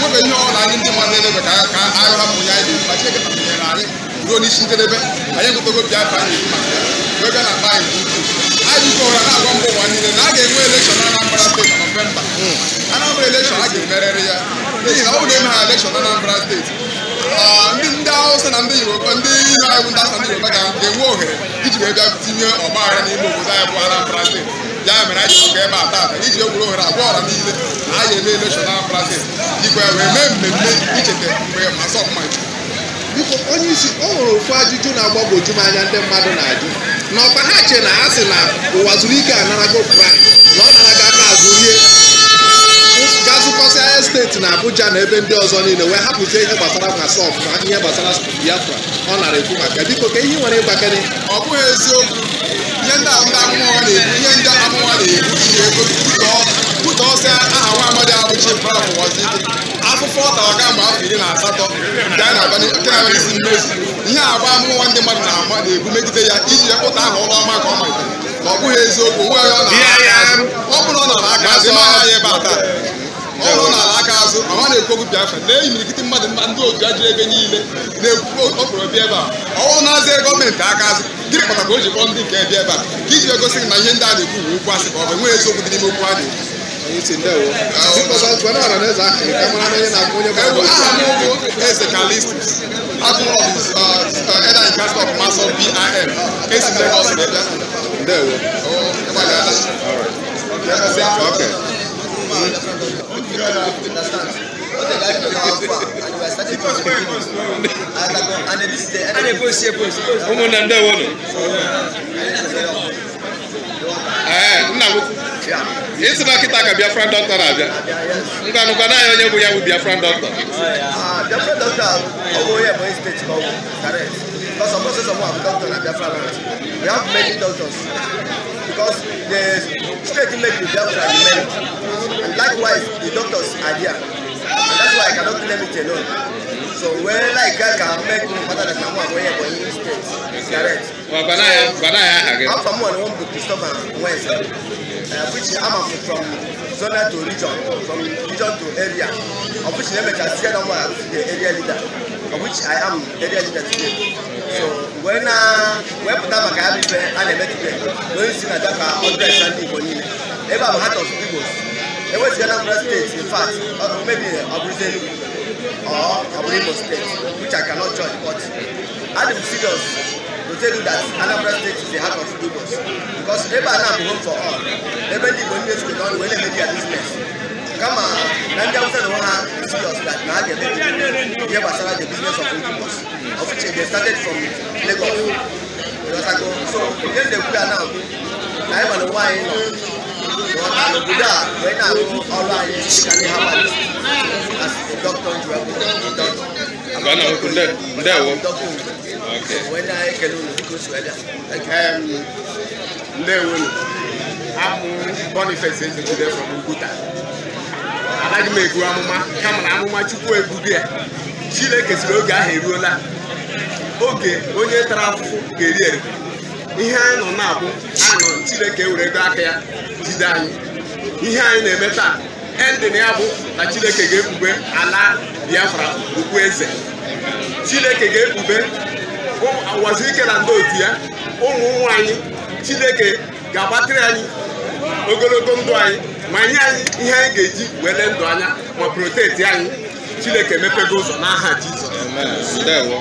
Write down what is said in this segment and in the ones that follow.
enweghị ihe ọla anyị ndị mmadụ na-edebe ka agha hapụ ya anyị ma Chineke tụnyere anyị ruo n'isi njedebe anyị enwetago Biafra anyị ekwu maka ya wee bịa na mba anyị anyị bikọrọ na-agwa mba ụwa niile na a ga-enwe elekshọn na Anambra steeti na Nọvemba. Anambra elekshọn a ga-emerịrị ya n'ihi na ọ bụrụ eme ha elekshọn na Anambra steeti ndị Hausa na ndị Yoruba ndị ire anyị bụ ndị Asa ndị Yoruba ga-enwe ohere iji wee bịa tinye ọgba aghara n'ime obodo anyị bụ Anambra steeti. Ya mere anyị ji ebe a taata iji egwuru ohere agwa ọra niile na anyị eme elekshọn na Anambra steeti jikwa ya wee mee mmemme icheta mgbe Masọb malitere. Biko onye isi o nwere ofu ajụjụ na-agbagwoju m anya ndị mmadụ na-ajụ na ọkwa ha che na ha sị na ụwa zuru ike anarago praịm na ọ naraga aka azụ rie gazụkọsị ahịa steeti na Abuja na ebe ndị ọzọ niile wee hapụta ihe gbasara Masọb na ihe gbasara Biafra ọ nara ekwu maka biko ka ihe nwere ịgbakere ọ bụghị eziokwu ihe ndị amụma na-ekwu ihe ndị amụma na-ekwu ihe ego pụta ọsọ aha nwa amadi abụchi ụwazi ike afụfụ ọ tara kamgbe afọ 18 nke a na-abịa isi mmezi ihe agba amụma ndị mmadụ na-ama na-ekwu megide ya iji ya pụta aha ụlọ ọma ka ọ malitere na ọ bụghị eziokwu nwe ya ọ bụrụ na ọ nara aka azụ maha ya ebe a taa ọ bụrụ na ala aka azụ ọma na-ekwu okwu Biafra lee imirikiti mmadụ ndị otu ya jiri ebe niile na-ekwu okporo bịa ebe a ọnwụ na-azị gọọmenti aka azụ gịnị kpatara ka o ji kpọọ ndị nke bịa ebe a ka iji egosi na ihe ndị a na-ekwu bụ okwu asị ka ọ bụ enweghị eziokwu dị n'ime okwu a na-ekwu. Eze Kalistus abụ Eda Nkasta of Masọb BIM esi Lagos na-ebịa. Ndewo. Okay. Ụmụnne ndewo nọ. Nna m isi na kịta ka Biafra dọkịta na-abịa ngwanụkwa na ya onye bụ ya bụ Biafra dọkịta. Biafra dọkịta ọ bụ onye Ebonyi steeti ka ọ bụ correct. Because of process of one doctor na Biafra land. We have many doctors because the state make the Biafra many and likewise the doctors are there and that's why I cannot claim it alone. So when like I can make better than someone when Ebonyi state correct. Well, I'm from one book Christopher West, which I'm from zona to region, from region to area, of which I see the area leader, of which I am area leader today. So when put up a cabin and I met today, when you see that understanding for me, ever have heart of people. It was Anambra State, in fact, or maybe Abuja or Abuja State, which I cannot judge, but I'm serious to tell you that Anambra State is the heart of Igbos. Because ever now be home for all. Even the Igbos will not when they make their business. Come on, Nigeria will not serious that now they make the business of Igbos, of which they started from Lagos. So then they are now. I am why. When I go all right, can have as a doctor to help okay. When I can because I'm Boniface today from Uguta. I like to make Ramama come and I'm to go a good year. She like a slow guy, okay, when you travel, career. Ihe anyị nọ na-abụ anọ Chineke were ego aka ya jide anyị. Ihe anyị na-eme taa endị na ya bụ na Chineke ga-ekpube ala Biafra ukwu eze. Chineke ga-ekpube ụwazi ike na ndị otu ya ụmụ anyị. Chineke ga-agbatịrị anyị ogologo ndụ anyị ma nye anyị ihe anyị ga-eji were ndụ anya ma proteti anyị. Chineke emepego ụzọ n'aha Jizọs. Ndewo.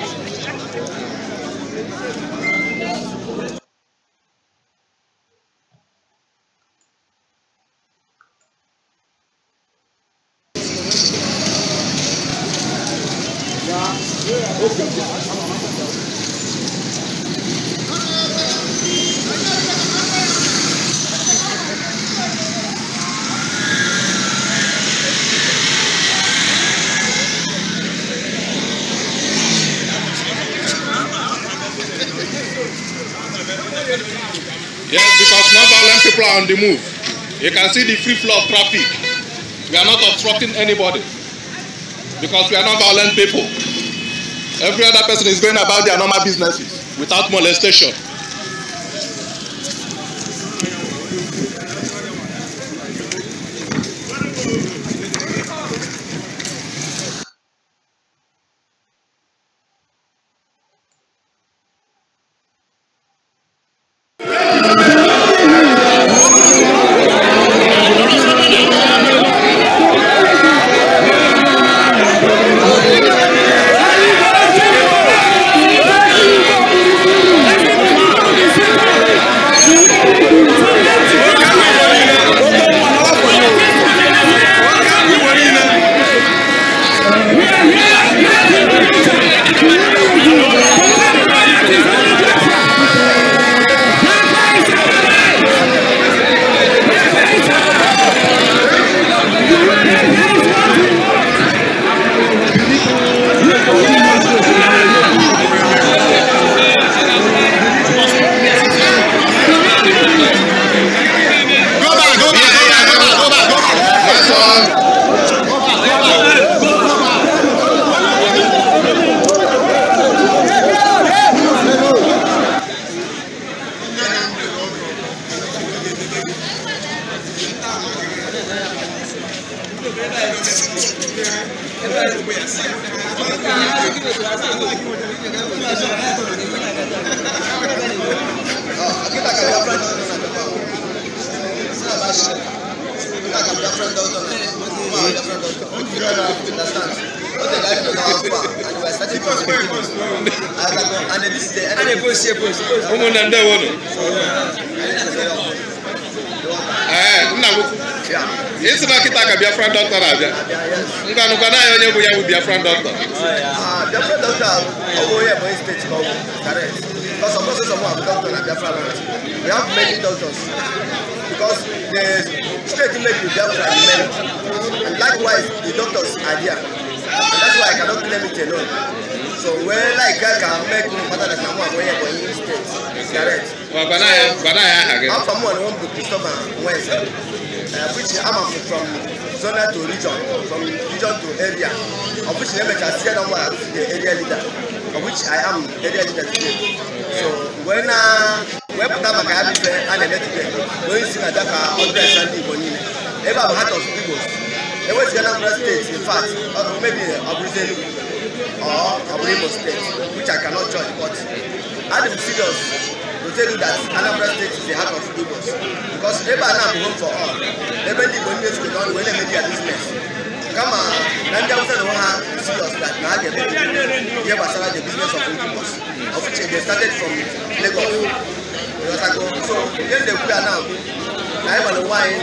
Yes, because non-violent people are on the move. You can see the free flow of traffic. We are not obstructing anybody because we are non-violent people. Every other person is going about their normal businesses without molestation. ụmụnne ndị wono nna m isi na kịta ka Biafra doctor na-abịa ngwanụkwa na ya onye bụ ya bụ Biafra doctor Biafra doctor onye Ebonyi steeti ka ọ bụ correct because of course some of doctor na Biafra land we have many doctors because the state make the Biafra many and likewise the doctors are there and that's why I cannot claim it alone so when like I can make no matter that I'm onye Ebonyi state correct I'm from one to Christopher West which I'm from zone to region, from region to area, of which I am the area leader, of which I am area leader today. So when put up a cabin and I met today, when you see that 100 Sunday morning, ever heart of people, there was Anambra State, in fact, or maybe Abruzelu or Abrimo State, which I cannot judge, but I'm serious to tell you that Anambra State is the heart of Igbos. Because ever now be home for all. Even the Bonnies go down when they make their business. Come on, Nanda was serious that now they give us the business of Igbos, of which they started from Lagos. So then they put now. I want to wine.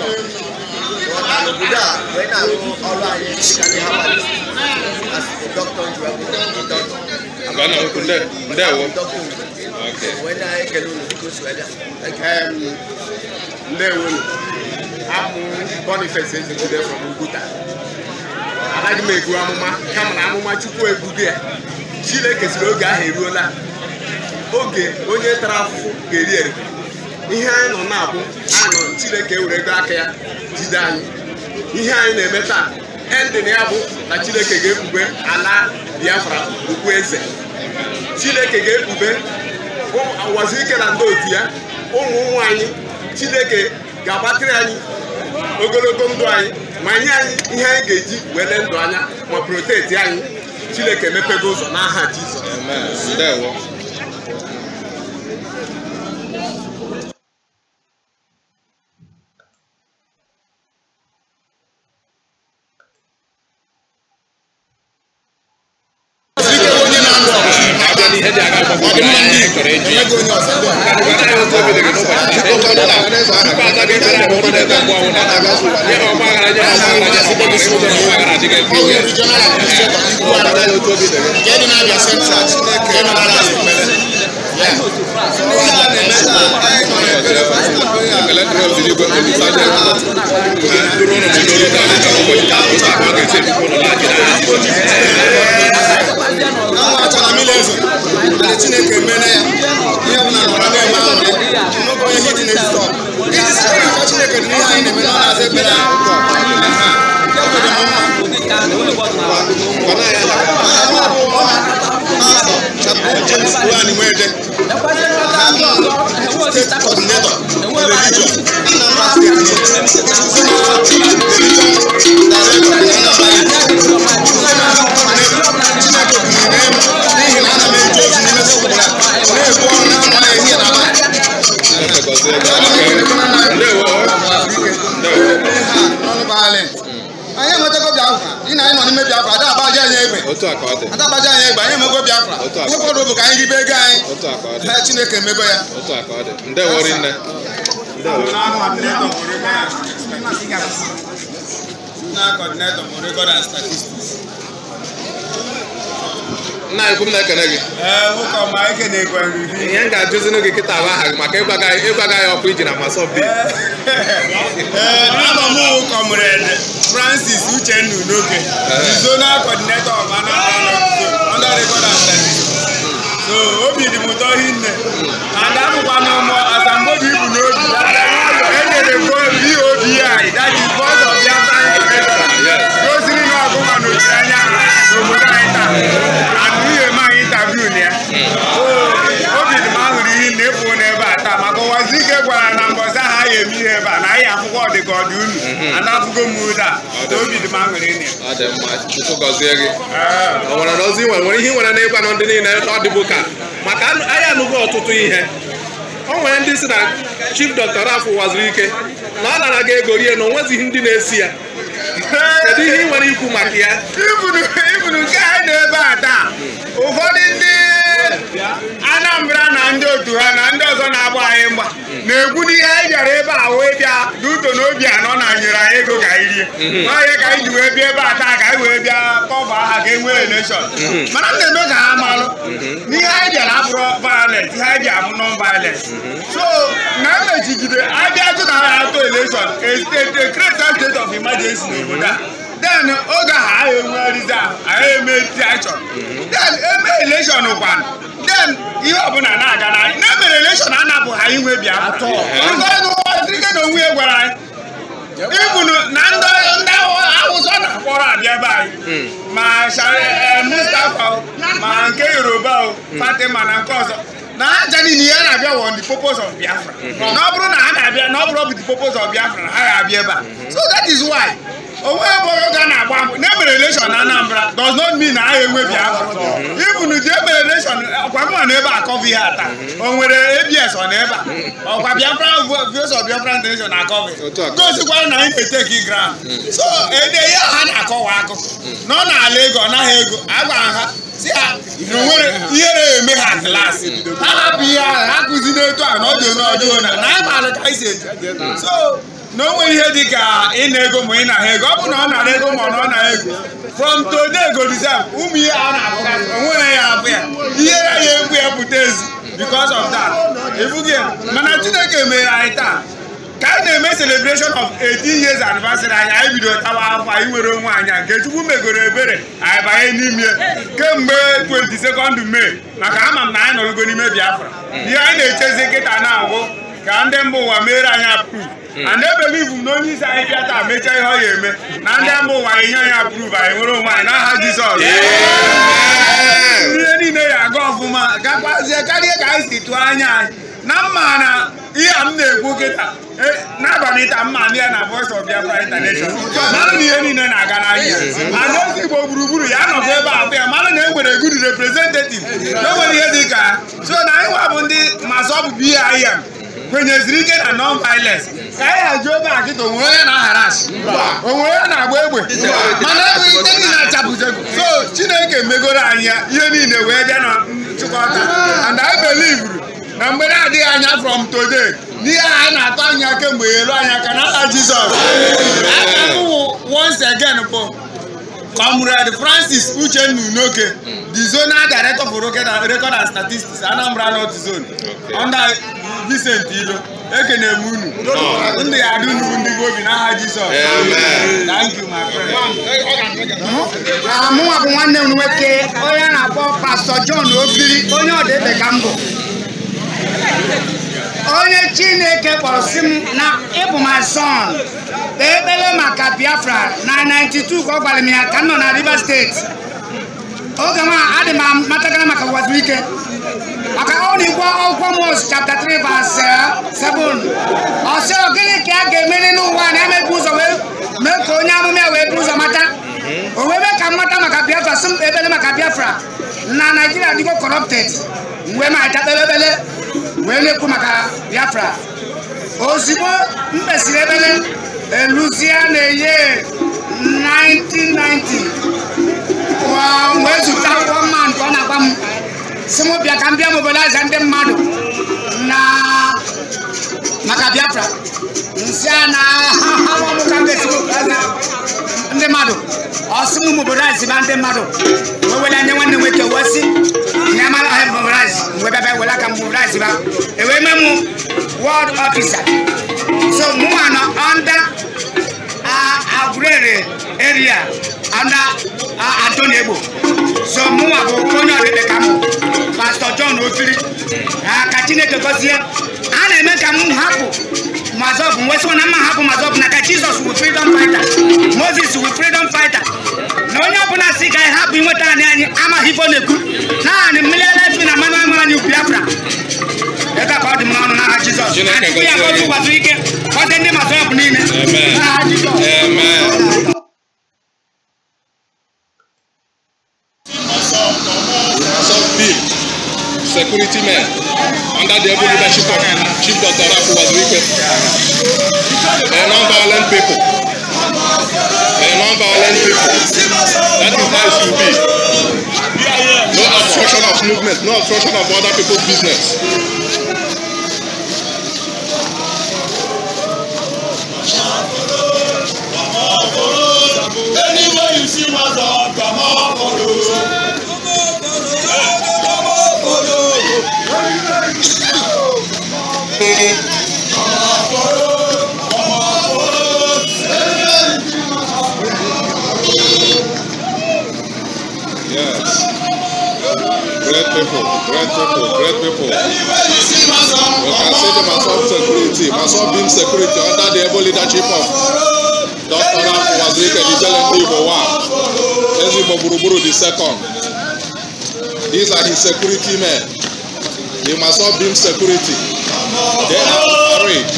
Right now, all right, can they have as a doctor? Okay. When I can I'm Boniface today from Uguta. I like to make Ramuma, come on, I'm Chukwu Ebudia. Chile Kesloga Herola. Okay, when you travel, Gerier. Behind on Nabu, I know Chile Keurega, Jidan. Behind a meta, and the Nabu, that Chile gave Allah, Biafra, Ukwese. Chile gave Ube. Was he can do here? Oh, Chileke, Gabatriani, Ogologondoy, Manya, Ihangeji, Wellendoana, or protect Yang, Chileke Mepegos on Aha Jesus. Amen. There was. Chief Dr. Rafu was Rike. Now that I get Goria, no one's in Indonesia. I didn't want to come here. Even a guy never done. Over in the Anambra and otu ha na ndị ọzọ na-agba anyị mgba na-egwu n'ihe anyị bịara ebe a wee bịa n'uto n'obi anọ na nyere anyị ego ka anyị rie n'ọhịa ka anyị ji wee bịa ebe a taa ka anyị wee bịa kọva aha ka e nwee elekshọn mana m na-eme ka ha malụ n'ihe anyị bịara abụrụ violent ihe anyị bịa bụ non violent so na emechigide abịa tụ na ha atụ elekshọn a state of emergency n'obodo a then oge ha anyị enwerizi ahụ anyị eme election then eme election kwanụ then ihe ọbụla na-aga na anyị na-emere election anapụghị anyị nwe Biafra ike na onwe ya gwara anyị ibunu na ndị Hausa na-akpọrọ abịa ebe anyị ma Mustapha ma nke Yoruba Fatima na nke ọzọ na aja niile ya na-abịa won the purpose of Biafra na ọ bụrụ na ha na-abịa na ọ bụrụ the purpose of Biafra na ha ga-abịa ebe a so that is why onwe ebe oge na-agba mbụ na-emere election na Anambra does not mean na ha enwe Biafra even the emere election ọkwa mma na ebe a cover ihe ata o nwere ABS ọ na ebe a ọkwa Biafra voice of Biafra nation na cover gosikwa na anyị na-eteki ground so ede ya ha na-akọwa akụ na ọ na-ala ego ọ naghị ego agwa ha si ha na nwere ihe na-eme ha klasị ha hapụ ihe ahụ ha kụzi n'etu a na ọdụ n'ọdụ na na-abalị ka anyị si eji so na o nwere ihe dị ka ị na-ego ma ị na-ha ego ọ bụ na ọ nara ego ma ọ na ọ na ego from today go reserve ụmụ ihe a na-abụgasị o nwere ya abụ ya ihe ya egwu ya pụta ezi because of that ebughị mana Chineke mere anyị taa ka anyị na-eme celebration of 18 years anniversary anyị bido tawa afọ anyị nwere onwe anyị nke Chukwu megoro ebere anyị banye n'ime kemgbe 22nd May maka ama m na anyị nọrụgo n'ime Biafra ihe anyị na-echezi nkịta na-agwụ ka ndị mba ụwa mere anyị approve and I believe na onye isi anyị bịa taa mechaa ihe ọ ya eme na ndị mba ụwa enye anyị approve anyị nwere onwe anyị n'aha Jizọs ihe niile ya aga ọfụma gakwazie karịa ka anyị si tụọ anya anyị na mma na ihe m na-ekwu kịta n'abalị taa mma ndị ya na Voice of Biafra International mara na ihe niile na-aga n'anya ana ezigbo gburugburu ya nọbụ ebe a bụ ya mara na e nwere good representative na o nwere ihe dị ka so na anyị nwa bụ ndị masọb BIM kwenyeziri ike na non-violence ka anyị haji obe akịta onwe onye na-aharash onwe onye na-agba egbe mana ebe ike dị na-achapụzego so Chineke megoro anyị ihe niile wee bịa na nchịkọta and I believe na mgbe na-adịghị anya from today n'ihe anyị na-atụ anya kemgbe elu anya ka n'aha Jizọs akụwụ once again bụ Comrade Francis Uchenna Unoke, the zonal director for record and statistics, Anambra North Zone, under Vincent Ilo. Ekene munu. Ndị adu ndị vobi n'aha Jizọs. Thank you my friend. Mụ bụ nwanne m nwoke onye na-akpọ Pastor John Obiri onye ọdịbe ka mbụ. Onye Chineke kpọrọ sị m na ịbụ my son. Ekpere maka Biafra na 92 ka ọ gwara m ya ka m nọ na Rivers State. Oge m adị m matakara maka ụwa ike. Maka ọ na-ekwu akwụkwọ Mos chapter 3 verse 7. Ọ sị gịnị ka a ga-emeri n'ụwa na-emebi ụzọ wee mee ka onye amụma ya wee bụ ụzọ mata. O wee mee ka m mata maka Biafra sị m ekpere maka Biafra na Nigeria adịgo corrupted. Mgbe m aja ekpere wee na-ekwu maka Biafra. Ozugbo m kpesịrị ekpere Lucia na-enye 1990 wee zụta one man ka ọ na-agba m sị m bịa ka m bịa mobilize ndị mmadụ na maka Biafra nsị a na ha ka m ga-esi ndị mmadụ ọ sị m mobilize ba ndị mmadụ wee were anya nwanne nwoke wee sị na amara ha mobilize wee bịa were aka m mobilize ba ewee mee m world officer so mụ anọ under Agurere area under Anthony Egbo so mụ bụ onye ọdịbe ka m Pastor John Obiri ka Chineke gọzie a na-eme ka m hapụ Mazọb wee sị na mma hapụ Mazọb na ka Jesus wụ freedom fighter Moses wụ freedom fighter na onye ọbụla si ka anyị hapụ inweta anyị anyị amaghị ife ọ na-ekwu naanị mmiri elefi na mmanụ aṅụ anyị Biafra ebe ka ọ dị m n'ọnụ n'aha Jizọs anyị ya gọzie ụgbazụ ike gọzie ndị Mazọb niile n'aha Jizọs security men under the able leadership of Chief Dr. Rafu Wazirike, a non-violent people. That is how it should be. No obstruction of movement, no obstruction of other people's business. Yes. Great people, great people, great people. We can see the Massob security, Massob beam security under the able leadership of Dr. Wazirike Igbo Ezigbo Gburugburu II. These are his security men. The Massob beam security. They are on parade.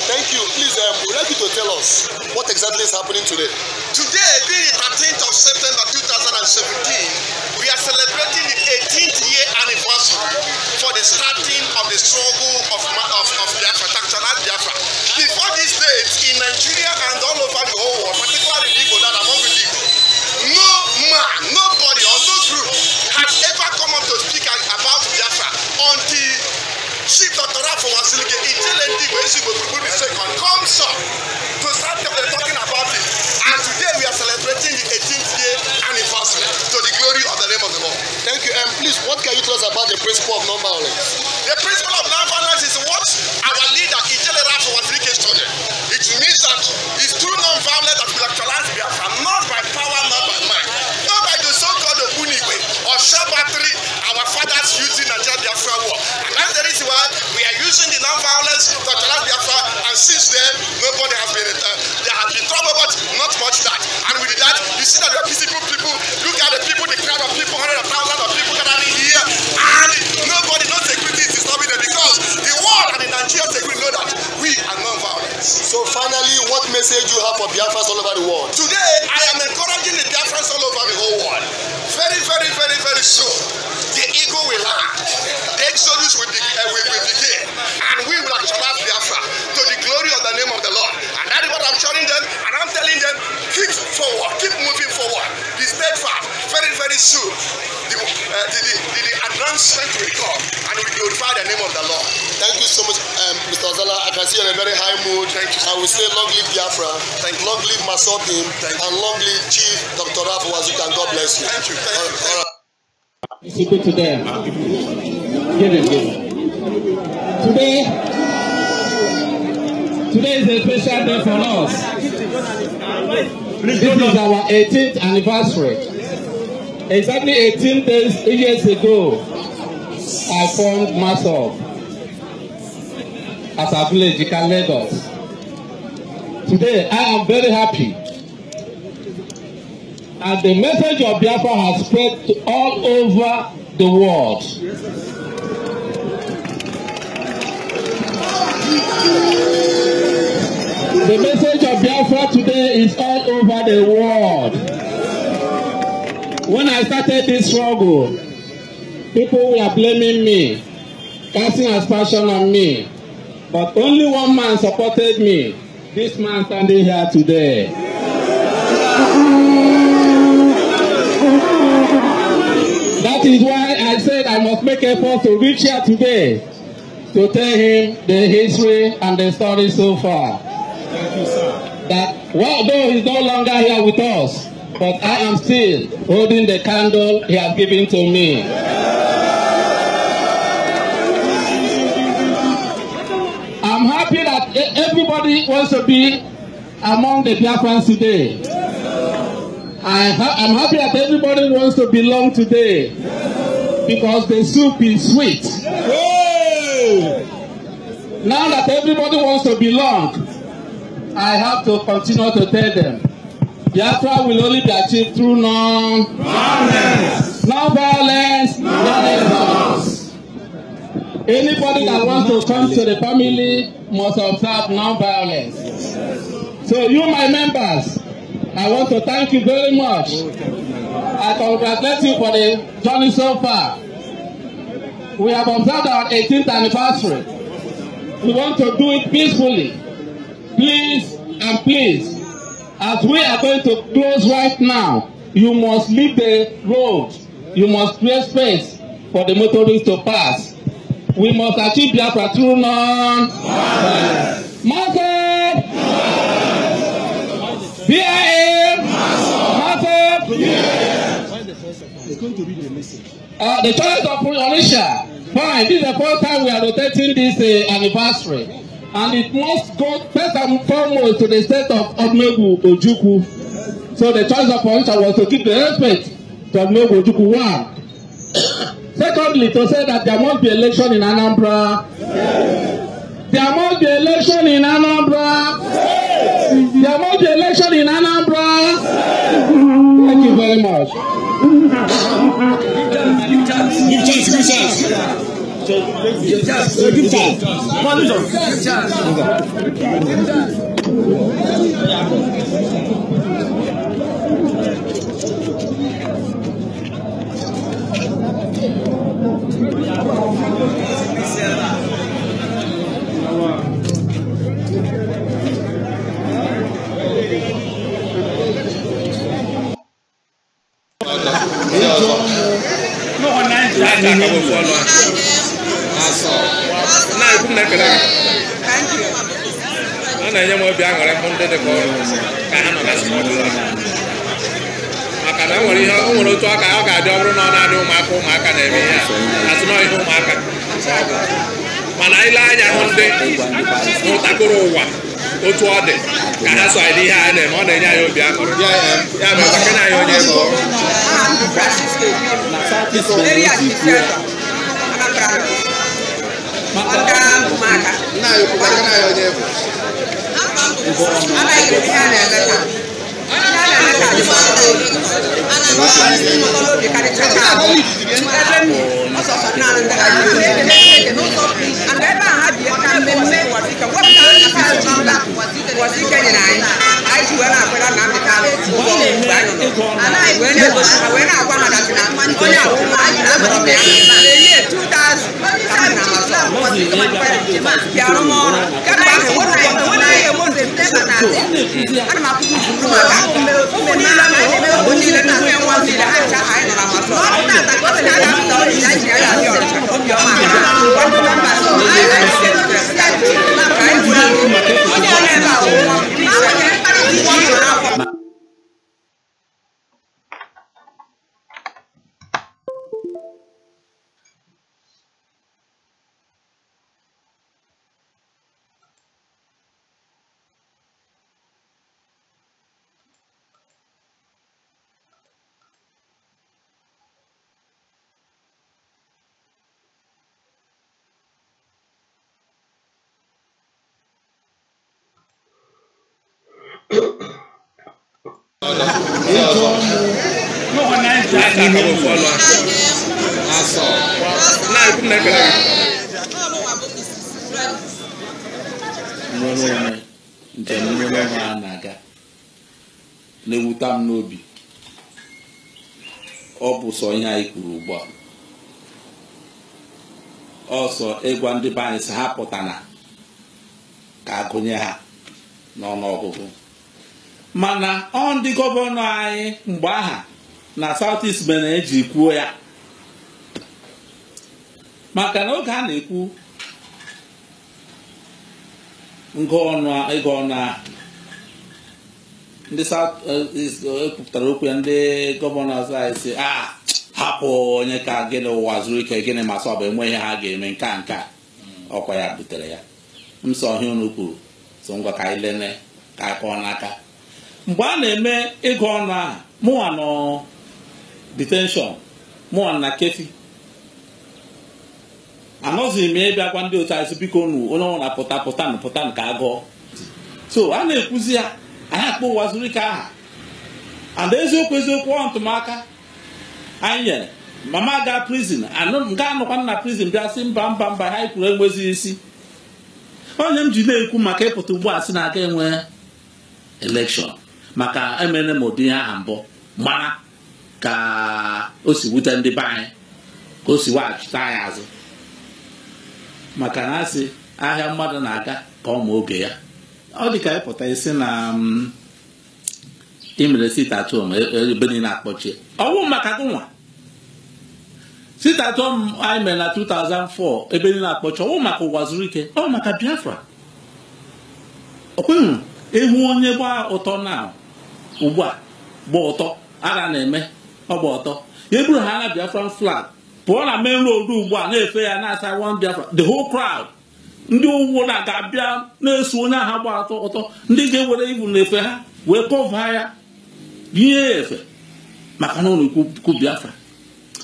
Thank you. Please, we'd like you to tell us what exactly is happening today. Today, being the 13th of September 2017, we are celebrating the 18th year anniversary for the starting of the struggle of Biafra, Tactional Biafra. Before this date, in Nigeria and all over the whole world, particularly in Igbo, that among the Igbo, no man, nobody, or no group has ever come up to speak about Biafra until Chief Dr. Wazirike comes up to start talking about it. And today we are celebrating the 18th year anniversary to the glory of the name of the Lord. Thank you. And please, what can you tell us about the principle of non-violence? The principle of non-violence is what our leader, Wazirike, studied. It means that it's through non-violence that we actualize Biafra, not by power, not by might, not by the so-called Obunigwe or Shabatri, our fathers used in Nigeria Biafra war. And that's the reason why we are using the non-violence to actualize Biafra. And since then, nobody has been, there has been trouble, but not much that. And with that, you see that we are peaceful people. Look at the people, the crowd of people, hundreds of thousands of people gathering here, and nobody, no security is disturbing them because the world and the Nigerian security know that we are non-violent. So finally, what message you have for Biafrans all over the world? Today, I am encouraging the Biafrans all over the whole world. Very, very, very, very soon, the eagle will land. The exodus will begin, and we will actualize Biafra to the glory of the name of the Lord. And that is what I'm showing them, and I'm telling them, keep forward, keep moving forward, be steadfast. Very, very soon, the announcement will come, and we glorify the name of the Lord. Thank you so much, Mr. Ozala. I can see you're in a very high mood. Thank you. I will say long live Biafra, long live Massob, and long live Chief Dr. Wazirike, and God bless you. Thank you. Thank you. All right. It's equal to them. Give it. Today is a special day for us. This is our 18th anniversary. Exactly 18 years ago, I formed Massob as a village in Lagos. Today, I am very happy. And the message of Biafra has spread to all over the world. The message of Biafra today is all over the world. When I started this struggle, people were blaming me, casting aspersion on me. But only one man supported me. This man standing here today. That is why I said I must make effort to reach here today to tell him the history and the story so far. Thank you, sir. That although he's no longer here with us, but I am still holding the candle he has given to me. I'm happy that everybody wants to be among the Biafrans today. I'm happy that everybody wants to belong today because the soup is sweet. Now that everybody wants to belong, I have to continue to tell them Biafra will only be achieved through non-violence. Non-violence, non-violence. Anybody that wants to come to the family must observe non-violence. So you, my members, I want to thank you very much. I congratulate you for the journey so far. we have observed our 18th anniversary. We want to do it peacefully. Please and please, as we are going to close right now, you must leave the road. You must create space for the motorists to pass. We must achieve Biafra through non-violence. Massob! Massob! It's going to read the message. The choice of Orisha. Fine, this is the first time we are rotating this anniversary. And it must go first and foremost to the state of Odumegwu Ojukwu. So the choice of Orisha was to keep the respect to Odumegwu Ojukwu 1. Secondly, to say that there must be election in Anambra. There must be election in Anambra. There must be election in Anambra. Thank you very much. otu ọ dị ka ha so anyị ihe a na-eme ọ na-enye anyị obi aṅụrị ya mere ka kenye anyị onye bụ na-ewuta m n'obi ọ bụ sọ ihe anyị kwuru ugbu a ọsọ ịgwa ndị be anyị si ha pụtana ka agụnye ha n'ọnụọgụgụ mana ọ ndị gọvanọ anyị mgbe aha na South East mere eji kwuo ya maka na oge a na-ekwu ịga ọnụ ndị South East ekwupụtara okwu ya ndị gọvanọ anyị si hapụ onye ka gịnị ụwa zuru ike gịnị masị ọ bụ enwe ihe ha ga-eme nka ọkwa ya butere ya nsọ ọhịa unu kwuru so ngwa ka anyị lene ka anyị kọọ n'aka mgbe a na-eme ịga ọnụ ahụ mụnwa nọ detenshọn mụnwa na kefi anọzighị m ịbịa gwa ndị otu anyị biko nu onye ọnwụ na pụtanụ ka agụọ so a na-ekwuzi ya anyị akpọ ụwa zuru ike aha and eziokwu ọ ntụmaka anyị nyere mama gaa prison nga anụkwa na prison bịa sị mba ha kwuru enwezighị isi onye m ji na-ekwu maka ịpụta ugbu a sị na aga enwe elekshọn maka emere m ụdị aha mbụ mana ka o si wute ndị be anyị ka o si weghachite anyị azụ maka na asị ahịa mmadụ na-aga ka ọ ma oge ya. Ọ dị ka ịpụta isi na imere sit-at-home ebe niile akpọchie. Ọwụ maka gụnwa sit-at-home anyị mere na 2004 ebe niile akpọchie. Ọwụ maka ụwa zuru ike, ọ maka Biafra. Okwenụ ehu onye gba ụtọ na ugbu a gba ụtọ ara na-eme ọ gba ụtọ ya eburu ha na Biafran flag pụọ na main road ugbu a na-efe ya na-asa one Biafra, the whole crowd ndị ụgwọ na-ga-abịa na-eso onye ahụ gba ụtọ ndị ga-ewere ibu na-efe ha wee kọva ya yie ya efe maka na ụlọ ikwu Biafra.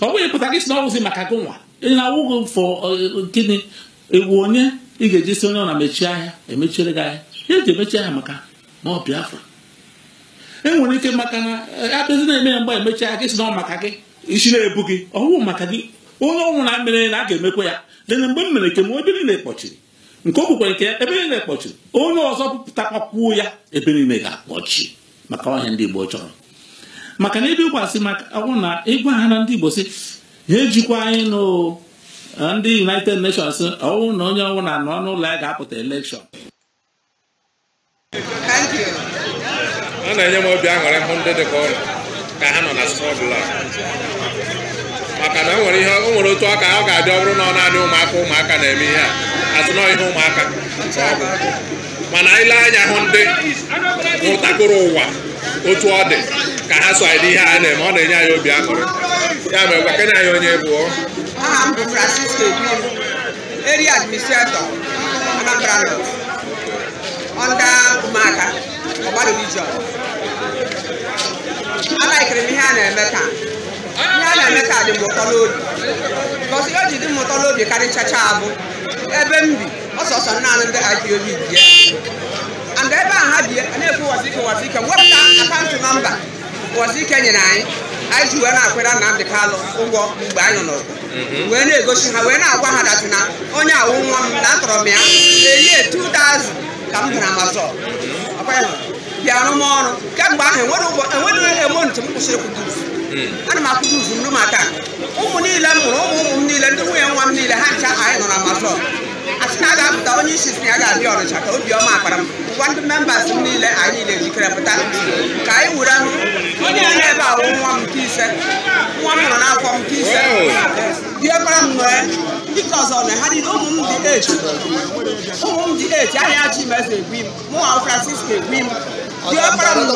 Ọ bụghị pụta gị si na ọrụzi maka gụnwa ị na-awụghị fọ gịnị ewu onye ị ga-eji si onye ọ na-emechi ahịa emechiere gị ahịa ya eji emechi ahịa maka na ọ Biafra. Enwere ike maka na abịazi na-eme mgbe emechi ahịa gị si na ọ maka gị isi na-ebu gị ọhụụ maka gị onye ọnwụ na mere na a ga-emekwa ya lene mgbe m mere nke m ebe niile kpọchiri nke o kwukwara nke ebe niile kpọchiri onye ọzọ pụtakwakwuo ya ebe niile ga-akpọchi maka ọhịa ndị Igbo chọrọ. Maka na ebe ịgwasị maka ọnwụ na ịgwa ha na ndị Igbo sị ha ejikwa anyị ndị United Nations ọnwụ na onye ọnwụ na anọ n'ụlọ ya ga-apụta elekshọn. Ọ na-enye m obi aṅụrị hụ ndị dị ka ụlọ ka ha nọ na strọgụl a maka na o nwere otu aka ọ ga-adị ọ bụrụ na ọ na-adị ụmụaka na-eme ihe a asị na ihe ụmụaka mana anyị lee anya hụ ndị hụtakụrụ ụwa otu ọ dị ka ha so anyị ihe a na-eme ọ na-enye anyị obi aṅụrị. Ya mere gwakene anyị onye bụ aha m bụ Francisco area administrator Anambra North under ụmụaka ọgbara region. Alaikere m ihe a na-eme taa. Ihe a na-eme taa dị m ụtọ n'obi because o ji dị m ụtọ n'obi karịchacha abụ ebe m bi ọsọsọ naanị ndị IPOB bie and ebe ahụ ha bie na-ekwu wasike wepụta akaụntụ nọmba wasike nyere anyị ji wee na-akwere Nnamdi Kalụ ụgwọ mgbe anyị nọ n'ọgụ wee na-egosi ha wee na-agwa ha datị na onye awụ nwa m na atọrọ m ya erie 2000 ka m bịara Amazon bịa arụmọrụ kemgbe ahụ enweghị emonti m kwụsịrị kwuduzu ana m akwụduzu m maka ụmụ niile m mụrụ ụmụ m niile ndị nwunye nwa m niile ha ncha anyị nọ na Amazon asị na a ga-apụta onye isi si ya ga-abịa Ọnịcha ka obiọma akpara m ngwa ndị membas m niile anyị niile ejikere pụta ka anyị were hụ onye ya na-ebe ahụ nwa m nke ise nwa m nọ n'afọ m nke ise diekwara m nọ ndị ka ọzọ na ha niile ụmụ m dị 8 ahịa Chimeze egwu m mụnwa Francisco egwu m diekwara m nọ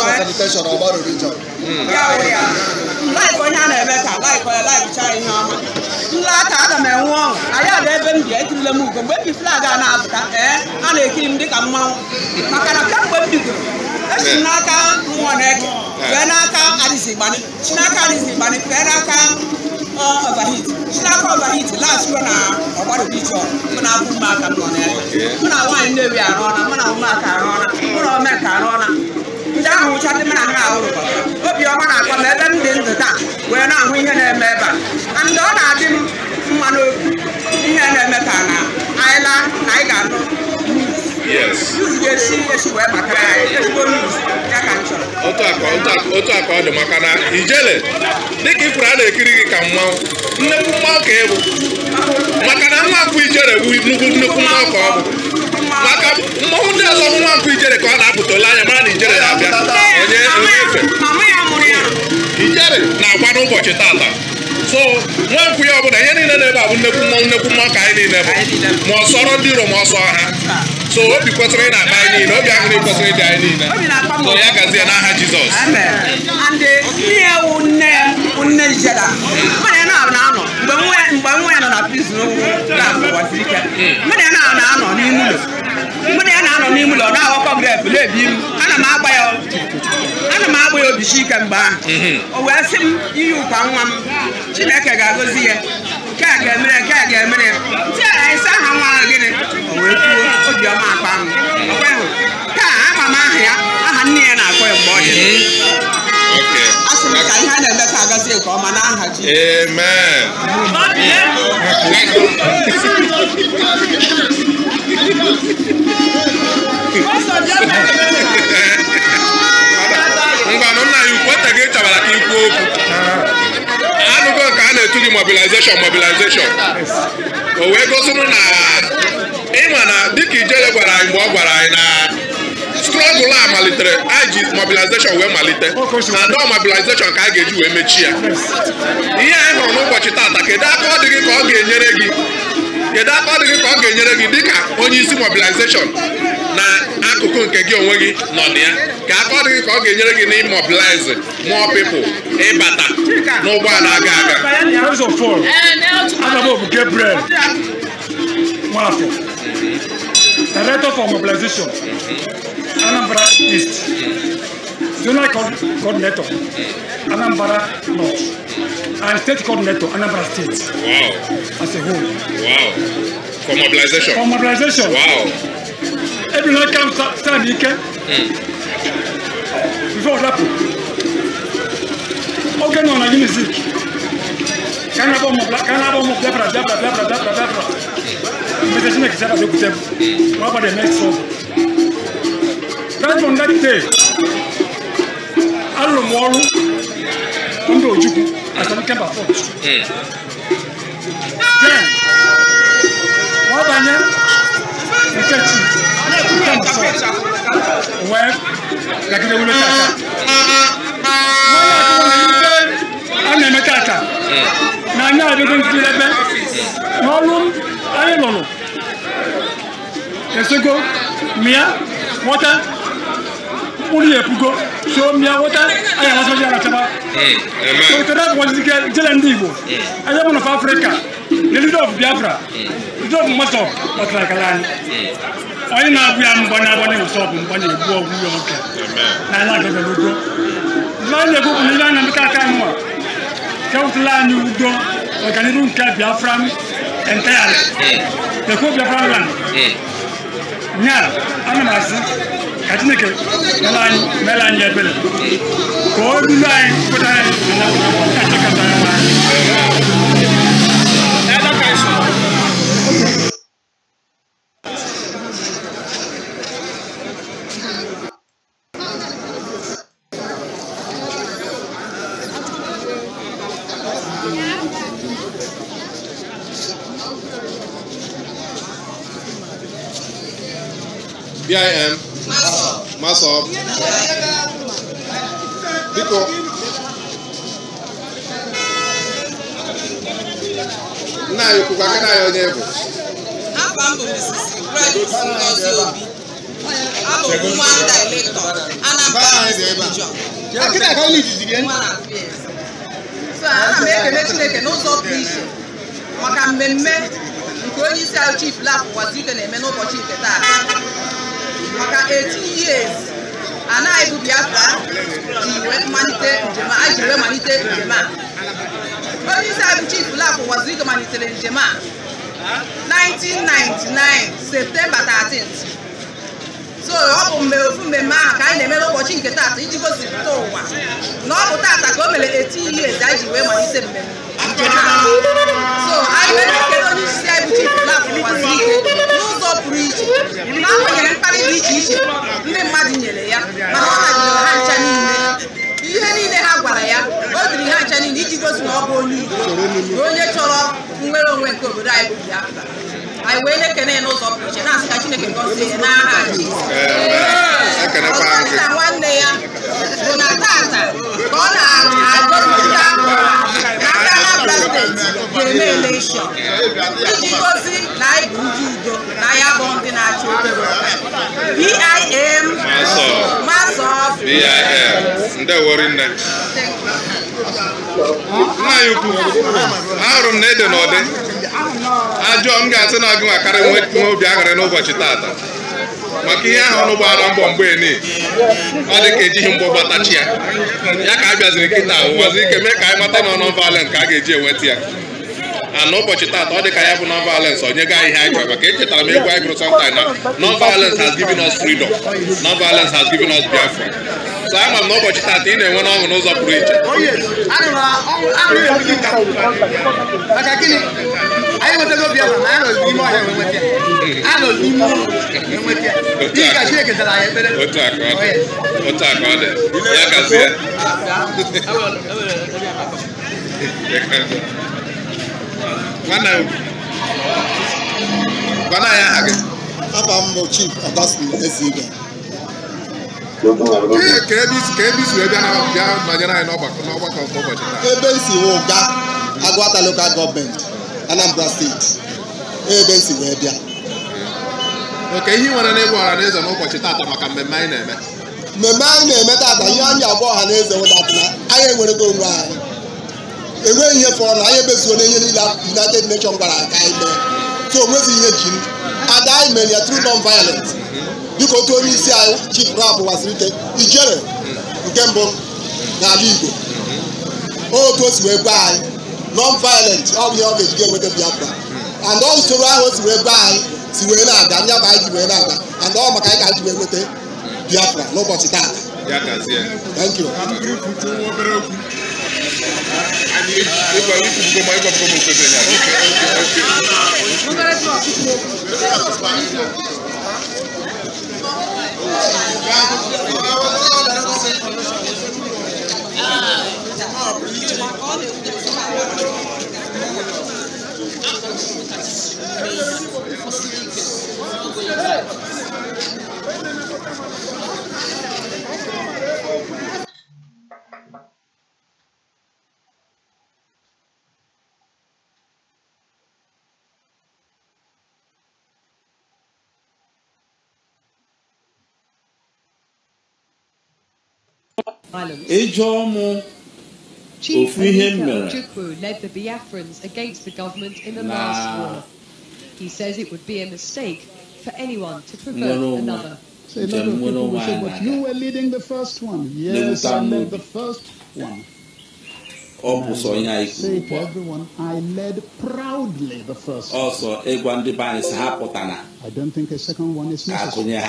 laik onye a na-eme ka laikcha ihe ọma nlata aga m enwe ọṅụ anyị ada ebe m dị ekirila m ugo mgbe ebi flag a na-apụta a na-ekiri m dịka mmanwụ maka na kemgbe m bidoro esi m n'aka nwa na-eke wee n'aka Adizigbani si n'aka Adizigbani fee n'aka Overheat si n'aka Overheat last na ọgbara bichọ mụ na abụ ụmụaka m nọ na ya mụ na nwaanyị Nnewi arụ ọna mụ na ụmụaka arụ ọna mụ na Omenka arụ ọna ndị ahụ ụcha dị m na ha ahụrụ obiọma na-akwa m ebe m dị ndụ taa wee na-ahụ ihe na-eme ebe a ndị ọ na-adị m mma n'obi ihe na-eme ka na anyị laa na anyị ga-anụ ga-esi wee makara anyị ezigbo ya ka m chọrọ. Otu aka ọ dị maka na ijele dịka ị kwuru a na-ekiri gị ka mmanwụ nnekwu mmanwụ ka ịbụ maka na nwa akwụ ijere bụ nnukwu mmanwụ ka ọ bụ maka mmanwụ ndị ọzọ nwa akwụ ijere ka ọ na-apụta ole anya mara na ijere na-abịa onye efe ijere na-agba n'ụbọchị tata so nwa nkwụ ya ọbụla ihe niile na-ebe a bụ nnekwu mmanwụ ka anyị niile bụ ma ọ sọrọ ndị iro ma ọ sọ ha so obi kwesịrị ị na-akpa anyị niile obi aṅụrị kwesịrị ịdị anyị niile so ya gazie n'aha Jizọs. Nne Ijeda mmanya na-anọ mgbe nwa ya nọ na prison na-afụwasị ike mmanya na-anọ n'ime ụlọ mmanya ya na-anọ n'ime ụlọ na-aghọkọ grep na-ebi m ana m agba ya obichi ike mgbe ahụ o wee sị m iyi ụkwa nwa m Chineke ga-agọzi ya nke a ga-emere ya si esi aha nwa ahụ gịnị o wee kwuo obiọma akpa m taa ama m aha nne ya na-akpọ ya mgbe ọ dị asị m ka ihe a na-eme ka agazi nke ọma n'aha Jizọs. Ngwanụ nna ya ukwu ote gị chọbara ka ikwu okwu anụgo nke a na-etu gị mobilization o wee gosiri na ịma na dịka ijele gwara anyị mgbe ọ gwara anyị na strọgụl a malitere anyị ji mobilization wee malite na dọọ mobilization ka a ga-eji wee mechi ya. Ihe anyị hụrụ n'ụbọchị taata, kedu aka ọ dị gị ka ọ ga-enyere gị dịka onye isi mobilization na akụkụ nke gị onwe gị nọ na ya, ka aka ọ dị gị ka ọ ga-enyere gị n'imobilize more people ịbata n'ụgbọala aga aga? First of all, ana m Gabriel Nwafọ, Director for Mobilization, Anambra East, Zonal Coordinator, Anambra North, and State Coordinator, Anambra State. Wow. As a whole. Wow. For mobilization? For mobilization. Wow. Every night comes stand weekend. Before that, okay, no, na music. Can I bomb Biafra? Mobilization is about to them. What about the next one? Right from that day, I don't know more. Under Ojuku, as I came back first. Then, what about you? The church, well, like the Ulu Tata. I'm a Tata. Now, I'm going to do that. No room, I don't know. Let's go. Mia, water. Only a pugo. So, Mia, water. I am also going to have. So, that was the Jelandivo. I am one of Africa. The leader of Biafra. The leader of bim-massob, but like a land. I know we are one of the shop and one of the war. I like the logo. Land the book in the land and the Kakamwa. Count land you do, or can you cap Biafra entirely? The Cook Biafra land. Now, I'm I think Melania Bill. Go to line, but I bim-massob. Biko. Nna anyị kwukwa aka na ya onye bụ. Afọ mbụ Mrs. Grace Ngozi Obi. Abụ nwa director Anambra Region. So ana m ekele Chineke n'ụzọ pụrụ iche maka mmemme nke onye isi anyị Chief Laf Wazike na-eme n'ụbọchị nke taa. Maka 18 years anaghị bụ Biafra ji wee malite njem a. Onye isi anyị Chief Laf Wazike malitere njem a 1999 September 13th. So ọ bụ ofu mmemme ahụ ka anyị na-eme n'ụbọchị nke taata iji gosipụta ụwa na ọ bụ taata ka o mere 18 years anyị ji wee malite mmemme njem ahụ. So anyị wee na-ekele onye isi anyị Chief Laf Wazike n'ụzọ pụrụ iche na agbanyeghị mkparị dị iche iche ndị mmadụ nyere ya, mana ọ hajidere ha ncha niile. Ihe niile ha gwara ya, o diri ha ncha niile iji gosi na ọ bụ onye Igbo na onye chọrọ nnwere onwe nke obodo anyị bụ Biafra. Anyị wee na-ekene ya n'ụzọ pụrụ iche na-asị ka Chineke gọzie ya n'aha Jizọs. Ọzọ nwanne ya bụ na tata ka ọ na-agọpụta ụwa na ndị Anambra steeti ga-eme elekshọn iji gosi na anyị bụ ndị udo na ya bụ ndị na-achị obere bim-massob. Ndewori nne. Nna ya ukwu, ahụrụ m na ede n'ọdị. Ajọ m ga-asị na agụ akarị nwe obi aghara n'ụbọchị taata maka ihe ahụ ọnụ gbara mbọ mgbe eni ọ dị ka ejighị mgbọ gbatachi ya ka a bịaziri kịta ụwazi ike mee ka anyị mata na non-violence ka a ga-eji enweta ya. N'ụbọchị taata ọ dị ka ya bụ non-violence onye gaa ihe anyị chọrọ, maka echetara m egwu anyị gụrụ sometime na non-violence has given us freedom, non-violence has given us Biafra. So ama m n'ụbọchị taata ị na-enwe n'ọṅụ n'ụzọ pụrụ iche. Anyị nwetago Biafra na anyị nọ n'ime ọhịa enweta ya. A nọ n'ime ụlọ enweta ya. Ihe ka Chineke zara anyị ekpere. Otu a ka ọ dị. Ya gazie. Gwana ya ha gị. Afa m bụ Chief Augustine Ezibe. Ka ebe isi wee bịa nọnyere anyị n'ọgbakọ nke ụbọchị taa. Ebe isi wee ga Agụata Local Government, Anambra State. Ebe isi wee bịa. Oke, ihe nwere n'egwu ọha na eze n'ụbọchị taata maka mmemme anyị na-eme. Mmemme anyị na-eme taata, ihe anyị agwa ọha na eze wụdata na anyị enwerego onwe anyị. Enweghị ihe fọrọ na anyị ebezuo na ihe niile United Nations gwara ka anyị mee. So onwezi ihe ji ada anyị mere ya through non-violence. Dịka otu onye isi anyị Chief Rap wasiri ike ijere nke mbụ n'ala Igbo. Otu o si wee gwa anyị non-violent ọ bụ ihe ọ ga-eji enweta Biafra. And ọ usoro ahụ o si wee gwa anyị si wee na-aga nya bụ anyị ji wee na-aga and ọ maka anyị ga-eji wee nweta Biafra n'ụbọchị taata. Thank you. Chief Ojukwu led the Biafrans against the government in the last war. He says it would be a mistake for anyone to provoke another. So a lot of people will say, but you were leading the first one. Yes, I led the first one. I say to everyone, I led proudly the first one. I don't think a second one is necessary.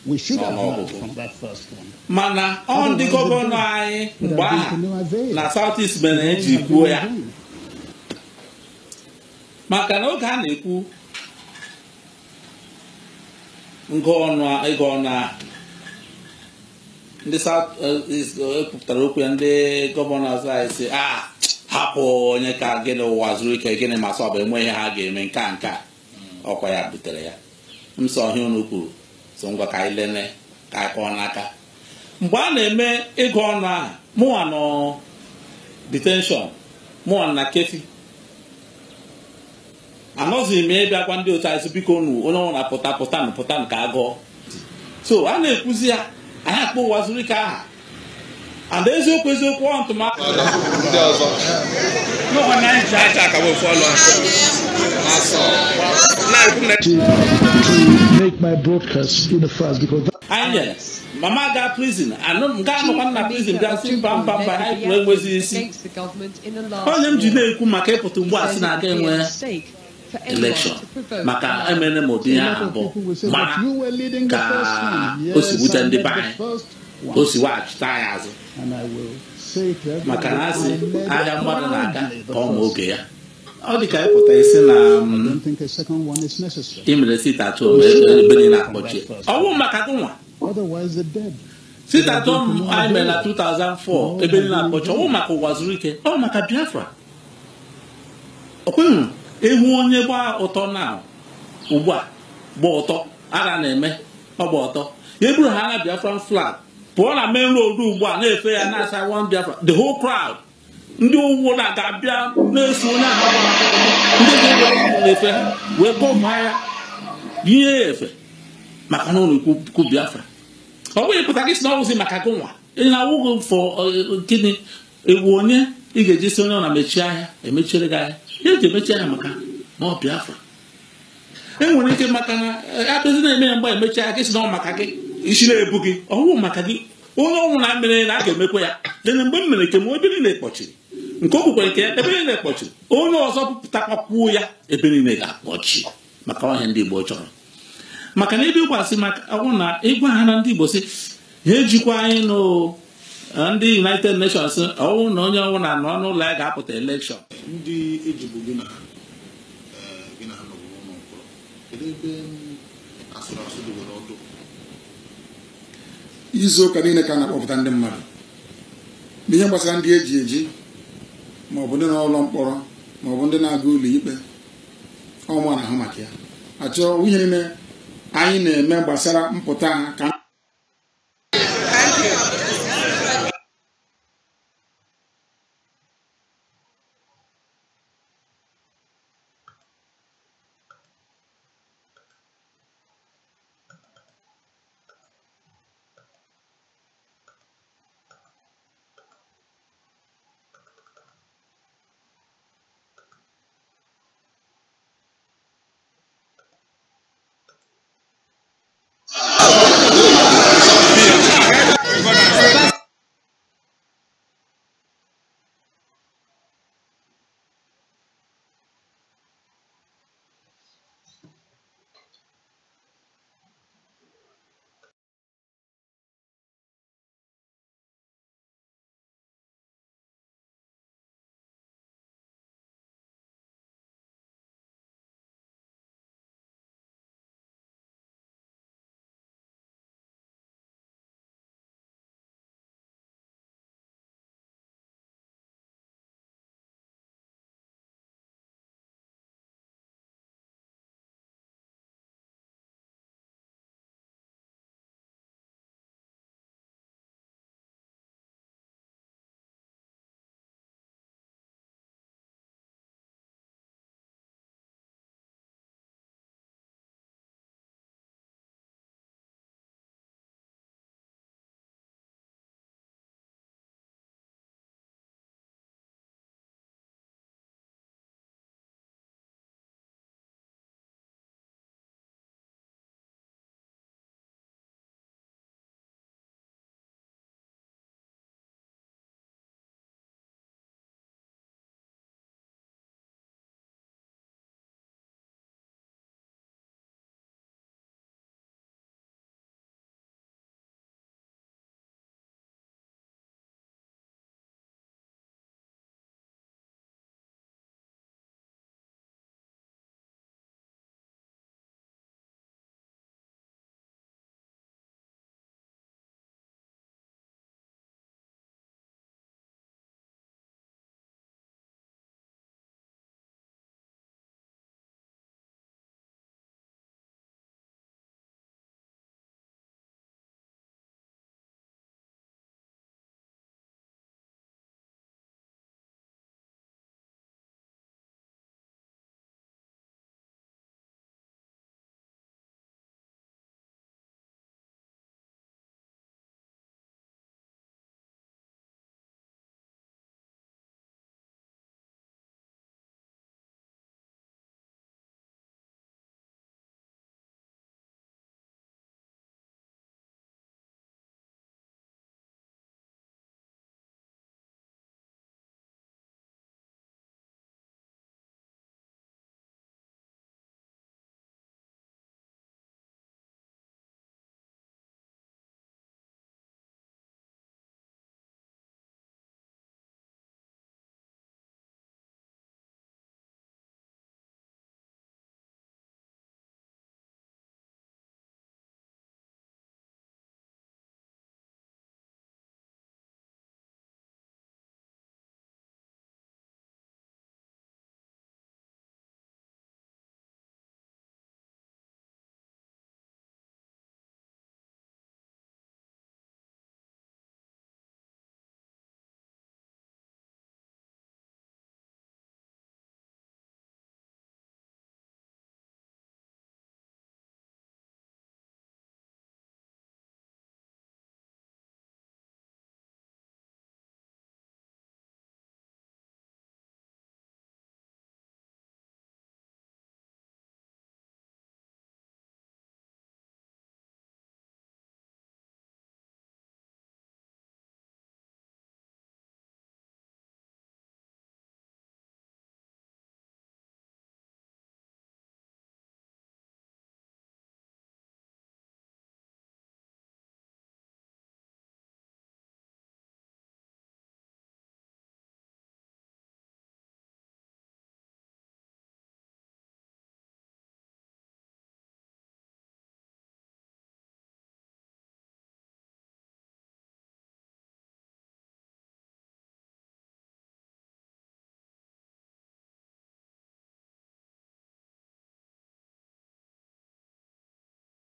We should have learned from that first one. Mana on the governor I na Southeast Benin kwuo ya. Maka na oge a na-ekwu ego na ndị South ekwupụtara okwu ya ndị gọvanọs anyị si hapụ onye ka gịnị ụwa zuru ike gịnị masọb enwe ihe ha ga-eme nka ọkwa ya butere ya. M sọ ihe unu kwuru so ngwa ka anyị lene ka anyị kọọ n'aka mgbe a na-eme ego ọnụ ahụ mụnwa nọ detention mụnwa na kefi anọzighị m ịbịa gwa ndị otu anyị biko unu onye ọnwụ na pụtanụ ka agụọ so a na-ekwuzi ya anyị akpọ ụwa zuru ike aha and eziokwu ntụmaka ndị ọzọ to make my broadcast in the first because Mama got prison. I know I'm not prison. That's in Bamba. I was against the government in the last war. Election. Maka emene mobia abo. Maka osibuta ndi bai. Osiwach tires. And I will say to everyone. Maka nasi aga mmadụ na-aga ka ọ ma oge ya. Ọ dị ka ịpụta isi na imere sita tụọ ebe na-akpọchi. Ọ bụ maka gụnwa. Otherwise the dead. Sita tụọ anyị mere na 2004 ebe na-akpọchi. Ọ bụ maka ụwa zuru ike. Ọ bụ maka Biafra. Ọkwenụ ehu onye gba ụtọ na ugbu a gba ụtọ ara na-eme ọ gba ụtọ. Ya eburu ha na Biafran flag pụọ na main road ugbu a na-efe ya na-asa one Biafra. The whole crowd. Ndị ụgbọ na-abịa na-eso onye ahụ ndị ga-efe ha wee kọba ya ihe efe maka na ụlọ ikwu Biafra. Ọ bụghị pụta gị si na ọwụzi maka gụnwa ị na-awụghị fọ gịnị ewu onye ị ga-eji si onye ọ na-emechi ahịa emechiere gị ahịa ihe eji emechi ahịa maka na ọ Biafra. Enwere ike maka na abịazi na-eme mgbe emechi ahịa gị si na ọ maka gị isi na-ebu gị ọwụ maka gị onye ọnwụ na mere na a ga-emekwa ya dịna mgbe m mere ke m ebe niile kpọchiri nke o kwukwere nke ya ebe niile kpọchiri onye ọzọ pụtakwakwuo ya ebe niile ga-akpọchi maka ọhịa ndị Igbo chọrọ maka na ebe ịgwasị maka ọnwụ na ịgwa ha na ndị Igbo si ha ejikwa anyị ndị United Nations ọnwụ na onye ọnwụ na nọ n'ụlọ ya ga-apụta elekshọn ndị ejigbo gị na ha nọgoro n'ụkpụrụ kedu ebe asụrụ asụ dịwere ọdụ izu ụka niile ka a na-akpọpụta ndị mmadụ n'ihe gbasara ndị eji ma ọ bụ ndị nọ n'ụlọ mkpọrọ ma ọ bụ ndị na-aga ụlọ ikpe ọnwa na ahụ maka ya achọ ihe niile anyị na-eme gbasara mpụta ha ka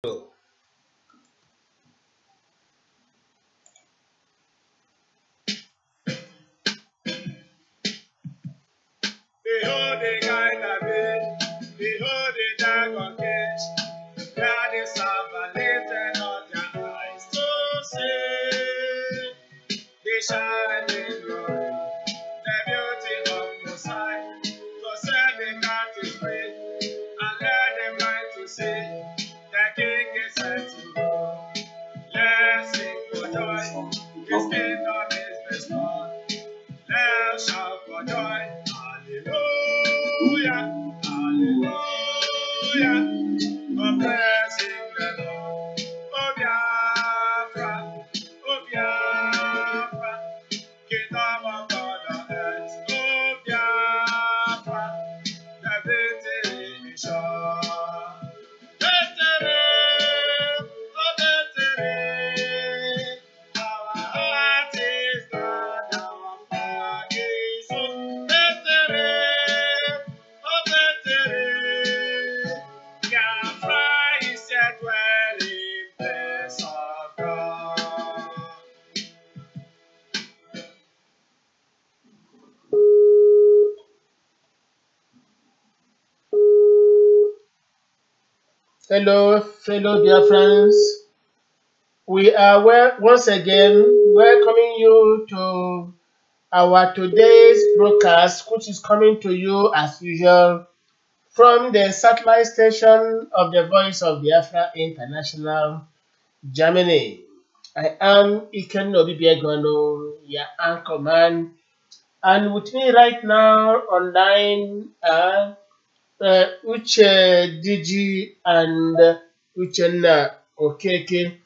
Behold the guy that made, behold the dragon cage, where the serpent lifted up their eyes to see the shining glory, the beauty of the sight, to set the captives free, and let the blind to see, the king is set to go. Let's sing for joy, his kingdom is restored. Let's shout for joy. Hallelujah, hallelujah. Oh, blessing the Lord. Oh, Biafra, oh, Biafra. Kingdom of God on earth. Oh, Biafra, the victory is sure. Victory, oh, victory. Our heart is glad, our flag is on. Victory, oh, victory. Biafra is a dwelling place of God. Hello, fellow dear friends. We are once again welcoming you to our today's broadcast, which is coming to you as usual from the satellite station of the Voice of Biafra International, Germany. I am Iken Obibiegano, your anchor man, and with me right now online are Uche Digi and Uchenna Okeke.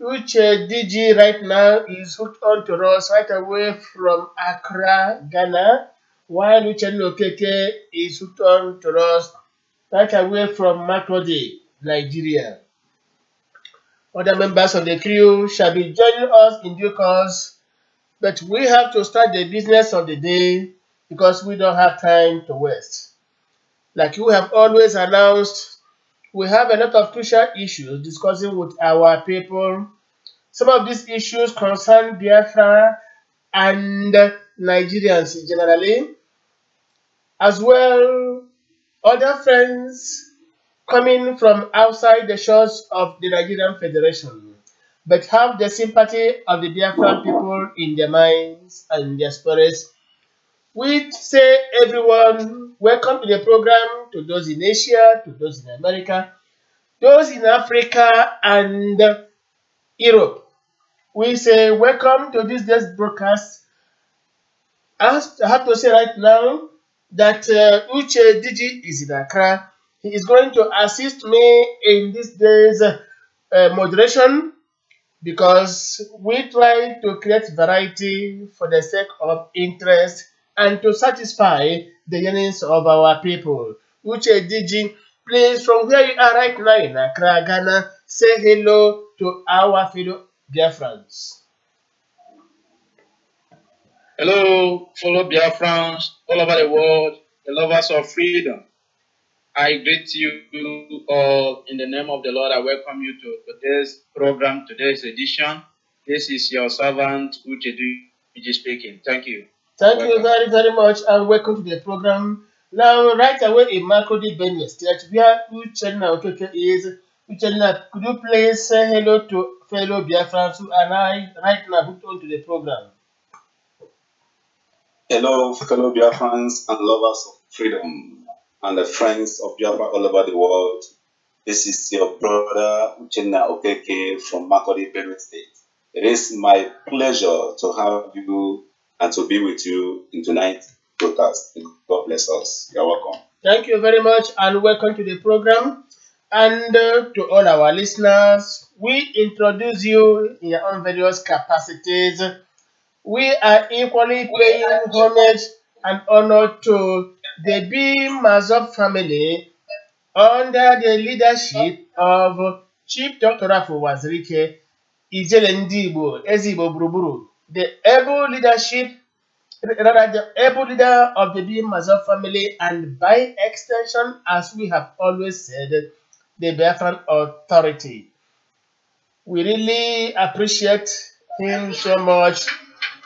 Uche Digi right now is hooked on to us right away from Accra, Ghana, while Uchenna Okeke is hooked on to us right away from Makurdi, Nigeria. Other members of the crew shall be joining us in due course, but we have to start the business of the day because we don't have time to waste. Like we have always announced, we have a lot of crucial issues discussing with our people. Some of these issues concern Biafra and Nigerians generally, as well other friends coming from outside the shores of the Nigerian Federation, but have the sympathy of the Biafran people in their minds and their spirits. We say everyone, welcome to the program, to those in Asia, to those in America, those in Africa and Europe. We say welcome to this day's broadcast. I have to say right now that Uche Digi is in Accra. He is going to assist me in this day's moderation because we try to create variety for the sake of interest and to satisfy the yearnings of our people. Uche Digi, please, from where you are right now in Accra, Ghana, say hello to our fellow Biafrans. Hello, fellow Biafrans all over the world, the lovers of freedom. I greet you all in the name of the Lord. I welcome you to today's program, today's edition. This is your servant, Uche Digi speaking. Thank you. Thank you very, very much, and welcome to the program. Now, right away in Makurdi, Benue State, where Uchenna Okeke is. Uchenna, could you please say hello to fellow Biafrans who are right now hooked on to the program? Hello, fellow Biafrans and lovers of freedom and the friends of Biafra all over the world. This is your brother Uchenna Okeke from Makurdi, Benue State. It is my pleasure to have you and to be with you in tonight's broadcast. God bless us. You're welcome. Thank you very much and welcome to the program. And to all our listeners, we introduce you in your own various capacities. We are equally paying homage and honor to the bim-massob family under the leadership of Chief Dr. Afo Wazirike Ijele Ndigbo Ezigbo Gburugburu, the able leader of the bim-massob family, and by extension, as we have always said, the Biafran Authority. We really appreciate him so much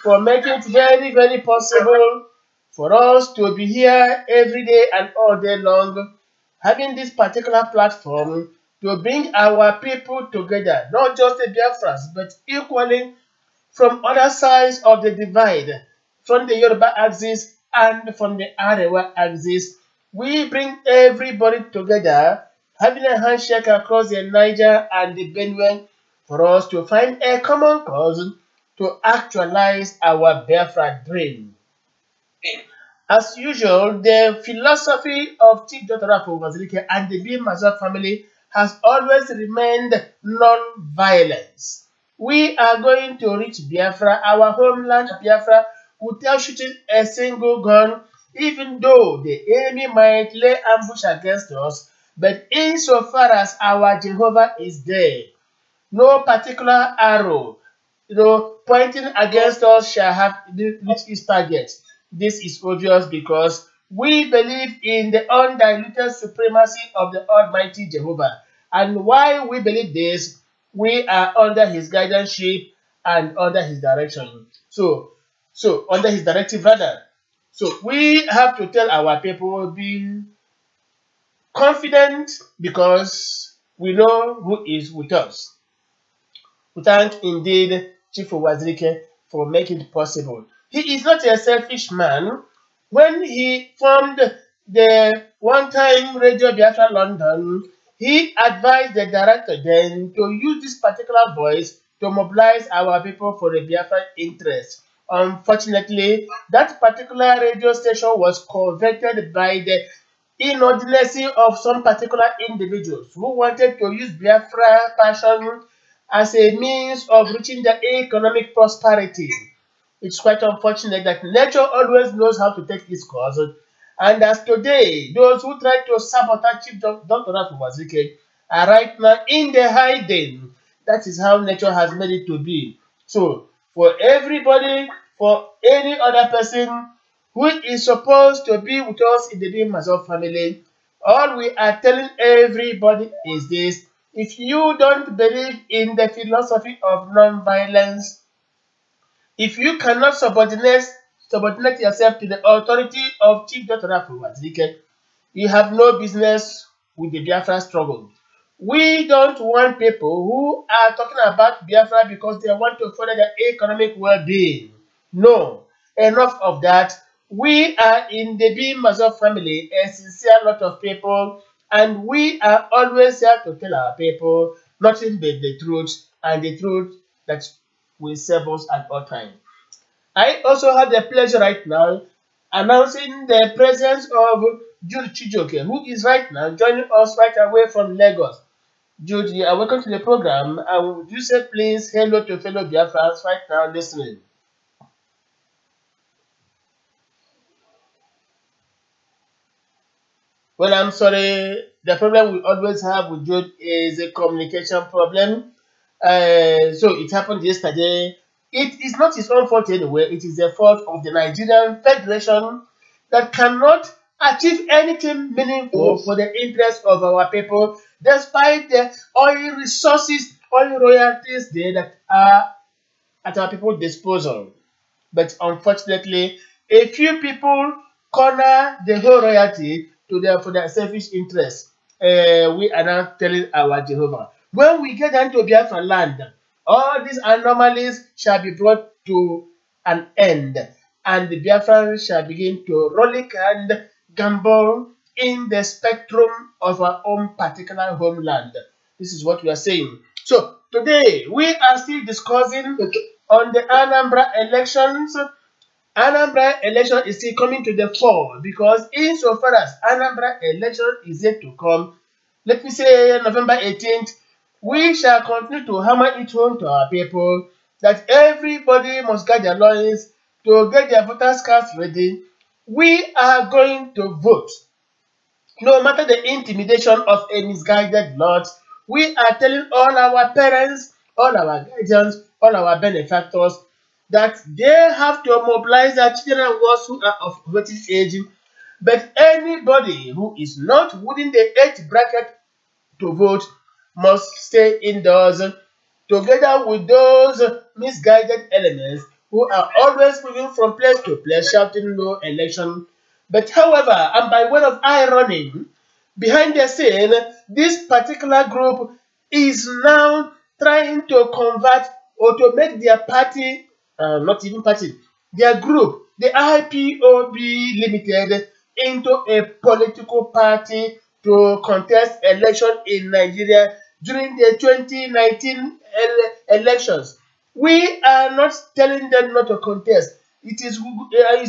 for making it very, very possible for us to be here every day and all day long, having this particular platform to bring our people together, not just the Biafrans, but equally from other sides of the divide, from the Yoruba axis and from the Arewa axis. We bring everybody together, having a handshake across the Niger and the Benue for us to find a common cause to actualize our Biafra dream. As usual, the philosophy of Chief Dr. Afo Wazirike and the bim-massob family has always remained non-violence. We are going to reach Biafra, our homeland Biafra, without shooting a single gun, even though the enemy might lay ambush against us. But insofar as our Jehovah is there, no particular arrow, pointing against us shall have reach its target. This is obvious because we believe in the undiluted supremacy of the Almighty Jehovah. And why we believe this, we are under his guidance and under his direction. So under his directive rather. So we have to tell our people, be confident because we know who is with us. We thank indeed Chief Wazirike for making it possible. He is not a selfish man. When he formed the one-time Radio Biafra London, he advised the director then to use this particular voice to mobilize our people for the Biafra interest. Unfortunately, that particular radio station was coveted by the inordinacy of some particular individuals who wanted to use Biafra passion as a means of reaching the economic prosperity. It's quite unfortunate that nature always knows how to take its course. And as today, those who try to sabotage Chief Dr. Afo Wazirike are right now in the hiding. That is how nature has made it to be. So, for everybody, for any other person who is supposed to be with us in the bim-massob family, all we are telling everybody is this: if you don't believe in the philosophy of non-violence, if you cannot subordinate yourself to the authority of Chief Dr. Afo Wazirike, you have no business with the Biafra struggle. We don't want people who are talking about Biafra because they want to further their economic well-being. No, enough of that. We are in the bim-massob family, a sincere lot of people, and we are always here to tell our people nothing but the truth, and the truth that will serve us at all times. I also have the pleasure right now announcing the presence of Jude Chijoke, who is right now joining us right away from Lagos. Jude, you are welcome to the program. And would you say please hello to fellow Biafrans right now listening? Well, I'm sorry. The problem we always have with Jude is a communication problem. So it happened yesterday. It is not his own fault anyway. It is the fault of the Nigerian Federation that cannot achieve anything meaningful for the interest of our people, despite the oil resources, oil royalties there that are at our people's disposal. But unfortunately, a few people corner the whole royalty for their selfish interests. We are now telling our Jehovah, when we get into Biafra land, all these anomalies shall be brought to an end, and the Biafrans shall begin to rollick and gamble in the spectrum of our own particular homeland. This is what we are saying. So today we are still discussing on the Anambra elections. Anambra election is still coming to the fore because insofar as Anambra election is yet to come, let me say November 18th, we shall continue to hammer it home to our people that everybody must guard their loins to get their voters' cards ready. We are going to vote. No matter the intimidation of a misguided lot, we are telling all our parents, all our guardians, all our benefactors that they have to mobilize their children and ones who are of voting age. But anybody who is not within the age bracket to vote must stay indoors, together with those misguided elements who are always moving from place to place shouting no election. But however, and by way of irony, behind the scene, this particular group is now trying to convert or to make their party, not even party, their group, the IPOB Limited, into a political party to contest election in Nigeria during the 2019 elections. We are not telling them not to contest. It's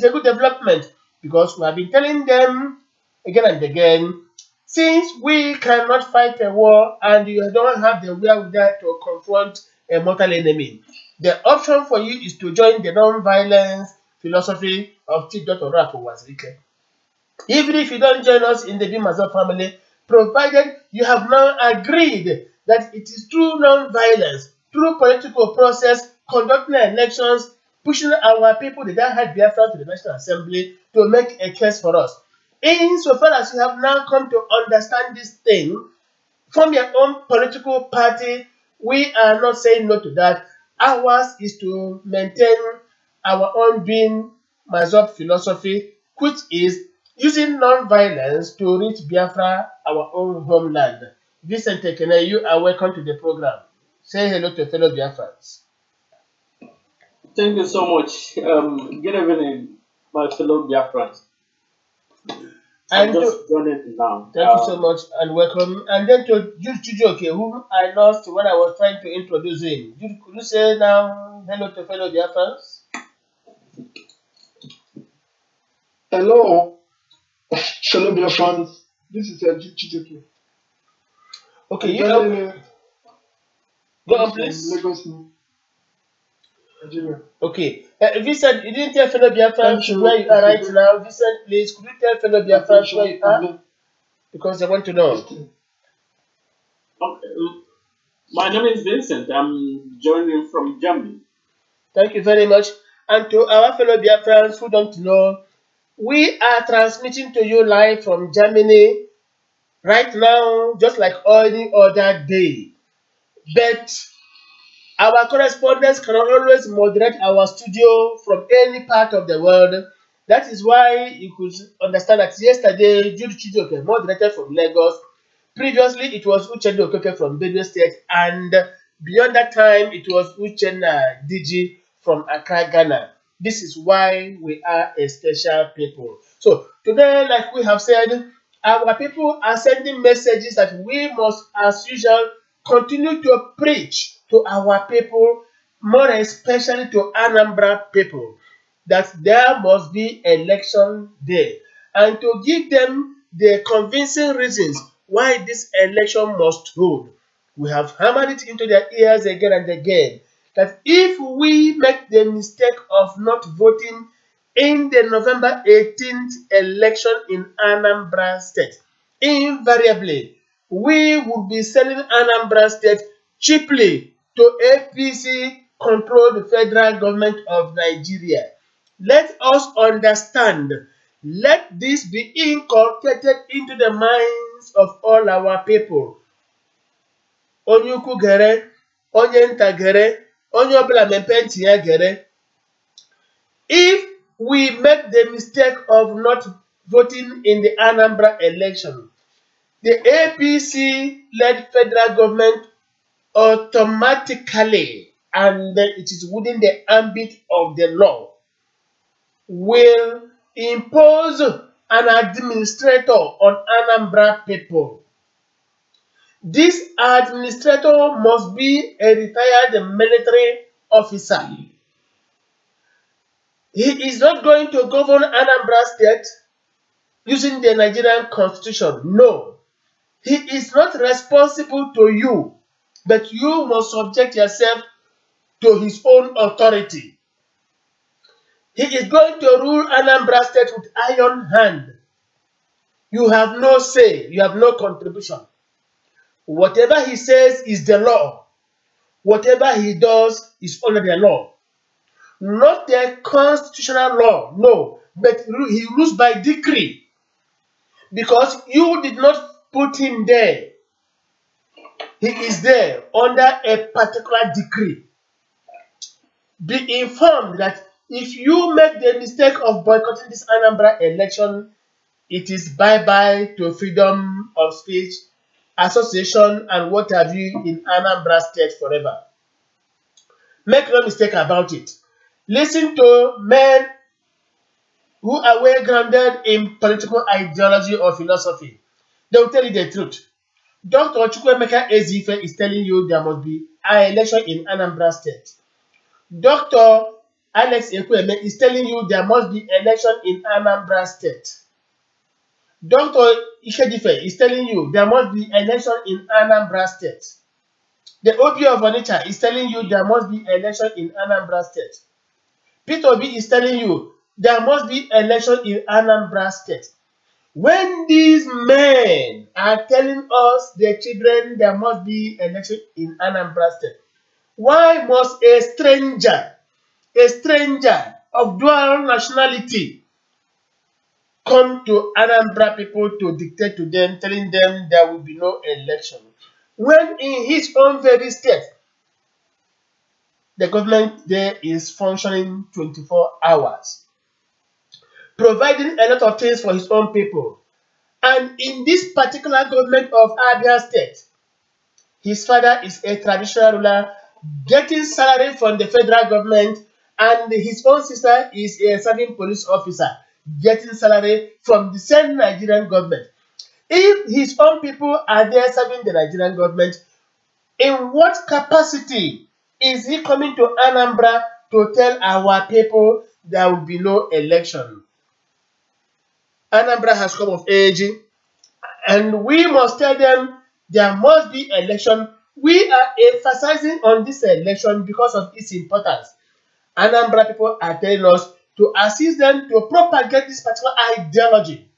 a good development because we have been telling them again and again, since we cannot fight a war and you don't have the wherewithal to confront a mortal enemy, the option for you is to join the non-violence philosophy of Chief Dr. Rafu Wazirike. Even if you don't join us in the bim-massob family, provided you have now agreed that it is through non-violence, through political process, conducting elections, pushing our people, the die-hard Biafra, to the National Assembly to make a case for us. Insofar as you have now come to understand this thing, from your own political party, we are not saying no to that. Ours is to maintain our own bim-massob philosophy, which is using non-violence to reach Biafra, our own homeland. Vincent Ekene, you are welcome to the program. Say hello to fellow Biafrans. Thank you so much. Good evening, my fellow Biafrans. I'm just joining now. Thank you so much and welcome. And then to Jude Chijoke, whom I lost when I was trying to introduce him. Jude, could you say now hello to fellow Biafrans? Hello, fellow Biafrans. This is Jude Chijoke. Okay, you know. Go on, please. Lagos, Nigeria. Okay. Vincent, you didn't tell fellow Biafrans where you are right now. Vincent, please, could you tell fellow Biafrans where you are? Because they want to know. Okay. My name is Vincent. I'm joining from Germany. Thank you very much. And to our fellow Biafrans who don't know, we are transmitting to you live from Germany right now, just like any other day. But our correspondents cannot always moderate our studio from any part of the world. That is why you could understand that yesterday, Jude Chijoke moderated from Lagos. Previously, it was Uchenna Okeke from Benue State. And beyond that time, it was Uchenna Diji from Accra, Ghana. This is why we are a special people. So today, like we have said, our people are sending messages that we must, as usual, continue to preach to our people, more especially to Anambra people, that there must be election day, and to give them the convincing reasons why this election must hold. We have hammered it into their ears again and again, that if we make the mistake of not voting in the November 18th election in Anambra State, invariably, we will be selling Anambra State cheaply to APC-controlled federal government of Nigeria. Let us understand. Let this be inculcated into the minds of all our people. Onye ukwu gere, onye nta gere, onye ọbụla mepe ntị ya gere. If we make the mistake of not voting in the Anambra election, the APC-led federal government automatically, and it is within the ambit of the law, will impose an administrator on Anambra people. This administrator must be a retired military officer. He is not going to govern Anambra State using the Nigerian Constitution. No. He is not responsible to you, but you must subject yourself to his own authority. He is going to rule Anambra State with iron hand. You have no say, you have no contribution. Whatever he says is the law. Whatever he does is under the law. Not the constitutional law, no, but he rules by decree. Because you did not put him there. he is there under a particular decree. Be informed that if you make the mistake of boycotting this Anambra election, it is bye-bye to freedom of speech, association, and what have you in Anambra State forever. Make no mistake about it. Listen to men who are well grounded in political ideology or philosophy. They will tell you the truth. Dr. Chukwemeka Ezife is telling you there must be an election in Anambra State. Dr. Alex Ekweme is telling you there must be election in Anambra State. Dr. Ikedife is telling you there must be election in Anambra State. The OB of Onitsha is telling you there must be election in Anambra State. Peter Obi is telling you there must be election in Anambra State. When these men are telling us, the children, there must be election in Anambra State, why must a stranger of dual nationality come to Anambra people to dictate to them, telling them there will be no election, when in his own very state, the government there is functioning 24 hours, providing a lot of things for his own people. And in this particular government of Abia State, his father is a traditional ruler getting salary from the federal government, and his own sister is a serving police officer getting salary from the same Nigerian government. If his own people are there serving the Nigerian government, in what capacity is he coming to Anambra to tell our people there will be no election? Anambra has come of age, and we must tell them there must be election. We are emphasizing on this election because of its importance. Anambra people are telling us to assist them to propagate this particular ideology,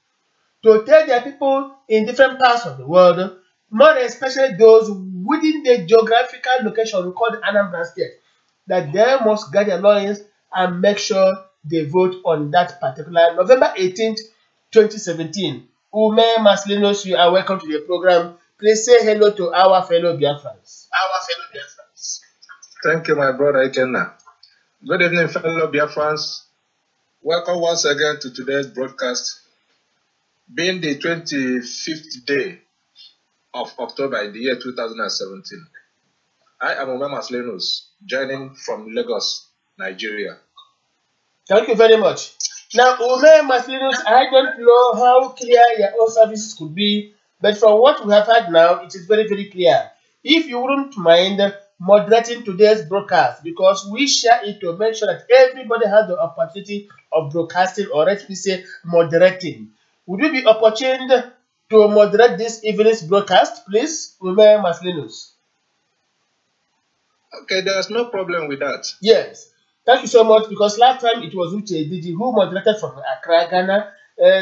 to tell their people in different parts of the world, more especially those within the geographical location called Anambra State, that they must gather loins and make sure they vote on that particular November 18th, 2017. Ume Maslinos, you are welcome to the program. Please say hello to our fellow Biafrans. Thank you, my brother Ikenna. Good evening, fellow Biafrans. Welcome once again to today's broadcast. Being the 25th day of October in the year 2017, I am Ume Maslinos, joining from Lagos, Nigeria. Thank you very much. Now, Ume Maslinos, I don't know how clear your own services could be, but from what we have heard now, it is very, very clear. If you wouldn't mind moderating today's broadcast, because we share it to make sure that everybody has the opportunity of broadcasting, or let me say moderating. Would you be opportune to moderate this evening's broadcast, please, Ume Maslinos? Okay, there's no problem with that. Yes. Thank you so much, because last time it was Uche Didi who moderated from Accra, Ghana.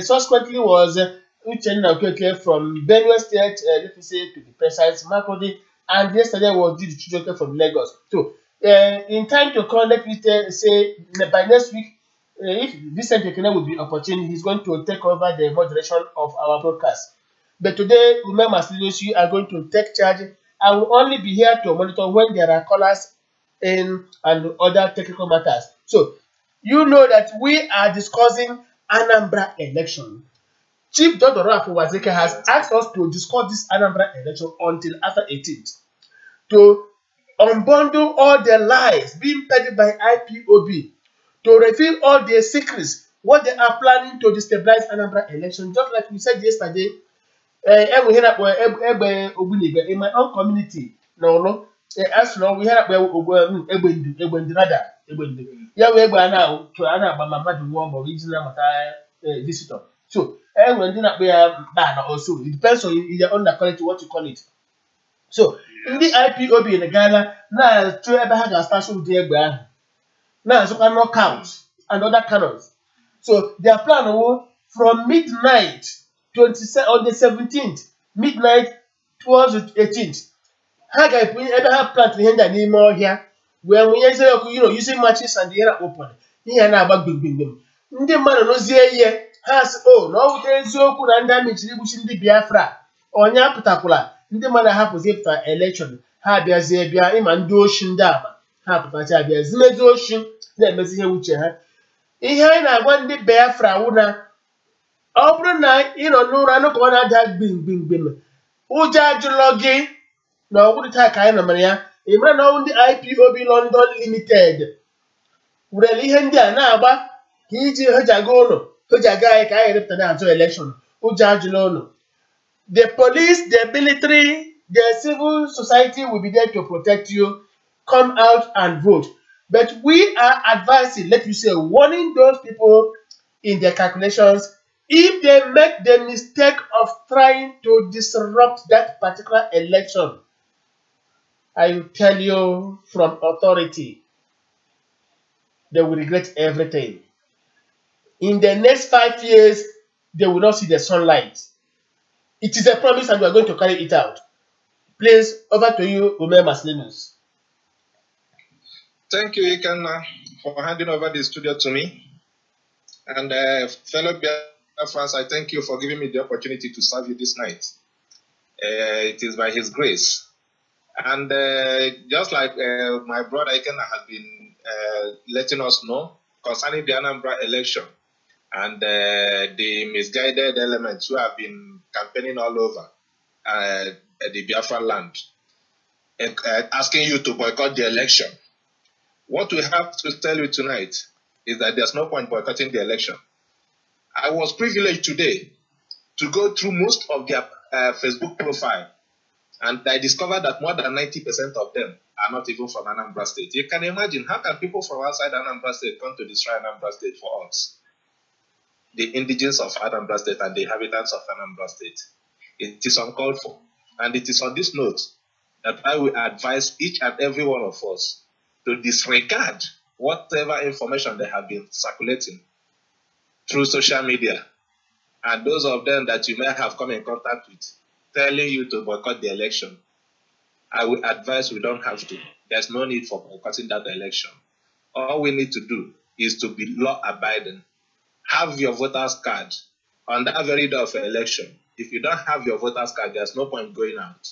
Subsequently was Uche Naokeke from Benue State, let me say to be precise, Makodi, and yesterday was Didi Chijoke from Lagos. So, in time to come, let me say by next week, if Vincent Ekene will be opportune, he's going to take over the moderation of our broadcast. But today, remember, Maslinos, you are going to take charge. I will only be here to monitor when there are callers in and other technical matters. So, you know that we are discussing Anambra election. Chief Dr. Rafu Wazeke has asked us to discuss this Anambra election until after 18th, to unbundle all the lies being peddled by IPOB, to reveal all the secrets, what they are planning to destabilize Anambra election. Just like we said yesterday, in my own community, as you know, we had visitor. So, also, it depends on your own quality, what you call it. So, in the IPOB in Ghana, now, to ever have a station there, now, so can knockouts and other cannons. So, their plan from midnight on the 17th, midnight towards the 18th. How can we ever have plant in the more here? When we using matches and the air open. Here now about big. The man knows here has no there is open and damage in the Biafra. Onya particular. ndị mmadụ hapụzi ịpụta elekshọn ha abịazie bịa ịma ndị oshi ndị agba ha pụtacha abịa zimezi oshi na-emezi ihe uche ha. Ihe anyị na-agwa ndị Biafra wụ na ọ bụrụ na ị nọ n'ụra nụ ka ọ na-ada gbim ụjọ ajụlọ gị na ọgwụrụ taa ka anyị nọ mere ya, ị mara na ọnwụ ndị IPOB London Limited werele ihe ndị a na-agba ka iji hojaga ụlọ hojaga anyị ka anyị repụta na-azụ elekshọn. Ụjọ ajụla ụlọ. The police, the military, the civil society will be there to protect you. Come out and vote. But we are advising, let me say, warning those people in their calculations, if they make the mistake of trying to disrupt that particular election, I will tell you from authority, they will regret everything. In the next 5 years, they will not see the sunlight. It is a promise and we are going to carry it out. Please, over to you, bim-massob. Thank you, Ikenna, for handing over the studio to me. And fellow Biafrans, I thank you for giving me the opportunity to serve you this night. It is by His grace. And just like my brother Ikenna has been letting us know concerning the Anambra election and the misguided elements who have been campaigning all over the Biafra land, asking you to boycott the election. What we have to tell you tonight is that there's no point boycotting the election. I was privileged today to go through most of their Facebook profile, and I discovered that more than 90% of them are not even from Anambra State. You can imagine, how can people from outside Anambra State come to destroy Anambra State for us? The indigents of Anambra State and the inhabitants of Anambra State. It is uncalled for. And it is on this note that I will advise each and every one of us to disregard whatever information they have been circulating through social media, and those of them that you may have come in contact with, telling you to boycott the election. I will advise we don't have to. There's no need for boycotting that election. All we need to do is to be law-abiding. Have your voter's card on that very day of election. If you don't have your voter's card, there's no point going out.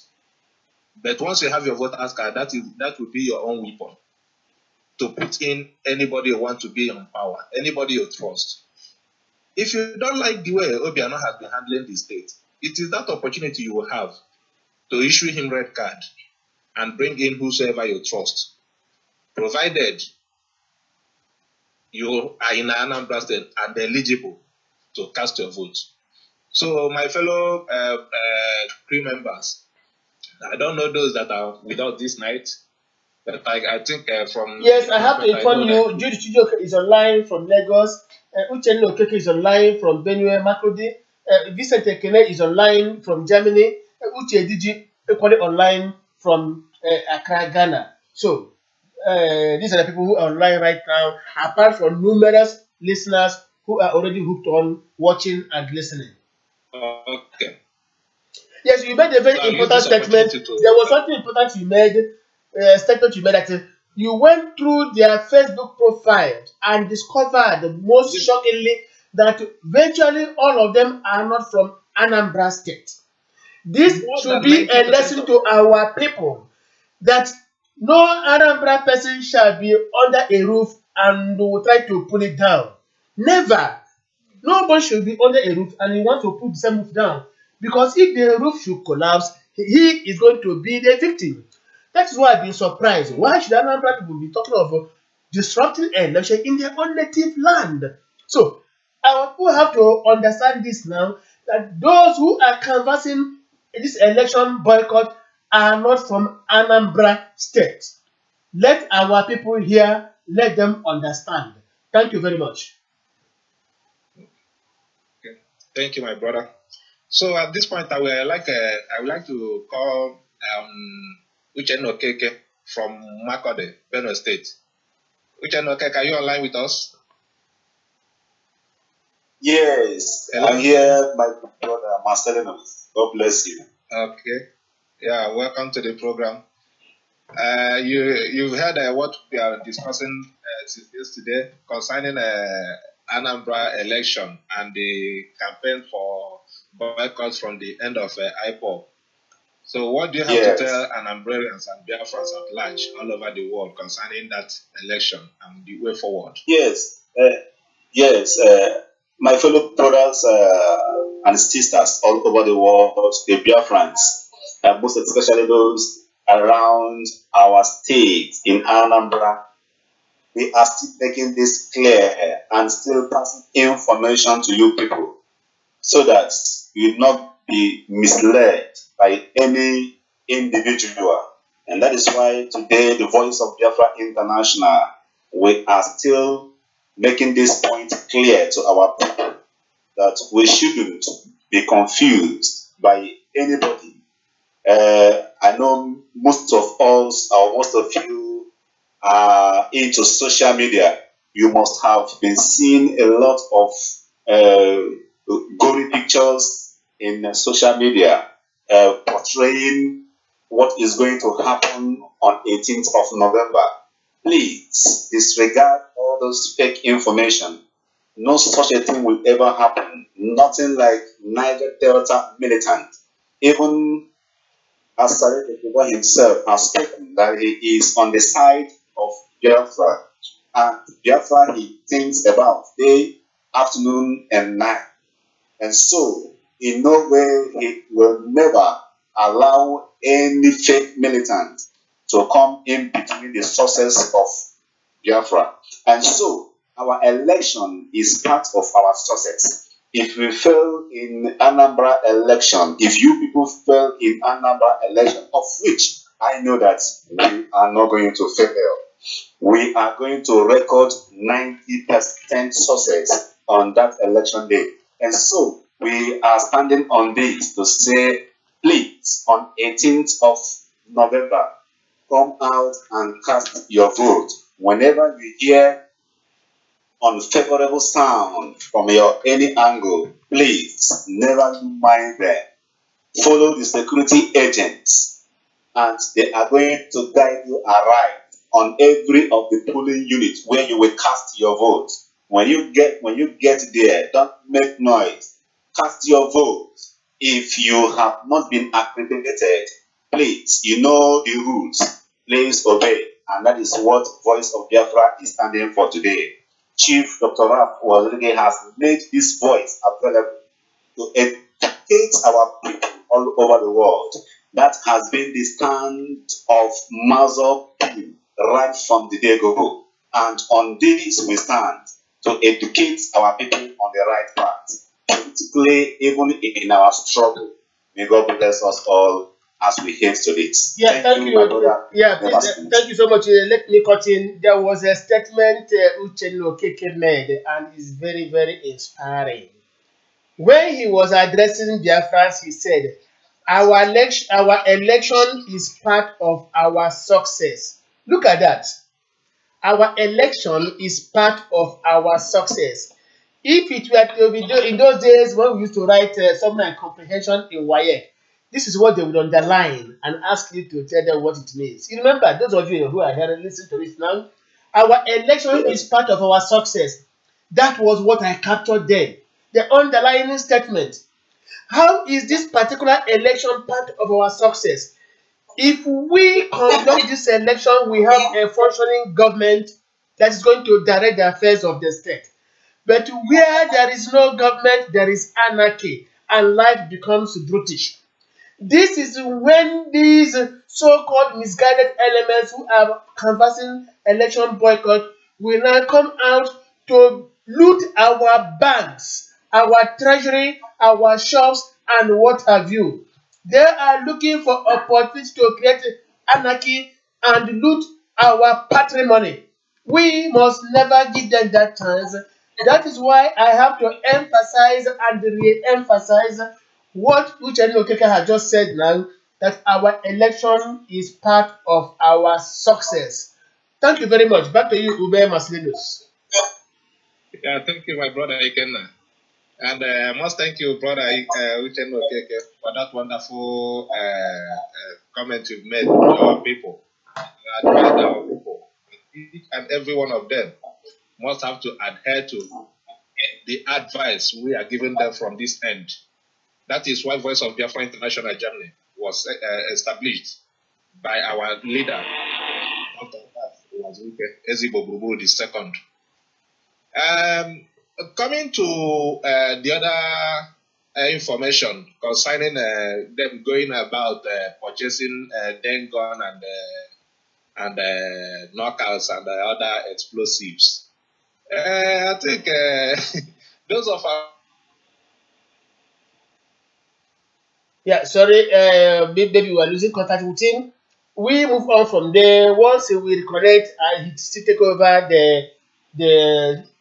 But once you have your voter's card, that will be your own weapon to put in anybody you want to be on power, anybody you trust. If you don't like the way Obiano has been handling the state, it is that opportunity you will have to issue him red card and bring in whosoever you trust, provided you are in Anambra State and eligible to cast your vote. So my fellow crew members, I don't know those that are with us this night, but I think from... Yes, I have to inform you, Judy Chijoke is online from Lagos, Uchenna Okeke is online from Benue, Makurdi, Vincent Ekene is online from Germany, Uche Diji equally online from Accra, Ghana. So, these are the people who are online right now, apart from numerous listeners who are already hooked on watching and listening. Okay. Yes, you made a very important statement. There was something important you made, statement you made that you went through their Facebook profile and discovered, most shockingly, that virtually all of them are not from Anambra State. This should be a lesson to our people that no Anambra person shall be under a roof and will try to pull it down. Never. Nobody should be under a roof and he wants to put the same roof down. Because if the roof should collapse, he is going to be the victim. That is why I've been surprised. Why should Anambra people be talking of disrupting an election in their own native land? So, our people have to understand this now, that those who are canvassing this election boycott are not from Anambra State. Let our people here, let them understand. Thank you very much. Okay. Thank you, my brother. So at this point, I would like to call Uchenna Okeke from Makurdi, Benue State. Uchenna Okeke, are you online with us? Yes, hello. I'm here, my brother Marcelino. God bless you. Okay. Yeah, welcome to the program. You've heard what we are discussing since yesterday concerning Anambra election and the campaign for boycotts from the end of IPOB. So what do you have Yes. to tell Anambrarians and Biafrans at large all over the world concerning that election and the way forward? Yes, yes, my fellow brothers and sisters all over the world, the Biafrans, most especially those around our state in Anambra, we are still making this clear and still passing information to you people so that you will not be misled by any individual. And that is why today the Voice of Biafra International, we are still making this point clear to our people that we shouldn't be confused by anybody. I know most of us, or most of you, are into social media. You must have been seeing a lot of gory pictures in social media portraying what is going to happen on 18th of November. Please disregard all those fake information. No such a thing will ever happen. Nothing like Niger Delta militant. Even Asari himself has spoken that he is on the side of Biafra. And Biafra he thinks about day, afternoon, and night. And so, in no way, he will never allow any fake militant to come in between the sources of Biafra. And so, our election is part of our success. If we fail in Anambra election, if you people fail in Anambra election, of which I know that we are not going to fail, we are going to record 90% success on that election day. And so, we are standing on this to say, please, on 18th of November, come out and cast your vote. Whenever you hear unfavorable sound from your any angle, please never mind them. Follow the security agents, and they are going to guide you aright on every of the polling units where you will cast your vote. When you get there, don't make noise. Cast your vote. If you have not been accredited, please, you know the rules. Please obey. And that is what Voice of Biafra is standing for today. Chief Dr. Raf Wazirige has made this voice available to educate our people all over the world. That has been the stand of bim-massob right from the day go. And on this we stand to educate our people on the right path. Politically, even in our struggle, may God bless us all as we head to this. Yeah, thank you. my brother. Yeah, please, thank you so much. Let me cut in. There was a statement Uchenna Okeke made, and it's very, very inspiring. When he was addressing Biafrans, he said, our election is part of our success. Look at that. Our election is part of our success. If it were to be in those days when we used to write something like comprehension in WAEC, this is what they would underline and ask you to tell them what it means. You remember, those of you who are here and listen to it now, our election is part of our success. That was what I captured then. The underlying statement. How is this particular election part of our success? If we conduct this election, we have a functioning government that is going to direct the affairs of the state. But where there is no government, there is anarchy, and life becomes brutish. This is when these so-called misguided elements who are canvassing election boycott will now come out to loot our banks, our treasury, our shops, and what have you. They are looking for opportunities to create anarchy and loot our patrimony. We must never give them that chance. That is why I have to emphasize and re-emphasize what Uchenna Okeke has just said now, that our election is part of our success. Thank you very much. Back to you, Bim-massob. Yeah, thank you, my brother Ikenna. And I must thank you, brother Uchenna Okeke, for that wonderful comment you've made to our people. Advise our people. Each and every one of them must have to adhere to the advice we are giving them from this end. That is why Voice of Biafra International Germany was established by our leader, Ezigbo Gburugburu II. Coming to the other information concerning them going about purchasing den gun and knockouts and other explosives. I think those of our... Yeah, sorry, maybe we were losing contact with him. We move on from there. Once we reconnect, he still take over the.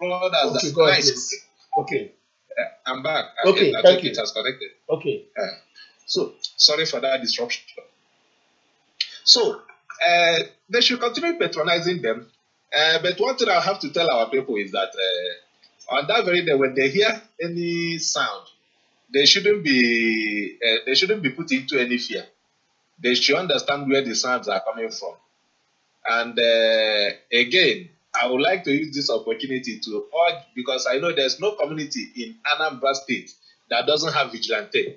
Okay, go ahead, please. Okay. I'm back. Okay, I thank think you. it has connected. Okay. So sorry for that disruption. So they should continue patronizing them. But one thing I have to tell our people is that on that very day, when they hear any sound, they shouldn't be put into any fear. They should understand where the sounds are coming from. And again, I would like to use this opportunity to urge, because I know there's no community in Anambra State that doesn't have vigilante.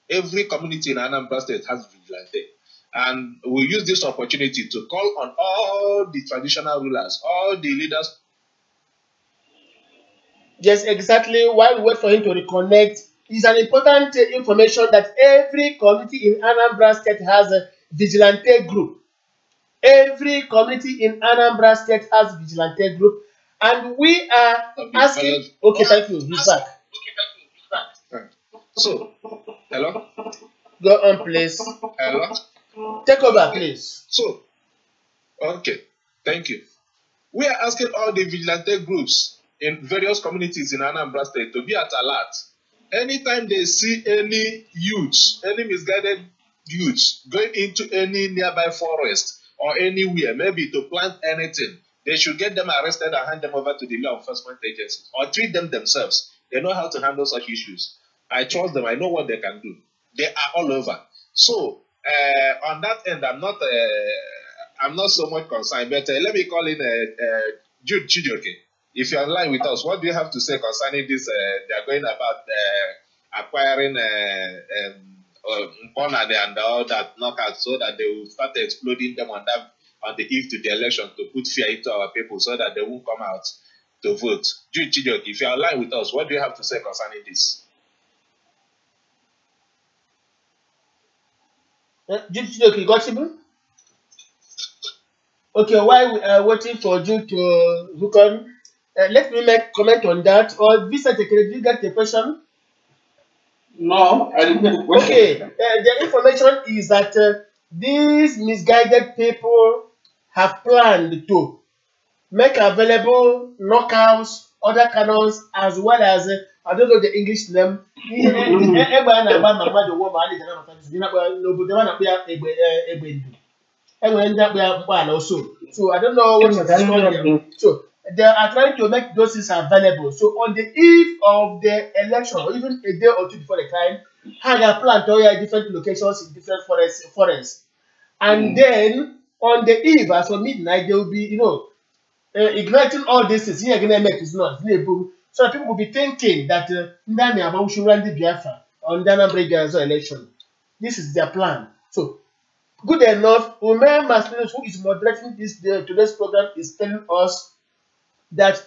Every community in Anambra State has vigilante. And we use this opportunity to call on all the traditional rulers, all the leaders. Yes, exactly. While we wait for him to reconnect, it's an important information that every community in Anambra State has a vigilante group. Every community in Anambra State has vigilante group, and we are asking. Okay, thank you. He's back. So, hello. Go on, please. Hello. Take over, please. So, okay, thank you. We are asking all the vigilante groups in various communities in Anambra State to be at alert. Anytime they see any youths, any misguided youths going into any nearby forest or anywhere, maybe to plant anything, they should get them arrested and hand them over to the law enforcement agencies or treat them themselves. They know how to handle such issues. I trust them. I know what they can do. They are all over. So, on that end, I'm not so much concerned. But let me call in Jude Chijoke. If you're online with us, what do you have to say concerning this? They are going about acquiring and all that knockout, so that they will start exploding them on the eve to the election to put fear into our people, so that they won't come out to vote. Jude Chijoke, if you're online with us, what do you have to say concerning this? Jude Chijoke, you got him? Okay, while we are waiting for Jude to hook on, let me make comment on that. Or Visa, did you get the question? No, I didn't get the question. Okay, the information is that these misguided people have planned to make available knockouts, other cannons, as well as I don't know the English name. So I don't know what is called. So they are trying to make those things available. So on the eve of the election, or even a day or two before the time, had a plan to different locations in different forests. And then on the eve, as for midnight, they will be, igniting all this things. Here again, make is not. So people will be thinking that we should run the Biafra on the Anambra election. This is their plan. So good enough, Ume Maslinus, who is moderating today's program, is telling us that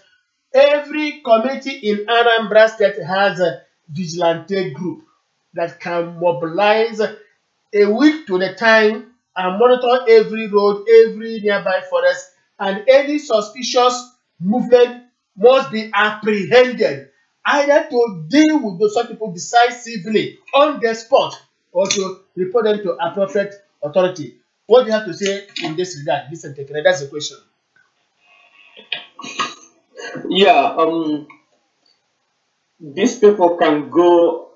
every community in Anambra State has a vigilante group that can mobilize a week to the time and monitor every road, every nearby forest, and any suspicious movement must be apprehended, either to deal with those people decisively on the spot or to report them to appropriate authority. What do you have to say in this regard? Listen, that's the question. Yeah, these people can go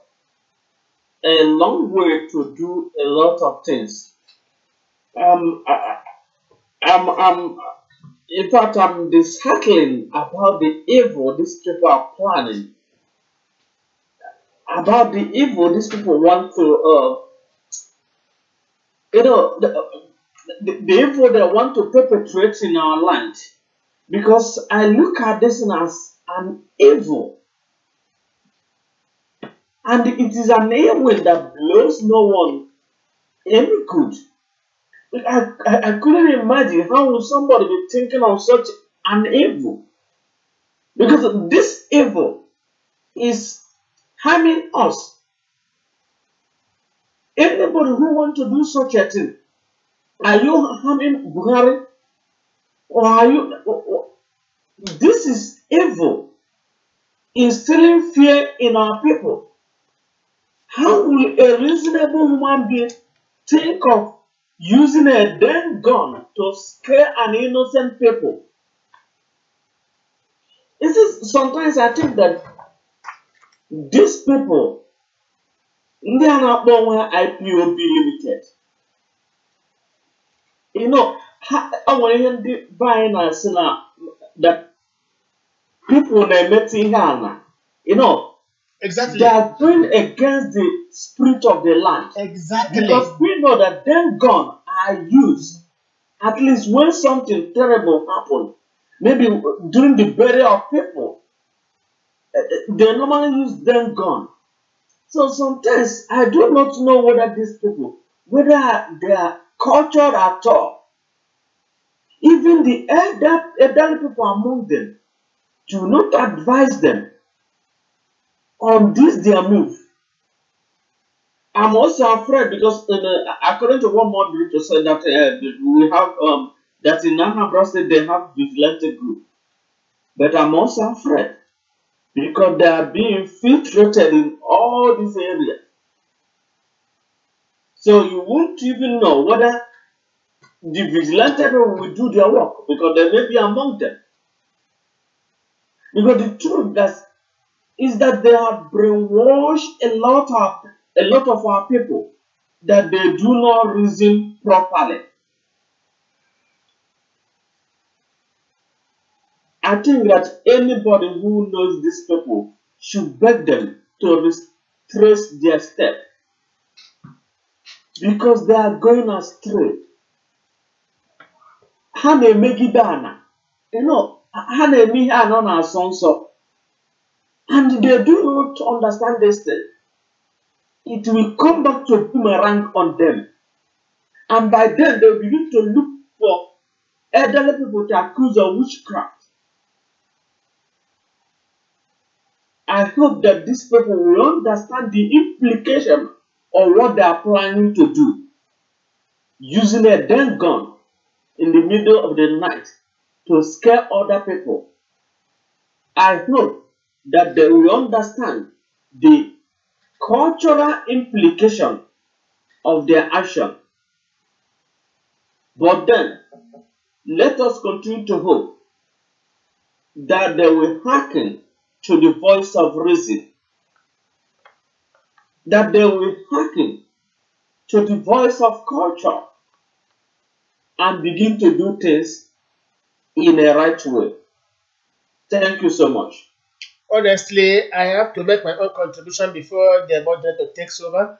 a long way to do a lot of things. In fact, I'm disheartened about the evil these people are planning. About the evil these people want to, the evil they want to perpetrate in our land. Because I look at this as an evil. And it is an evil that blows no one any good. I couldn't imagine how would somebody be thinking of such an evil. Because this evil is harming us. Anybody who wants to do such a thing, are you harming Buhari? Or are you... This is evil. Instilling fear in our people. How will a reasonable human being think of using a damn gun to scare an innocent people? Sometimes I think that these people, they are not born IPOB limited. You know, I want to buy that people are meeting here. You know, exactly. They are going against the spirit of the land. Exactly. Because we know that them guns are used at least when something terrible happens. Maybe during the burial of people, they normally use them gun. So sometimes I do not know whether these people, whether they are cultured at all. Even the elderly people among them do not advise them on this their move. I'm also afraid because according to what more director said that we have that in Anambra State they have vigilante group, but I'm also afraid because they are being infiltrated in all these areas. So you won't even know whether the vigilante people will do their work because they may be among them. Because the truth is that they have brainwashed a lot of our people that they do not reason properly. I think that anybody who knows these people should beg them to retrace their step because they are going astray. Ha na-emegide ana, ha na-eme ihe anọ na-asọ nsọ, and they do not understand this thing. It will come back to boomerang on them. And by then, they will begin to look for elderly people to accuse of witchcraft. I hope that these people will understand the implication of what they are planning to do. Using a damn gun in the middle of the night to scare other people. I hope that they will understand the cultural implication of their action. But then, let us continue to hope that they will hearken to the voice of reason, that they will hearken to the voice of culture and begin to do things in a right way. Thank you so much. Honestly, I have to make my own contribution before the moderator takes over.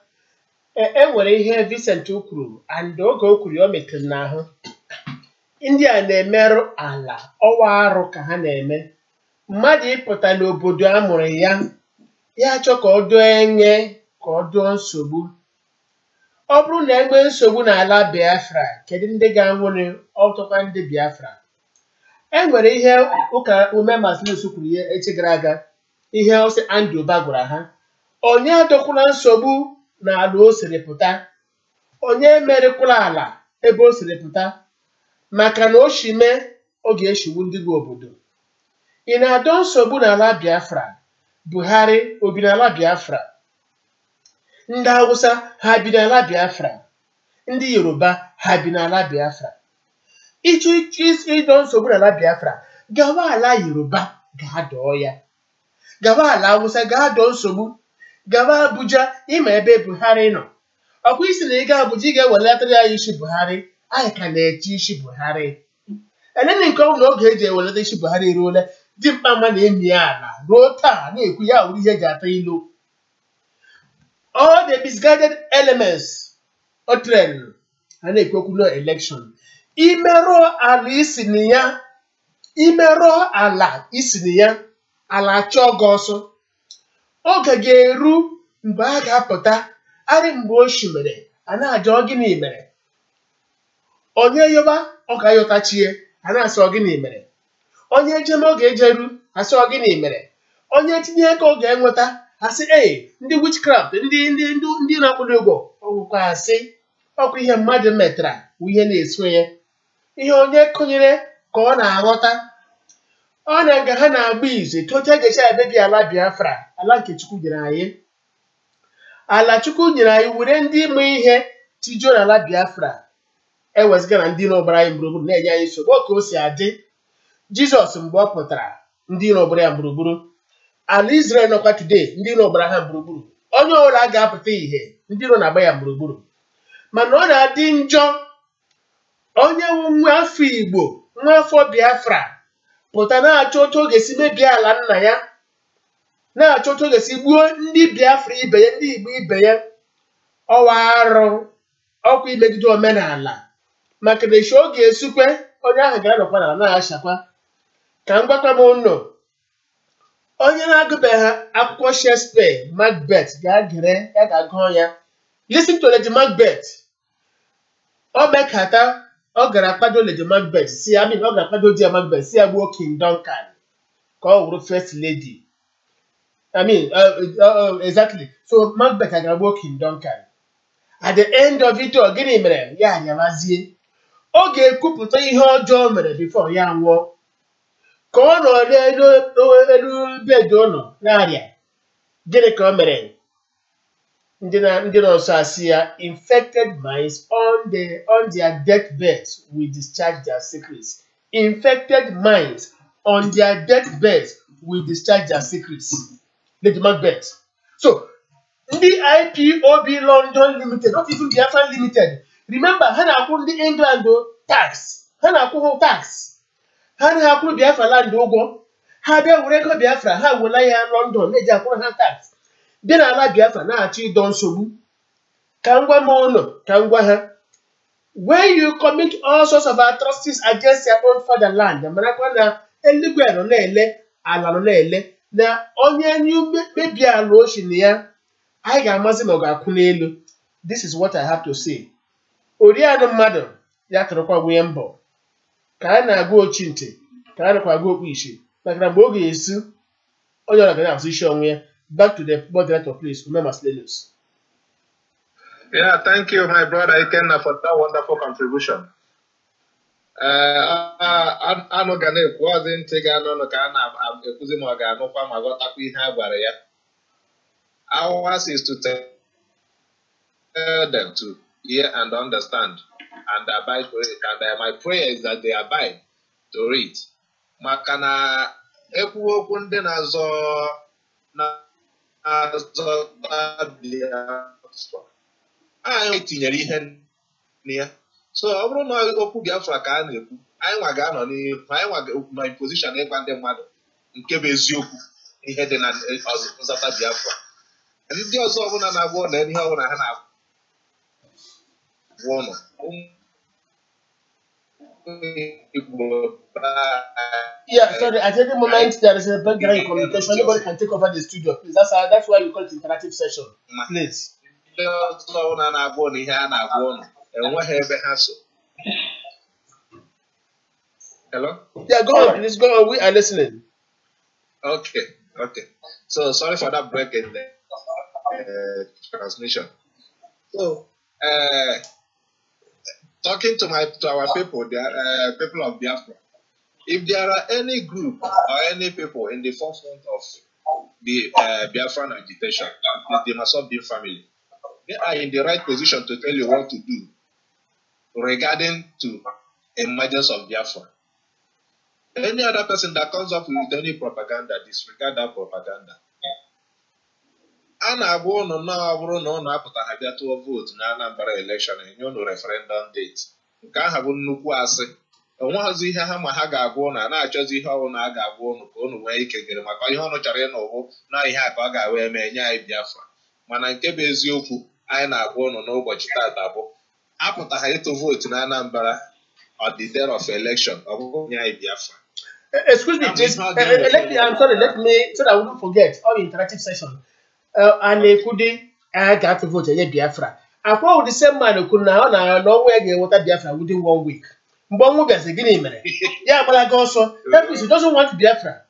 Enwere ihe Vincent kwuru and oge o kwuru o metere n'ahụ. Ndị a na-emerụ ala ọwa arụ ka ha na-eme. Mmadụ ịpụta n'obodo a mụrụ ya chọ ka ọ dụọ enye ka ọ dụọ nsogbu. Ọ bụrụ na enwe nsogbu n'ala Biafra, kedu ndị ga-anwụrụ ọtụkwa ndị Biafra? Enwere ihe ụka ume Maslius kwuru ya echi gara aga, ihe ọsị Andrew bagwara ha. Onye adọkwala nsogbu n'ala o siri pụta. Onye merekwala ala ebe o siri pụta. Maka na o shime ọ ga-eshiwu ndị gị obodo. Ị na-adọ nsogbu n'ala Biafra. Buhari obi n'ala Biafra. Ndị Hausa ha bi n'ala Biafra. Ndị Yoruba ha bi n'ala Biafra. Ịdọ nsogbu n'ala Biafra, gawa ala Yoruba ga-adọọ ya. Gawa ala Hausa ga-adọ nsogbu. Gawa Abuja ịma ebe Buhari nọ. Ọkwa isi na ị ga Abuja ị ga-ewelatara ya isi Buhari. Anyị ka na-eche isi Buhari. Eleni nke ọ na oge eji ewelata isi Buhari eruola. Dimkpa mma na-emi ala ruo taa na-ekwu ya wuru ihe eji ata ilu. All the misguided elements o trend ha na-ekwekwu no election. Imerụ ala isi na ya, imerụ ala isi na ya, ala chọọ gị ọsọ. Oge ga-eru mgbe a ga-apụta arị mgbe o shimere a na-ajụ gịnị mere. Onye yoba ọ ga-ayọtachie a na-asị gịnị mere. Onye ejem ọ ga-ejeru asị gịnị mere. Onye tinye ego ọ ga-enweta asị ndị witchcraft ndị na-akwụdo ụgwọ ọgwụkwa asị ọkụ ihe mmadụ metara ihe na-eso ya. Ihe onye kụnyere ka ọ na-aghọta. Ọ na-nga ha na-agba izu tocha ga-echa ebebi ala Biafra, ala nke Chukwu nyere anyị. Ala Chukwu nyere anyị were ndị ịmụ ihe tijuo n'ala Biafra eweziga na ndị n'ọgbara anyị gburugburu na-enye anyị nsogbu ka o si adị. Jizọs mgbe ọ pụtara ndị n'ọgbara ya gburugburu, ala Israel nọkwa today ndị n'ọgbara ha gburugburu, onye ọbụla ga-apụta ihe ndị nọ na-agba ya gburugburu. Mana ọ na-adị njọ onye nwa afọ Igbo, nwa afọ Biafra pụta na-achọ otu ọ ga-esi mebie ala nna ya, na-achọ otu ọ ga-esi gbuo ndị Biafra ibe ya, ndị Igbo ibe ya. Ọwa arụ ọkwa imegide omenala maka na echi ọ ga-esukwe onye ahụ ga-anọkwa n'ala na-achakwa. Ka m gwakwa m ụnụ, onye na-agụbeghị akwụkwọ Shakespeare Macbeth ga-agere ya ga-agụọ ya. Listen to Lady Macbeth. Ọ mekata ọ gara akpado Lady Macbeth si ya, ọ gara akpado di ya Macbeth si ya gbuo King Duncan ka ọ wụrụ first lady. Exactly. So Macbeth gara gbuo King Duncan. At the end of it, gịnị mere ya anyabazie. Ọ ga-ekwupụta ihe ọjọọ mere before ya nwụọ. Ka ọ nọ n'elu bed ụlọ na-arịa, gịnị ka o mere? Ndị nọ nso asị ya, infected minds on their deathbeds will discharge their secrets. Infected minds on their deathbeds will discharge their secrets. Lady Macbeth. So, ndị IPOB London Limited, not even Biafra Limited. Remember, ha na-akwụ ndị England tax. Ha na-akwụ tax. Ha na-akwụ Biafra land ụgwọ. Ha bịa were ego Biafra, ha wela ya London, na-eji akwụrụ ha tax. Bịa n'ala Biafra na-achọ ịdọ nsogbu. Ka ngwa m ụlọ, ka ngwa ha. When you commit all sorts of atrocities against your own fatherland, marakwa na eluigwe nọ na-ele, ala nọ na-ele, na onye mebi ala oshini ya, anyị ga-amazi ma ọ ga-akwụ n'elu. This is what I have to say. Orianụ mmadụ ya tụrụkwa nwunye mbọ. Ka a na-agụ ochi ntị, ka a nakwa agụ okpu ishi. Maka na mgbe ọ ga-esi, onye ọra ga-azụ isi onwe ya. Back to the moderator, please. Remember, Slenus. Yeah, thank you, my brother Ikenna, for that wonderful contribution. Anụ ga na-ekwu ọzi ntị ga-anọ ka a na-ekwuzi ma ọ ga-anụkwa ma ghọtakwa ihe a gwara ya. Ours is to tell them to hear and understand and abide to it. And my prayer is that they abide to it. Maka na ekwu okwu ndị na-azọ anyị tinyere ihe ya. So ọ bụrụ na okwu Biafra ka a na-ekwu, anyị nwa ga-anọ n'ihu, anyị nwa nọ in position ịgwa ndị mmadụ nke bụ eziokwu ihe dị na nzata Biafra. Ndị ọzọ ọbụla na-agwa ụlọ ihe ọbụla ha na-agwa ụlọ. Yeah, sorry, at any moment there is a background communication. Anybody can take over the studio, please. That's why we call it interactive session. Please. Hello? Yeah, go on, please go on. We are listening. Okay. So sorry for that break in the transmission. So, talking to our people, the people of Biafra, if there are any group or any people in the forefront of the Biafran agitation, the bim-massob family, they are in the right position to tell you what to do regarding to emergence of Biafra. Any other person that comes up with any propaganda, disregard that propaganda. A na-agwa ụnụ na ọ bụrụ na ụnụ apụtaghị bịa tụọ vootu na Anambra election enye ụnụ referendum date. Nke ahụ bụ nnukwu asị. Onweghịzi ihe ha ma ha ga-agwa ụnụ, a na-achọzi ihe ọbụla a ga-agwa ụnụ ka ụnụ nwee ike gere maka ihe ọnụ chọrọ ịnụ bụ na ihe a ka ọ ga-awa eme enye anyị Biafra. Mana nke bụ eziokwu anyị na-agwa ụnụ n'ụbọchị taata bụ apụtaghị ịtụ vootu na Anambra on the day of election ọ bụghị nye anyị Biafra. Excuse me, please. I'm sorry, let me, so that I wouldn't forget, all the interactive session. And Kude, I got to vote in Biafra. akwa the same man could now no way get water Biafra within 1 week. Mbongo gets a guinea minute. Yeah, but like also that means he doesn't want Biafra.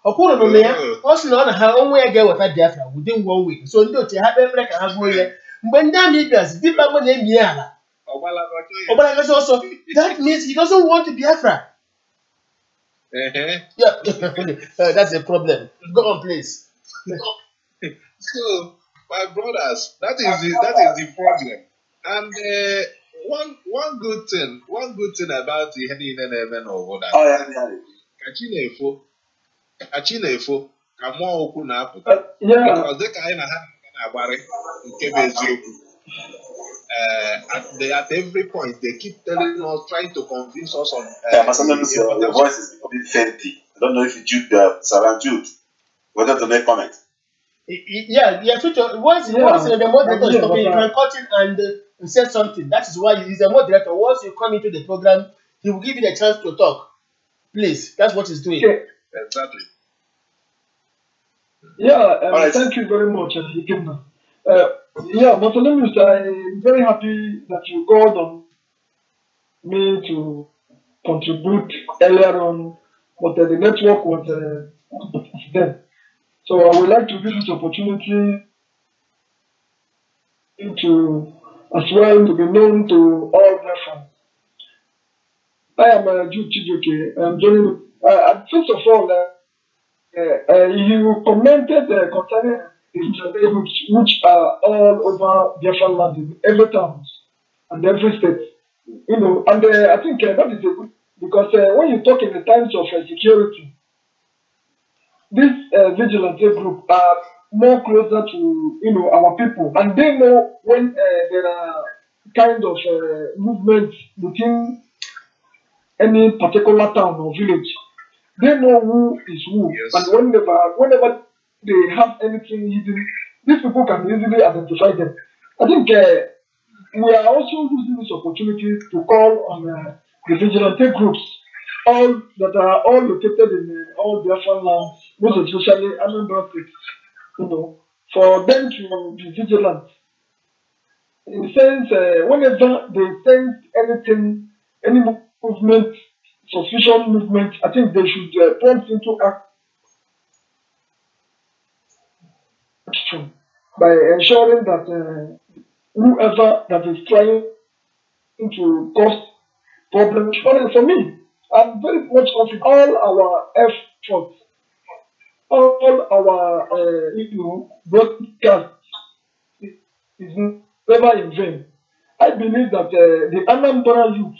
Okuro no me also know how own way get water Biafra within 1 week. So ndo te have break and have here. Mbenda migas deep among them yala. Also that means he doesn't want Biafra. Yeah, that's a problem. Go on, please. So, my brothers, that is the problem. And one good thing about the Henny and over that. Oh yeah. Kachinefo, kamo oku na apụta. Yeah. Because they kind of have agbari nke bụ eziokwu. At every point, they keep telling us, trying to convince us on. Sometimes your voice is becoming fainty. I don't know if you Jude, Sarah Jude, whether to make comment. Yeah, future. Once the moderator is talking, you can cut it and say something. That is why he's a moderator. Once you come into the program, he will give you the chance to talk. Please, that's what he's doing. Okay. Exactly. Yeah, thank you very much, Ikemba. Yeah, Bartholomew, I'm very happy that you called on me to contribute earlier on, but the network was there. So I would like to use this opportunity to, as well, to be known to all Biafrans. I am Jude Chijoke. I'm joining. First of all, you commented concerning which are all over Biafra land in every town and every state. You know, and I think that is a good, because when you talk in the times of security, this vigilante group are more closer to our people, and they know when there are kind of movements within any particular town or village. They know who is who, yes. And whenever they have anything hidden, these people can easily identify them. I think we are also using this opportunity to call on the vigilante groups, all that are all located in all Biafran lands, most especially Anambra State, for them to be vigilant. In the sense, whenever they sense anything, any movement, suspicious movement, I think they should prompt into action by ensuring that whoever that is trying to cause problems, for me, I'm very much confident all our efforts, all our broadcast is never in vain. I believe that the Anambra youth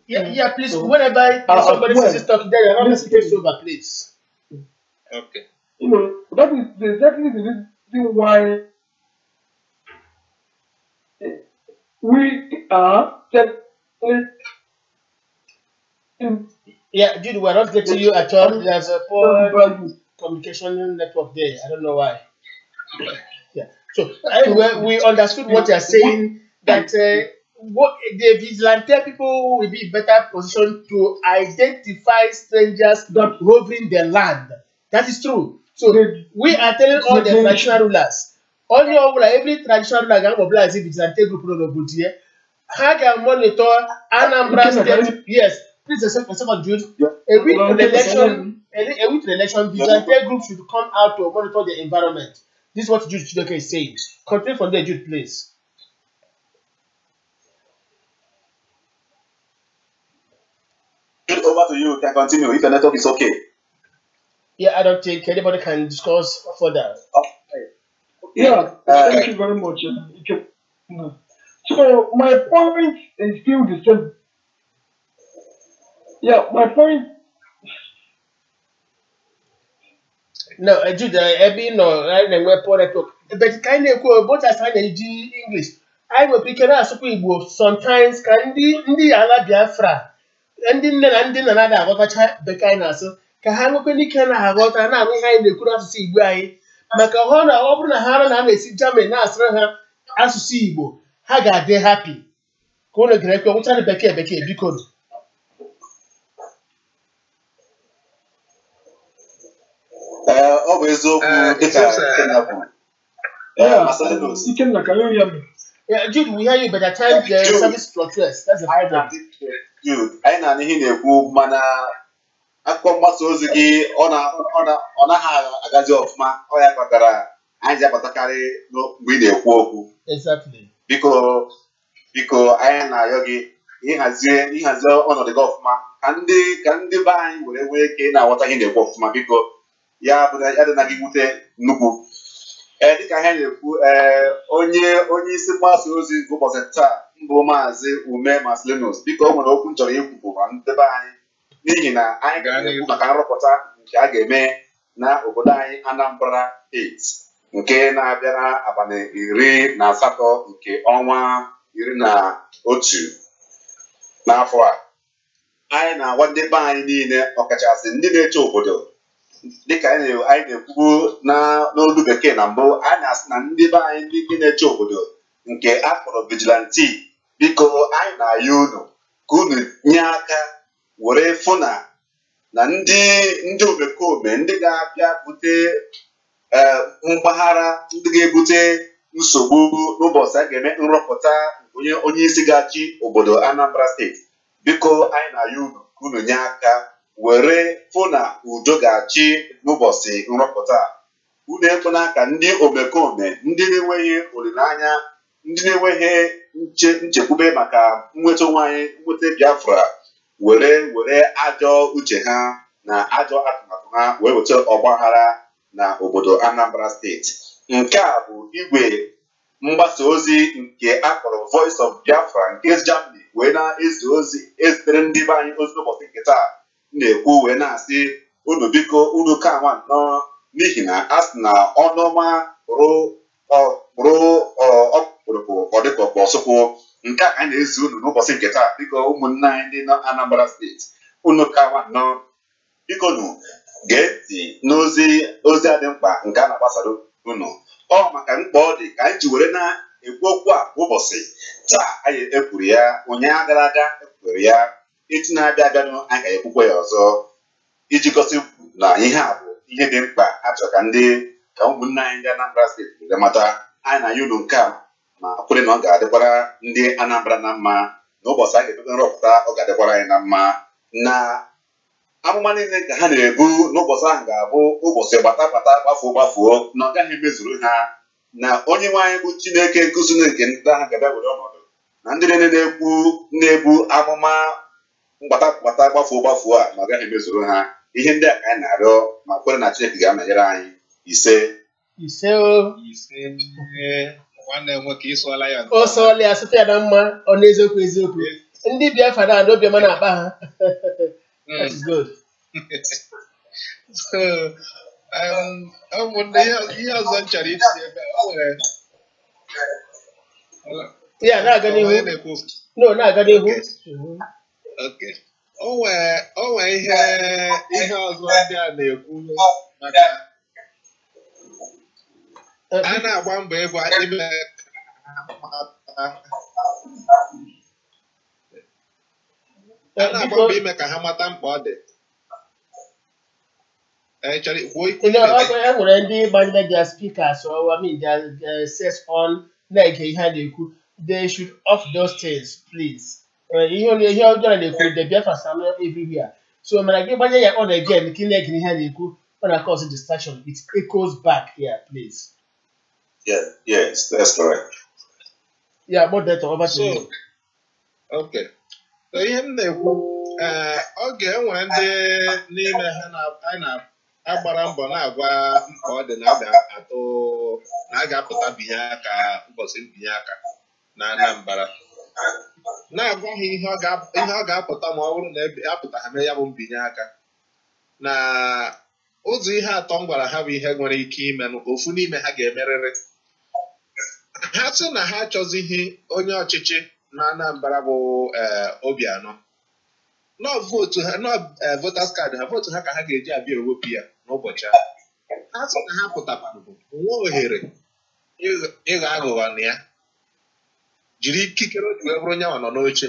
Yeah, please. Whenever somebody says talking, there, you're not space over, please. Okay. That is exactly the reason why we are Yeah, Jude, we're not getting you at all. There's a poor communication network there. I don't know why. Yeah. So anyway, we understood what you're saying, that what the vigilante people will be in better position to identify strangers not roving the land. That is true. So we are telling all the traditional rulers, every traditional ruler is a vigilante group of here. How can monitor Anambra State? Yes, please a second, Jude. A week to the election, vigilante group should come out to monitor the environment. This is what Jude Chidoke is saying. Continue from there, Jude, please. Over to you. You can continue if the network is okay. Yeah, I don't think anybody can discuss further. Yeah, thank you very much. So my point is still the same. Yeah, my point. No, Jude, but kind of both as English. I will pick it up. Sometimes can the ala Biafra. Ndị nne na ndị nna na-ada aghọtacha bekee na-asụ ka ha nwekwa ike na-aghọta na-anụ ihe anyị na-ekwu n'asụsụ Igbo anyị maka ọ bụrụ na ha na-esi German na-asụrụ ha asụsụ Igbo ha ga-adị happy ka ụlọ gere ekwe nwụcha bekee biko. ọ bụ eziokwu dịka Ikenna kwuru. Ikenna, can you hear me? Yeah, Jude, we hear you, but at times the service fluctuates. That's the problem. Jude, anyị na ihe na-ekwu mana akụkọ mgbasa ozi gị ọ naghị agazi ọfụma, ọ ya kpatara anyị ji akpatakarị mgbe ị na-ekwu okwu. Exactly. Biko anyị na-ayọ gị ịhazie ọnọdụ gị ọfụma ka ndị be anyị were nwee ike na-aghọta ihe na-ekwu ọfụma. Biko ya dị na gị wute nnukwu dịka ihe na-ekwu onye isi mgbasa ozi nke ụbọchị taa mbụ Maazị Ume Maslenus. Biko o nwere okwu m chọrọ ikwu ma ndị be anyị n'ihi na anyị ga-ekwu maka nrụpụta nke a ga-eme na obodo anyị Anambra steeti nke na-abịa n'abalị 18 nke ọnwa 11 n'afọ a. Anyị na-agwa ndị be anyị niile ọkachasị ndị na-eche obodo dịka anyị na-ekwubu n'olu bekee na mbụ, anyị na-asị na ndị be anyị ndị na-eche obodo nke a kpọrọ vigilanti. Biko anyị na-ayọ unu ka unu nye aka were fụ na ndị omekome ndị ga-abịa bute mgbaghara, ndị ga-ebute nsogbu n'ụbọchị a ga-eme nrọpụta onye isi ga-achị obodo Anambra steeti. Biko anyị na-ayọ unu ka unu nye aka were fụ na udo ga-achị n'ụbọchị nrọpụta. Unu ekwena ka ndị omekome, ndị na-enweghị olileanya, ndị na-enweghị nchekwube maka nnweta onwe anyị, nnweta Biafra, were ajọ uche ha na ajọ atụmatụ ha wee weta ọgbaghara na obodo Anambra steeti. Nke a bụ igwe mgbasa ozi nke akpọrọ Voice of Biafra nke Germany wee na-ezi ozi ezitere ndị be anyị ozi n'ụbọchị nke taa. Na-ekwu wee na-asị unu biko unu ka nwa nnọọ n'ihi na a sị na ọnụọma ọkpụrụkpụ ọdịkọkpọ ọsụkwụ. Nke a ka anyị na-ezi unu n'ụbọchị nke taa. Biko ụmụnne anyị ndị nọ Anambra steeti, unu ka nwa nnọọ biko nụ gee ntị n'ozi a dị mkpa nke a na-agbasara unu. Ọ maka mkpa ọ dị ka anyị ji were na-ekwu okwu a ụbọchị taa. Anyị ekwuru ya ụnyaahụ gara aga, ekwuru ya echi na-abịa abịanụ, anyị ga-ekwukwa ya ọzọ iji gosi na ihe a bụ ihe dị mkpa achọ ka ụmụnne anyị ndị Anambra steeti were mata. Anyị na ya unu nke a ma kwere na ọ ga-adịkwara ndị Anambra na mma, na ụbọchị a ga-ekpe nrọpụta ọ ga-adịkwara anyị na mma, na amụma niile ka ha na-ebu n'ụbọchị ahụ ga-abụ ụbọchị gbata gbafuo na ọ gaghị emezuru ha, na onye nwe anyị bụ Chineke nkụzi nke ndị ahụ ga-abịa were ọnọdụ, na ndị niile na-ebu amụma mgbata gbafuo a na ọ gaghị emezuru ha. Ihe ndị a ka anyị na-arịọ ma kwere na Chineke ga-anọnyere anyị. Ise nwanne m nwoke ịsụọla ya o sụọla ya site ya na mma, ọ na-eziokwu ndị Biafra na obiọma na-akpa ha. That is good. So ụmụnne ihe ọzọ m chọrọ itinye ebe ya na-aga n'ihu. No, na-aga n'ihu. Okay. O nwee ihe ọzọ ndị a na-ekwu maka a na-agba mbọ ebe ime ka ha mata mkpa ọ dị. E nwere ndị gbanyere their speakers or I mean their sets on na-ege ihe a na-ekwu. They should off those things, please. Ihe ọjọọ na-ekwu the Biafra are everywhere. So when I get gbanye ya on again, ka ị na-ege ihe a na-ekwu, ọ na-cause distraction. It echoes back here, please. Yes, that's correct. Yeah, more data over to you. Okay. So ihe m na-ekwu oge enwere ndị n'ime ha na-agbara mbọ na-agwa mkpa ọ dị na a ga-apụta binye aka ụbọchị mbinye aka na Anambra, na-agwa ha ihe ọ ga-apụta ma ọ bụrụ na apụta ha mee ya bụ mbinye aka, na ụzọ ihe atọ m gwara ha bụ ihe nwere ike ime ofu n'ime ha ga-emerịrị. Ha sị na ha achọzighị onye ọchịchị na Anambra bụ Obianọ, vootu ha voters card ha, vootu ha ka ha ga-eji abịa ewepụ ya n'ụbọchị ahụ. Ha sị na ha pụtakwara nwe ohere ịghọ aghụghọ na ya, jiri ikikere o ji wee bụrụ onye nwa nọ n'oche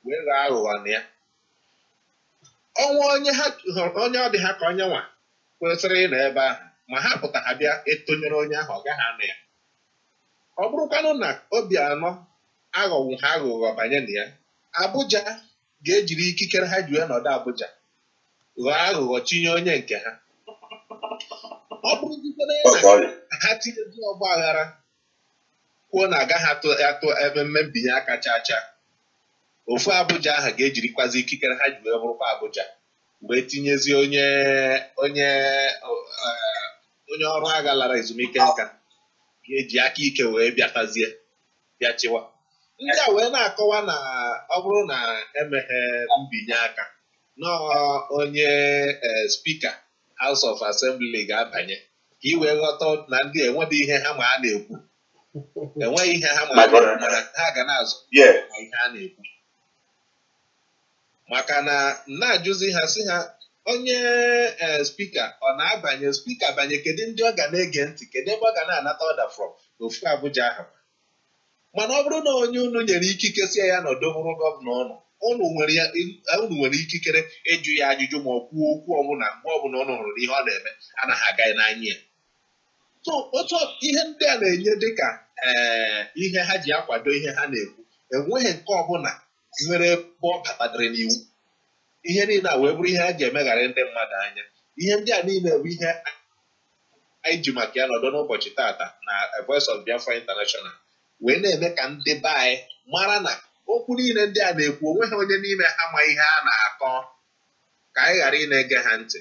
wee ghọọ aghụghọ na ya. Ọnwa onye ọ dị ha ka onye nwa kwesịrị ịnọ ebe ahụ ma ha pụta ha bịa etonyere onye ahụ ọ gaghị anụ ya. Ọ bụrụkwanụ na Obianọ aghọgbu ha aghụghọ banye na ya, Abuja ga-ejiri ikikere ha ji wee nọdụ Abuja ghọọ aghụghọ tinye onye nke ha. Ọ bụrụzikwana na ha tinyezi ọgba aghara kwuo na agaghị atụ ebe mbinye aka chacha, ofu Abuja ahụ ga-ejirikwazi ikikere ha ji wee bụrụkwa Abuja wee tinyezi onye ọrụ agha lara ezumike nka ga-eji aka ike wee bịatazie bịa chịwa. Ndị a wee na-akọwa na ọ bụrụ na emeghe mbinye aka na onye spika House of Assembly ga-abanye ka i wee ghọta na ndị enweghị ihe ha ma a na-ekwu, enweghị ihe ha ma ha ga na-azụ ihe a na-ekwu. Maka na ajụzi ha sị ha onye spika ọ na-abanye, spika banye, kedu ndị ọ ga na-ege ntị, kedu ebe ọ ga na-anata ọda from ofu Abuja ahụ. Mana ọ bụrụ na onye unu nyere ikike si ya nọdụ bụrụ gọvanọ unu nwere ikikere ịjụ ya ajụjụ ma ọ kwuo okwu ọbụla mgbe ọbụla unu hụrụ ihe ọ na-eme anaghị aga n'anya ya. So otu ihe ndị a na-enye dịka ihe ha ji akwado ihe ha na-ekwu, enweghị nke ọbụla nwere ebe ọ batadịrị n'iwu. Ihe niile a wee bụrụ ihe ha ji emeghara ndị mmadụ anya. Ihe ndị a niile bụ ihe anyị ji maka ya nọdụ n'ụbọchị tata na Voice of Biafra International wee na-eme ka ndị be anyị mara na okwu niile ndị a na-ekwu onweghị onye n'ime ha ma ihe a na-akọ, ka anyị ghara ị na-ege ha ntị,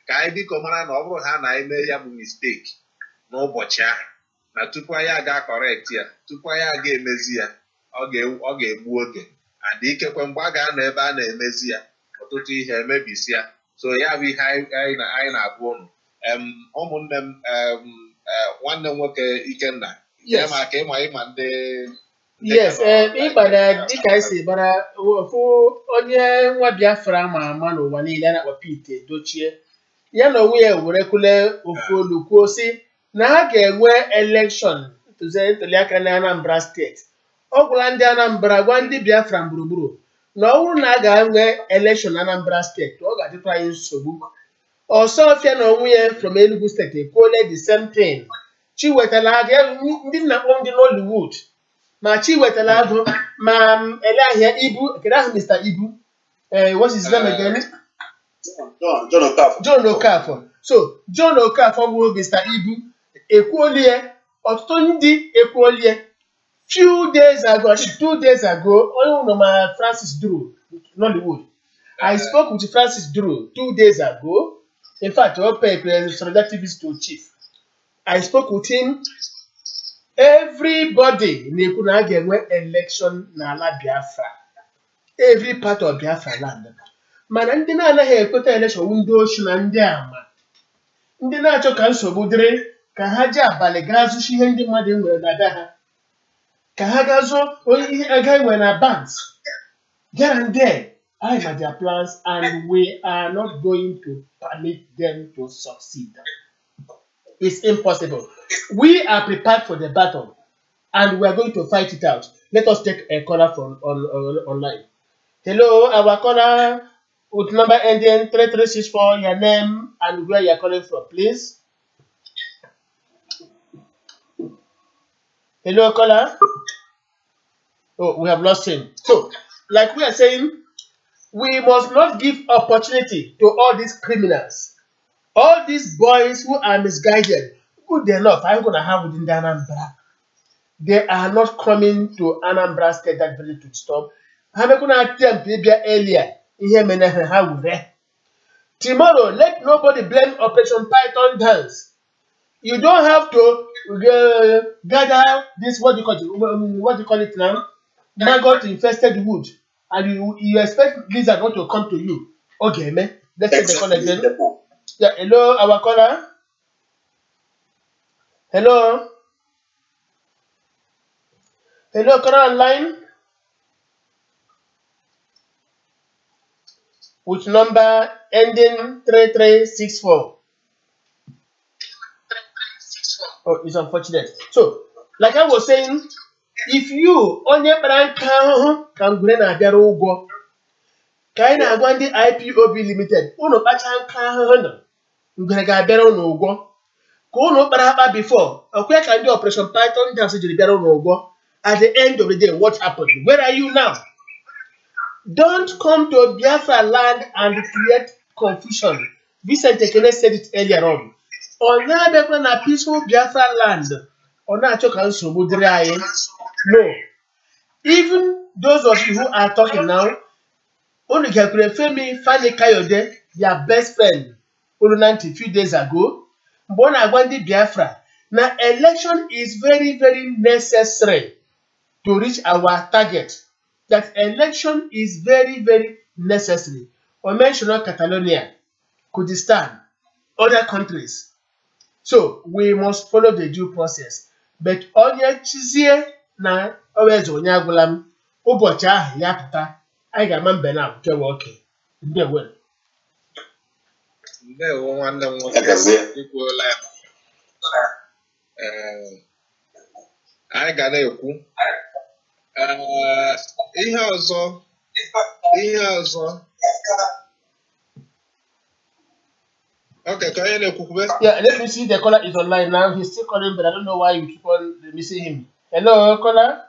ka anyị biko mara na ọ bụrụ ha na anyị mee ya bụ misteki n'ụbọchị ahụ na tupu anyị aga kọrekt ya, tupu anyị aga emezi ya, ọ ga-egbu oge adị ikekwe mgbe a ga-anọ ebe a na-emezi ya ọtụtụ ihe emebisi ya. So ya bụ ihe anyị na-agwa ụnụ. Ụmụnne m, nwanne m nwoke Ikenna, ya maka ịma ndị ịgbara dịka anyị si gbara ofu onye nwa Biafra ma ama n'ụwa niile a na-akpọ Pete Edochie ya na onwe ya werekwule ofu olu kwuo si na ha ga-enwe elekshọn ntụliaka na Anambra steeti. Ọ gwara ndị Anambra gwa ndị Biafra gburugburu na ọ bụrụ na a ga-enwe elekshọn Anambra steeti ọ ga-adịkwa anyị nsogbu. Ọsọfịa na onwe ya from Enugu steeti ekwuole the same thing. Chi wetala ndị na-akpọ ndị Nollywood ma Chi wetala agụ ma ele ahịa Ibu, kedu ahụ Mr. Ibu, what is his name again? John Okafor. So John Okafor bụ Mr. Ibu ekwuolie, ọtụtụ ndị ekwuolie. Few days ago, 2 days ago, onye ụlọ ma Francis Drew Nollywood. I spoke with Francis Drew 2 days ago. In fact, I paid solidarity to chief. I spoke with him. Everybody na-ekwu na a ga-enwe election n'ala Biafra. Every part of Biafra land. Mana ndị na-anaghị ekweta election ndị ochi na ndị ama. Ndị na-achọ ka nsogbu dịrị ka ha ji abalị gaa zụchi ihe ndị mmadụ nwere na be ha. Ka ha gazo onye ihe agaghị nwere na banks. There and there, I have their plans and we are not going to permit them to succeed. It's impossible. We are prepared for the battle and we are going to fight it out. Let us take a caller from online. Hello, our caller with number ending 3364, your name and where you are calling from, please. Hello, caller. Oh, we have lost him. So, like we are saying, we must not give opportunity to all these criminals. All these boys who are misguided, good enough, I'm going to have within the Anambra. They are not coming to Anambra State that very to stop. I'm going to attempt to earlier. Tomorrow, let nobody blame Operation Python dance. You don't have to gather this, what do you call it now? Maggot infested wood. And you expect lizard not to come to you. Okay, man. Let's take the call again. Yeah, hello, our caller. Hello. Hello, caller online. With number ending 3364. Oh, it's unfortunate. So, like I was saying, if you only brand can bring a derogo, kind of one the IPOB limited, uno pachan can you're gonna get better no go. Kono Baraba before, a quick idea Operation Python dance to the Rogo. At the end of the day, what happened? Where are you now? Don't come to Biafra land and create confusion. Vincent Tekene said it earlier on. On a peaceful Biafra land, on a no. Even those of you who are talking now, only Femi Fani Kayode, their best friend, a few days ago, Bona Gwandi Biafra. Now, election is very, very necessary to reach our target. That election is very, very necessary. Or mention Catalonia, Kurdistan, other countries. So we must follow the due process. But on your chizie na always on your gulam, Ubocha, Yapata, I got man bena, okay, okay. There one anyị ga na-ekwu ihe ọzọ okay, can you na-ekwukwe? Yeah, let me see the caller is online now. He's still calling, but I don't know why you keep on missing him. Hello, caller.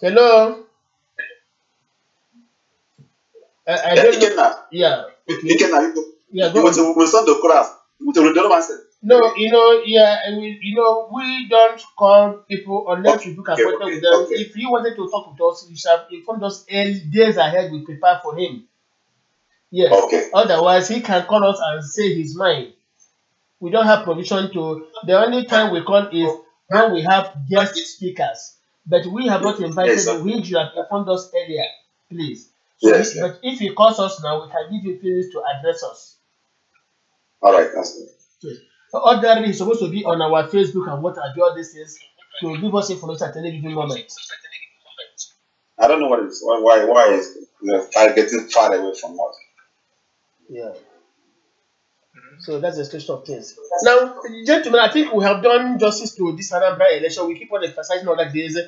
Hello. I don't know. Yeah. Okay. Yeah, go on. No, we don't call people unless we book appointment with them. Okay. If he wanted to talk with us, we shall inform us days ahead. We prepare for him. Yes. Okay. Otherwise, he can call us and say his mind. We don't have provision to. The only time we call is when we have guest speakers. But we have not invited him, which you have informed us earlier. Please. So yes. But if he calls us now, we can give you things to address us. All right, that's good. Okay. Ordinarily, he's supposed to be on our Facebook and what are all this is to give us information at any given moment. I don't know what it is. Why is getting far away from us? Yeah. So that's the state of things. Now, gentlemen, I think we have done justice to this Anambra election. We keep on emphasizing all that days.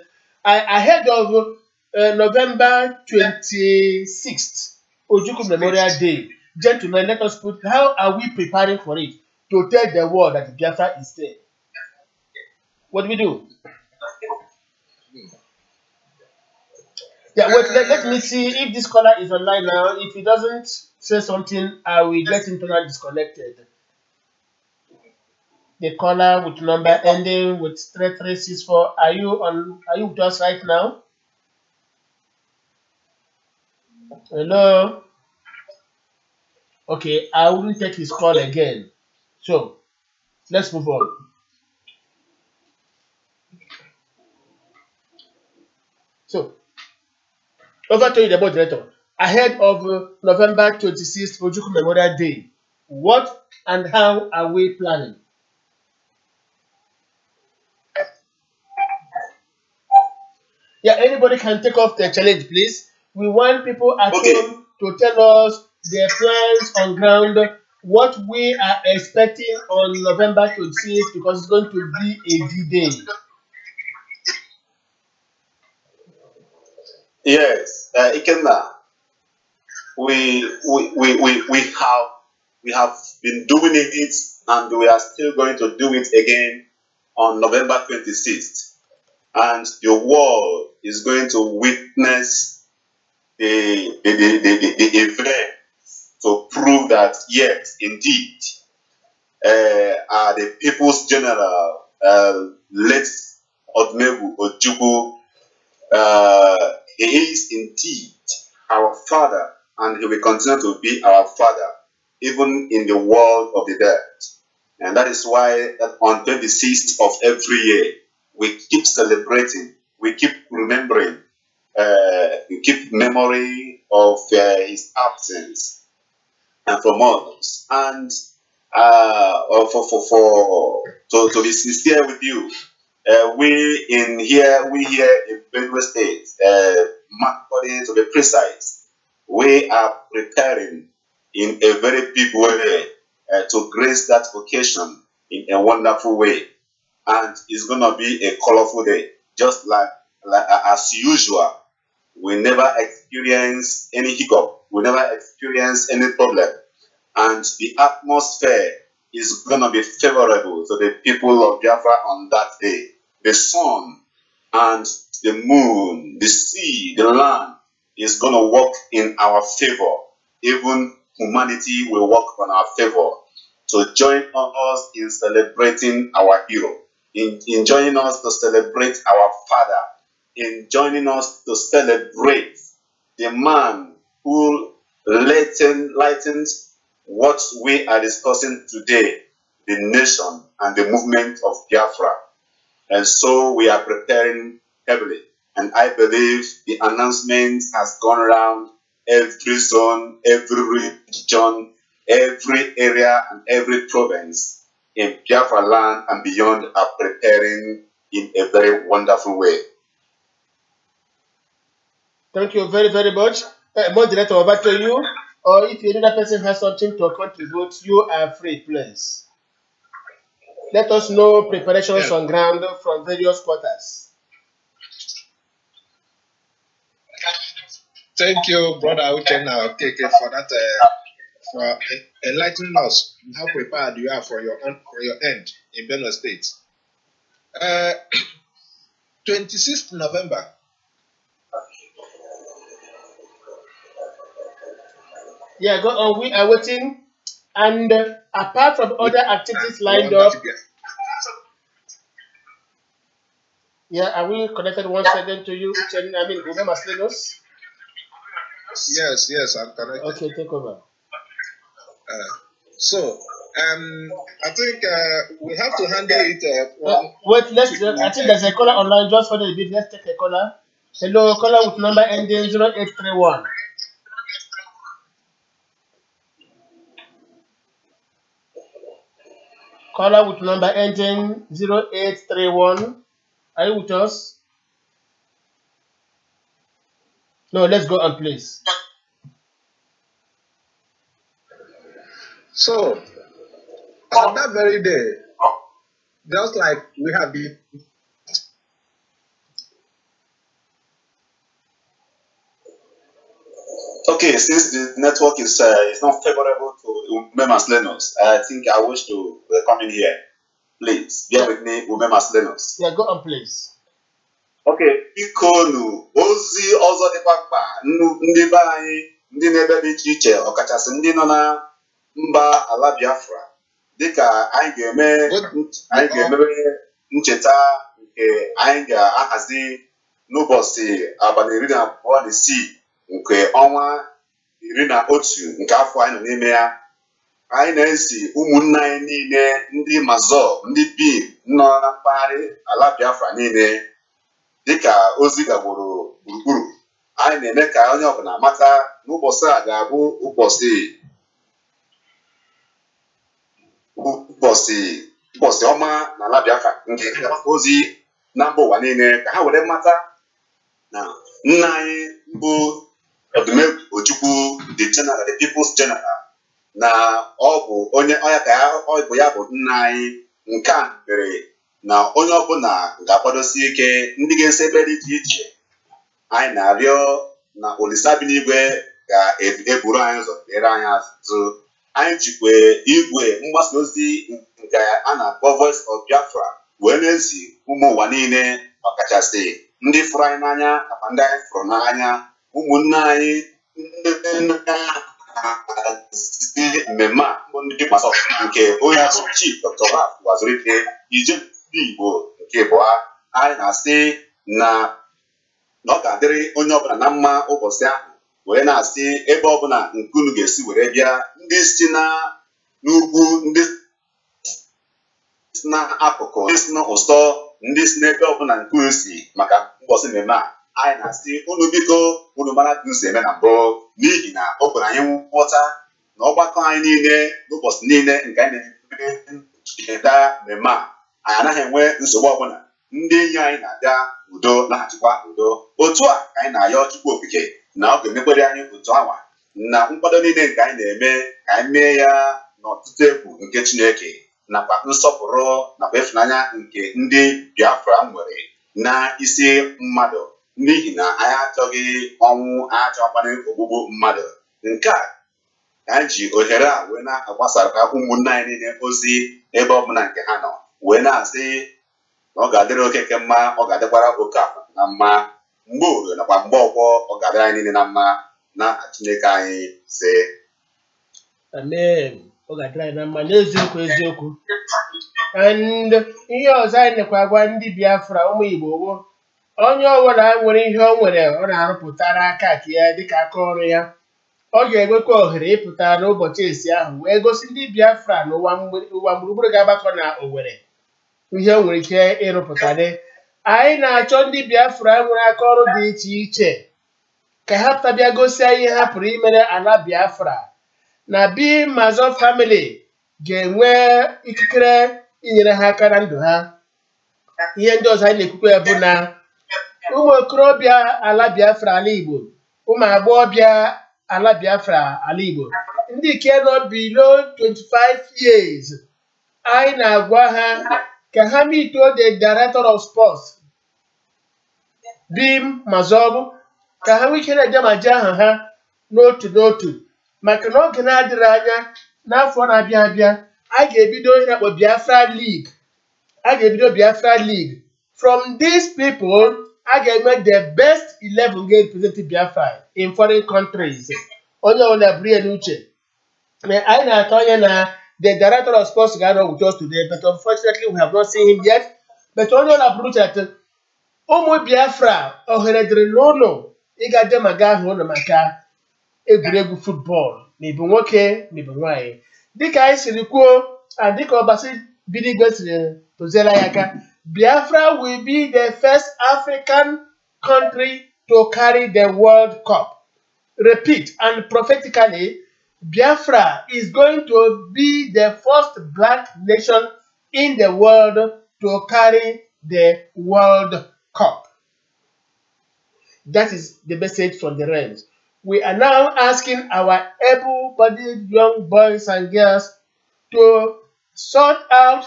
Ahead of November 26th, Ojukwu Memorial Day. Gentlemen, let us put, how are we preparing for it? To tell the world that Biafra is there. What do we do? Yeah, wait, let me see if this caller is online now. If he doesn't say something, I will let him totally disconnected. The caller with number ending with 3364. Are you with us right now? Hello? Okay, I wouldn't take his call again. So, let's move on. So, over to you, the moderator. Ahead of November 26th, Ojukwu Memorial Day, what and how are we planning? Yeah, anybody can take off the challenge, please. We want people at home to tell us their plans on ground, what we are expecting on November 26th, because it's going to be a D-Day. Yes, Ikenna, we have been doing it, and we are still going to do it again on November 26th. And the world is going to witness the event to prove that, yes, indeed, the People's General, late Odumegwu Ojukwu, he is indeed our father, and he will continue to be our father, even in the world of the dead. And that is why on 26th of every year, we keep celebrating, we keep remembering, we keep memory of his absence and from others. And to be sincere with you, we here in Benue State, according to be precise, we are preparing in a very big way to grace that occasion in a wonderful way. And it's going to be a colorful day, just like as usual. We never experience any hiccup. We never experience any problem. And the atmosphere is going to be favorable to the people of Biafra on that day. The sun and the moon, the sea, the land is going to work in our favor. Even humanity will work on our favor. So join us in celebrating our hero, in joining us to celebrate our father, in joining us to celebrate the man who lightens what we are discussing today, the nation and the movement of Biafra. And so we are preparing heavily. And I believe the announcement has gone around every zone, every region, every area, and every province in Biafra land and beyond are preparing in a very wonderful way. Thank you very, very much. Moderator, over to you. Or if any other person has something to contribute, you are free, please. Let us know preparations on ground from various quarters. Thank you, Brother Uchenna Okeke, for that, for enlightening us how prepared you are for your end in Benue State. 26th November. Yeah, go on. We are waiting. And apart from other activities lined up, yeah, are we connected once again to you? I mean, bim-massob? Yes, I'm connected. Okay, take over. I think we have to handle it. Wait, I think there's a caller online just for the bit. Let's take a caller. Hello, caller with number ending 0831. Caller with number ending 0831. Are you with us? No, let's go on, please. So, on that very day, just like we have been. Okay, since the network is not favorable to bim-massob, I think I wish to come in here. Please, bear with me, bim-massob. Yeah, go on, please. Okay, ikonu ozi ọzọ dịkwa mkpa ndị be anyị ndị n'ebe dị iche iche ọkachasị ndị nọ na mba ala Biafra dịka anyị ga-emebe ncheta nke anyị ga-ahazi n'ụbọchị abalị 26 nke ọnwa 11 nke afọ anyị nọ n'ime ya. Anyị na-esi ụmụnne anyị niile ndị Massob, ndị Bim nọ na mpaghara ala Biafra niile dịka ozi gaburu gburugburu. Anyị na-eme ka onye ọbụla mata n'ụbọchị a ga-abụ ụbọchị ọma n'ala Biafra nke ga-agbasa ozi na mba ụwa niile ka ha were mata na nna anyị bụ Odumegwu Ojukwu, the general, the people's general, na ọ bụ onye ọ bụ ya bụ nna anyị nke a mere na onye ọbụla ga-akwadosi ike ndị ga-esi ebe dị iche iche. Anyị na-arịọ na Olisa bi n'igwe ga-eburu anyị ụzọ nyere anyị azụ. Anyị jikwa igwe mgbasa ozi nke a na-akpọ Voice of Biafra wee na-ezi ụmụ ụwa niile ọkachasị ndị fụrụ anyị n'anya nakwa ndị anyị fụrụ n'anya, ụmụnne anyị mmemme a bụ ndị Massob nke onye asụ Chief Dr. Raf Wazirike ije ndị Igbo nke ịbụa. Anyị na-asị na ọ ga-adịrị onye ọbụla na mma ụbọchị ahụ, wee na-asị ebe ọbụla nke unu ga-esi were bịa, ndị si n'ugwu, ndị si n'akụkụ, ndị si n'ụsọ, ndị si n'ebe ọbụla nke unu si maka ụbọchị mmemme a. Anyị na-asị unu biko unu mara ka unu si eme na mbụ, n'ihi na ọ bụrụ anyị nghọta na ọgbakọ anyị niile n'ụbọchị niile nke anyị na-echeta mmemme a, anyị anaghị enwe nsogbu ọbụla. Ndị enyi anyị na-abịa udo na-achịkwa udo. Otu a ka anyị na-ayọ Chukwu Okike na ọ ga-emekwere anyị otu awa na nkwado niile nke anyị na-eme ka anyị mee ya n'ọtụtụ egwu nke Chineke nakwa nsọpụrụ nakwa ịfụnanya nke ndị Biafra nwere na isi mmadụ, n'ihi na anyị achọghị ọnwụ, anyị achọghịkwana ogbugbu mmadụ. Nke a ya ji ohere a wee na-agbasara ụmụnne anyị niile ozi ebe ọbụla nke ha nọ wee na-asị na ọ ga-adịrị okeke mma, ọ ga-adịkwara oke afọ na mma, mgbe orio nakwa mgbe ọkwọ ọ ga-adịrị anyị niile na mma na Chineke anyị sị amen. Ọ ga-adịrị anyị na mma n'eziokwu eziokwu. And ihe ọzọ anyị nekwa agwa ndị Biafra ụmụ Igbo bụ onye ọbụla nwere ihe ọ nwere ọ na-arụpụtara aka ya dịka aka ọrụ ya, ọ ga-enwekwa ohere ịpụta n'ụbọchị esi ahụ wee gosi ndị Biafra n'ụwa gburugburu ga-agbakọ na Owerri ihe o nwere ike ịrụpụta. Anyị na-achọ ndị Biafra nwere aka ọrụ dị iche iche ka ha pụtabịa gosi ihe ha pụrụ imere ala Biafra, na bim-massob family ga-enwe ikikere inyere ha aka na ndụ ha. Ihe ndị ọzọ anyị na-ekwukwe ya bụ na ụmụ okorobịa ala Biafra ala Igbo, ụmụ agbọghọbịa ala Biafra ala Igbo, ndị ike nọ below 25 years, anyị na-agwa ha ka ha meetuo the director of sports bim-massob ka ha nwee ike na-ejemaje aha ha n'otu n'otu, maka na oge na-adịrị anya n'afọ na-abịa abịa a ga-ebido ihe na-akpọ Biafra League. A ga-ebido Biafra League. From these people, a ga-eme the best 11 ga-represent Biafra in foreign countries. Onye ọbụla buru ya n'uche. Anyị na-atọ onye na the director of sports ga-anọ with us today, but unfortunately we have not seen him yet. But onye ọbụla buru uche ụmụ Biafra ohere dịrị n'ụlọ ịga demaga ahụ ụlọ maka egwuregwu football ma ịbụ nwoke ma ịbụ nwaanyị. Dịka anyị siri kwuo, dịka ọbasi bidigwe siri tụziela ya aka, Biafra will be the first African country to carry the World Cup. Repeat, and prophetically, Biafra is going to be the first black nation in the world to carry the World Cup. That is the message from the realms. We are now asking our able-bodied young boys and girls to sort out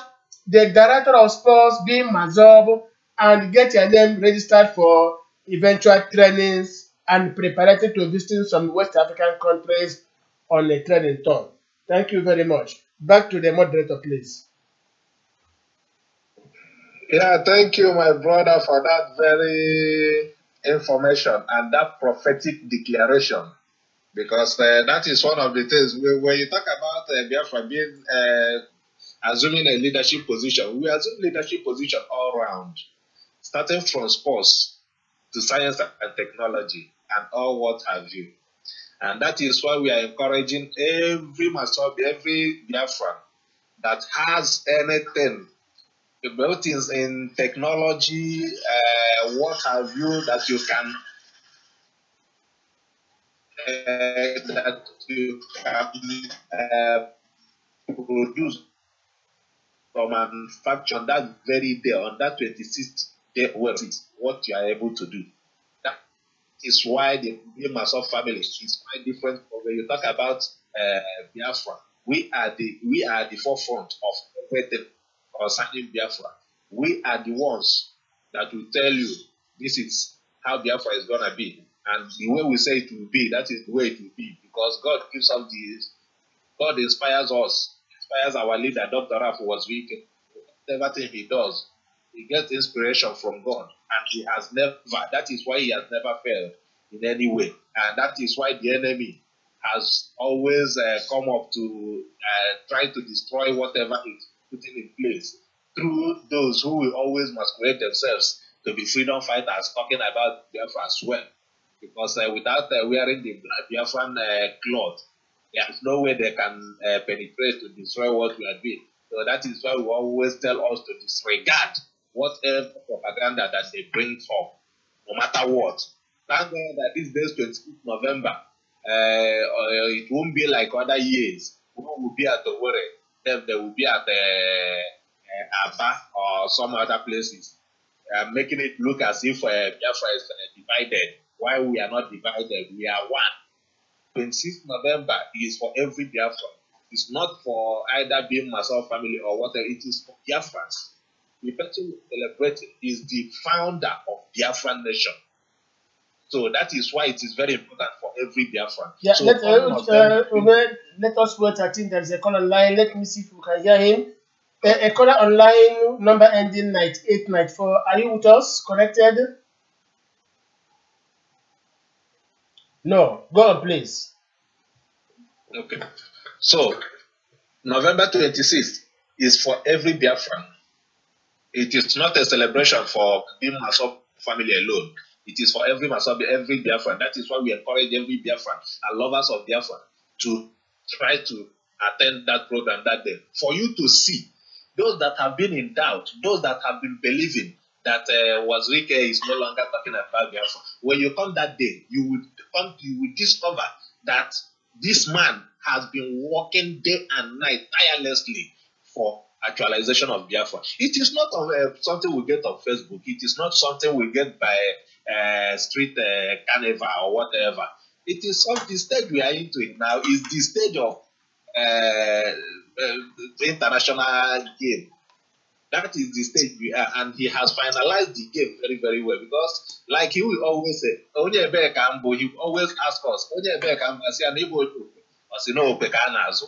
the director of sports bim-massob and get your name registered for eventual trainings and preparatory to visiting some West African countries on a training tour. Thank you very much. Back to the moderator, please. Yeah, thank you, my brother, for that very information and that prophetic declaration, because that is one of the things when you talk about Biafra being assuming a leadership position, we assume leadership position all around, starting from sports to science and technology and all what have you. And that is why we are encouraging every massob, every Biafran that has anything both in technology, what have you, that you can produce or manufacture on that very day, on that 26th day, what you are able to do. That is why the bim-massob family is quite different from when you talk about Biafra. We are the forefront of everything concerning Biafra. We are the ones that will tell you this is how Biafra is going to be. And the way we say it will be, that is the way it will be. Because God gives us this. God inspires us. Inspires our leader, Dr. Raf was weak. Everything he does, he gets inspiration from God. And he has never, that is why he has never failed in any way. And that is why the enemy has always come up to try to destroy whatever is putting in place through those who will always masquerade themselves to be freedom fighters, talking about Biafra as well. Because without wearing the Biafran cloth, there's no way they can penetrate to destroy what we are doing. So that is why we always tell us to disregard whatever propaganda that they bring forth, no matter what. Thank God that this day, 26th November, it won't be like other years. We will be at the Owerri, then they will be at Aba or some other places, making it look as if Biafra is divided. Why we are not divided? We are one. 26th November is for every Biafra. It's not for either bim-massob family or whatever. It is for Biafrans. The person celebrating is the founder of Biafran nation. So that is why it is very important for every Biafran. Yeah, so let us wait. I think there is a call online. Let me see if we can hear him. A caller online, number ending 9894. Are you with us? Connected? No. Go on, please. Okay. So, November 26th is for every Biafran. It is not a celebration for bim-massob family alone. It is for every Massob, every Biafran. That is why we encourage every Biafran and lovers of Biafra to try to attend that program that day. For you to see those that have been in doubt, those that have been believing that Wazirike is no longer talking about Biafra. When you come that day, you will discover that this man has been working day and night tirelessly for actualization of Biafra. It is not something we get on Facebook. It is not something we get by street carnival or whatever. It is the stage we are into it now is the stage of the international game. That is the stage we are, and he has finalized the game very, very well. Because, like he will always say, "Onye ebe ka mbo," he will always ask us, "Onye ebe ka mbo?" I say, "Ani bo ope." I say, "No ope ka na azu."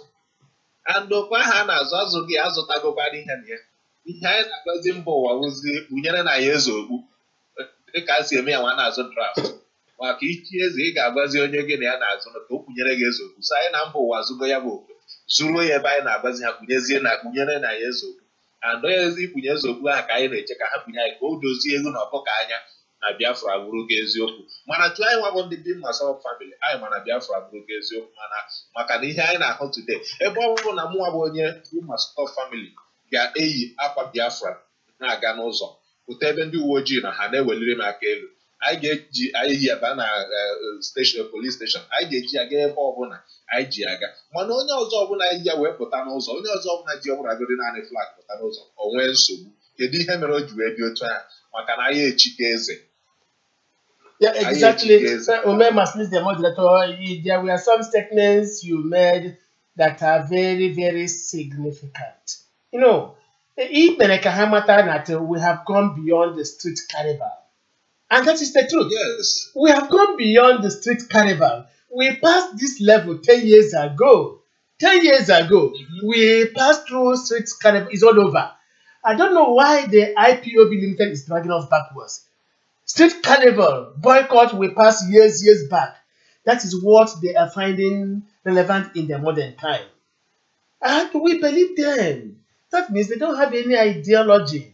And okwa ha na azu azu gi azutagokwa ihe na ya. Ihe anyị na-agbazi mba ụwa wụzi bunyere na ya eze okpu. Dịka a si eme ya nwa na-azụ draft. Maka ichi eze ị ga-agbazi onye gị na ya na-azụ ka o kwunyere gị eze okpu. So anyị na mba ụwa zụgo ya bụ okpu. Zuru ya ebe anyị na-agbazi ha kwunyere na ya eze okpu. And onye ezi ikwunye eze okpu ahụ ka anyị na-eche ka ha kwunye anyị ka o dozie ego na ọkụkọ anya na Biafra bụrụ gị eziokwu. Mana tu anyị nwa bụ ndị bim-massob family anyị mana Biafra bụrụ gị eziokwu maka na ihe anyị na-ahụ today ebe ọ bụrụ na mụnwa bụ onye bim-massob family ga-eyi akwa Biafra na-aga n'ụzọ pụta ebe ndị uwe ojii na ha na-eweliri m aka elu anyị ga-eji anyị yi aba na police station anyị ga-eji aga ebe ọbụla anyị ji aga mana onye ọzọ ọbụla anyị ya wee pụta n'ụzọ onye ọzọ ọbụla ji ọbụla gori naanị flag pụta n'ụzọ o nwee nsogbu kedu ihe mere o ji wee dị otu ahụ maka na anyị echike eze. Yeah, exactly. Omer must miss the moderator. There were some statements you made that are very, very significant. You know, we have gone beyond the street carnival. And that is the truth. Yes. We have gone beyond the street carnival. We passed this level 10 years ago. 10 years ago, we passed through street carnival. It's all over. I don't know why the IPOB Limited is dragging us backwards. Street carnival, boycott, we passed years back. That is what they are finding relevant in the modern time. And we believe them. That means they don't have any ideology.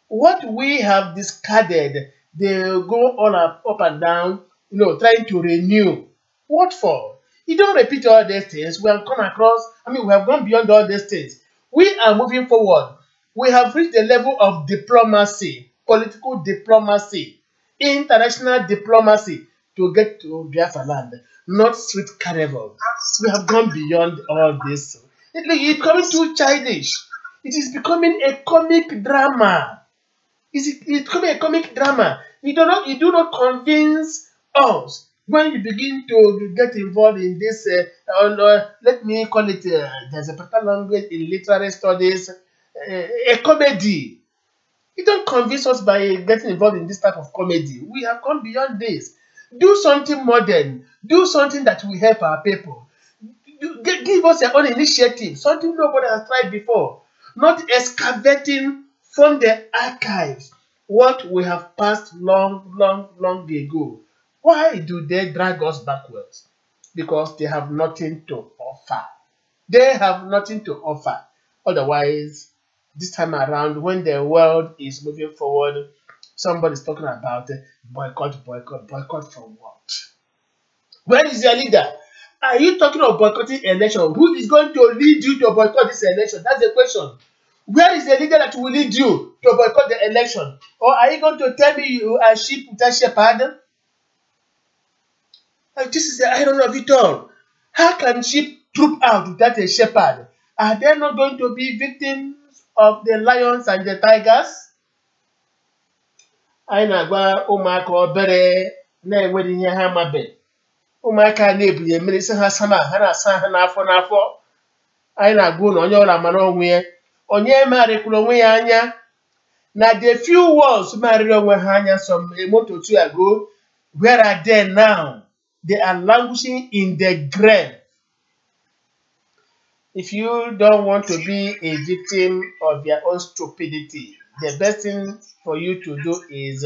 What we have discarded, they go all up and down, trying to renew. What for? You don't repeat all these things. We have come across, we have gone beyond all these things. We are moving forward. We have reached the level of diplomacy, political diplomacy, international diplomacy to get to Biafra land, not street carnival. We have gone beyond all this. It's becoming too childish. It is becoming a comic drama. It's becoming a comic drama. You do not convince us when you begin to get involved in this. Let me call it. There's a better language in literary studies. A comedy. You don't convince us by getting involved in this type of comedy. We have gone beyond this. Do something modern. Do something that will help our people. Give us your own initiative. Something nobody has tried before. Not excavating from the archives what we have passed long ago. Why do they drag us backwards? Because they have nothing to offer. They have nothing to offer. Otherwise, this time around, when the world is moving forward, somebody's talking about boycott from what? Where is your leader? Are you talking of boycotting election? Who is going to lead you to boycott this election? That's the question. Where is the leader that will lead you to boycott the election? Or are you going to tell me you are sheep without shepherd? This is the irony of it all. How can sheep troop out without a shepherd? Are they not going to be victims of the lions and the tigers? Anyị na-agwa ụmụaka obere na-enweghị ihe ha mabe. Ụmụaka na-ebunye mmiri sị ha sama ha na-asa ha n'afọ. Anyị na-agwa ụlọ onye ọla mara onwe ya. Onye marịkwuru onwe ya anya. Na the few words marịrị onwe ha anya some a month or two ago, Where are they now? They are languishing in the grave. If you don't want to be a victim of your own stupidity, the best thing for you to do is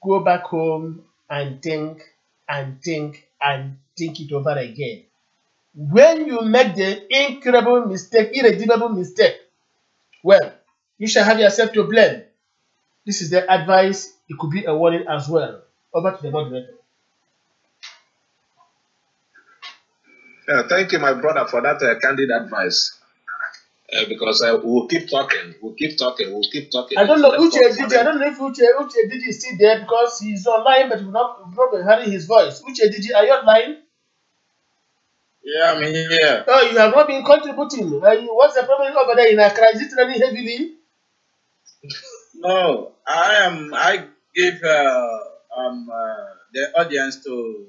go back home and think and think and think it over again. When you make the incredible mistake, irredeemable mistake, well, you shall have yourself to blame. This is the advice. It could be a warning as well. Over to the moderator. Thank you, my brother, for that candid advice. Because we'll keep talking. We'll keep talking. We'll keep talking. I don't know Uche Didi. I don't know if Uche Didi is still there because he's online, but we've not been hearing his voice. Uche Didi, are you online? Yeah, I'm here. Oh, you have not been contributing. What's the problem over there in Accra? Is it raining heavily? No, I give the audience to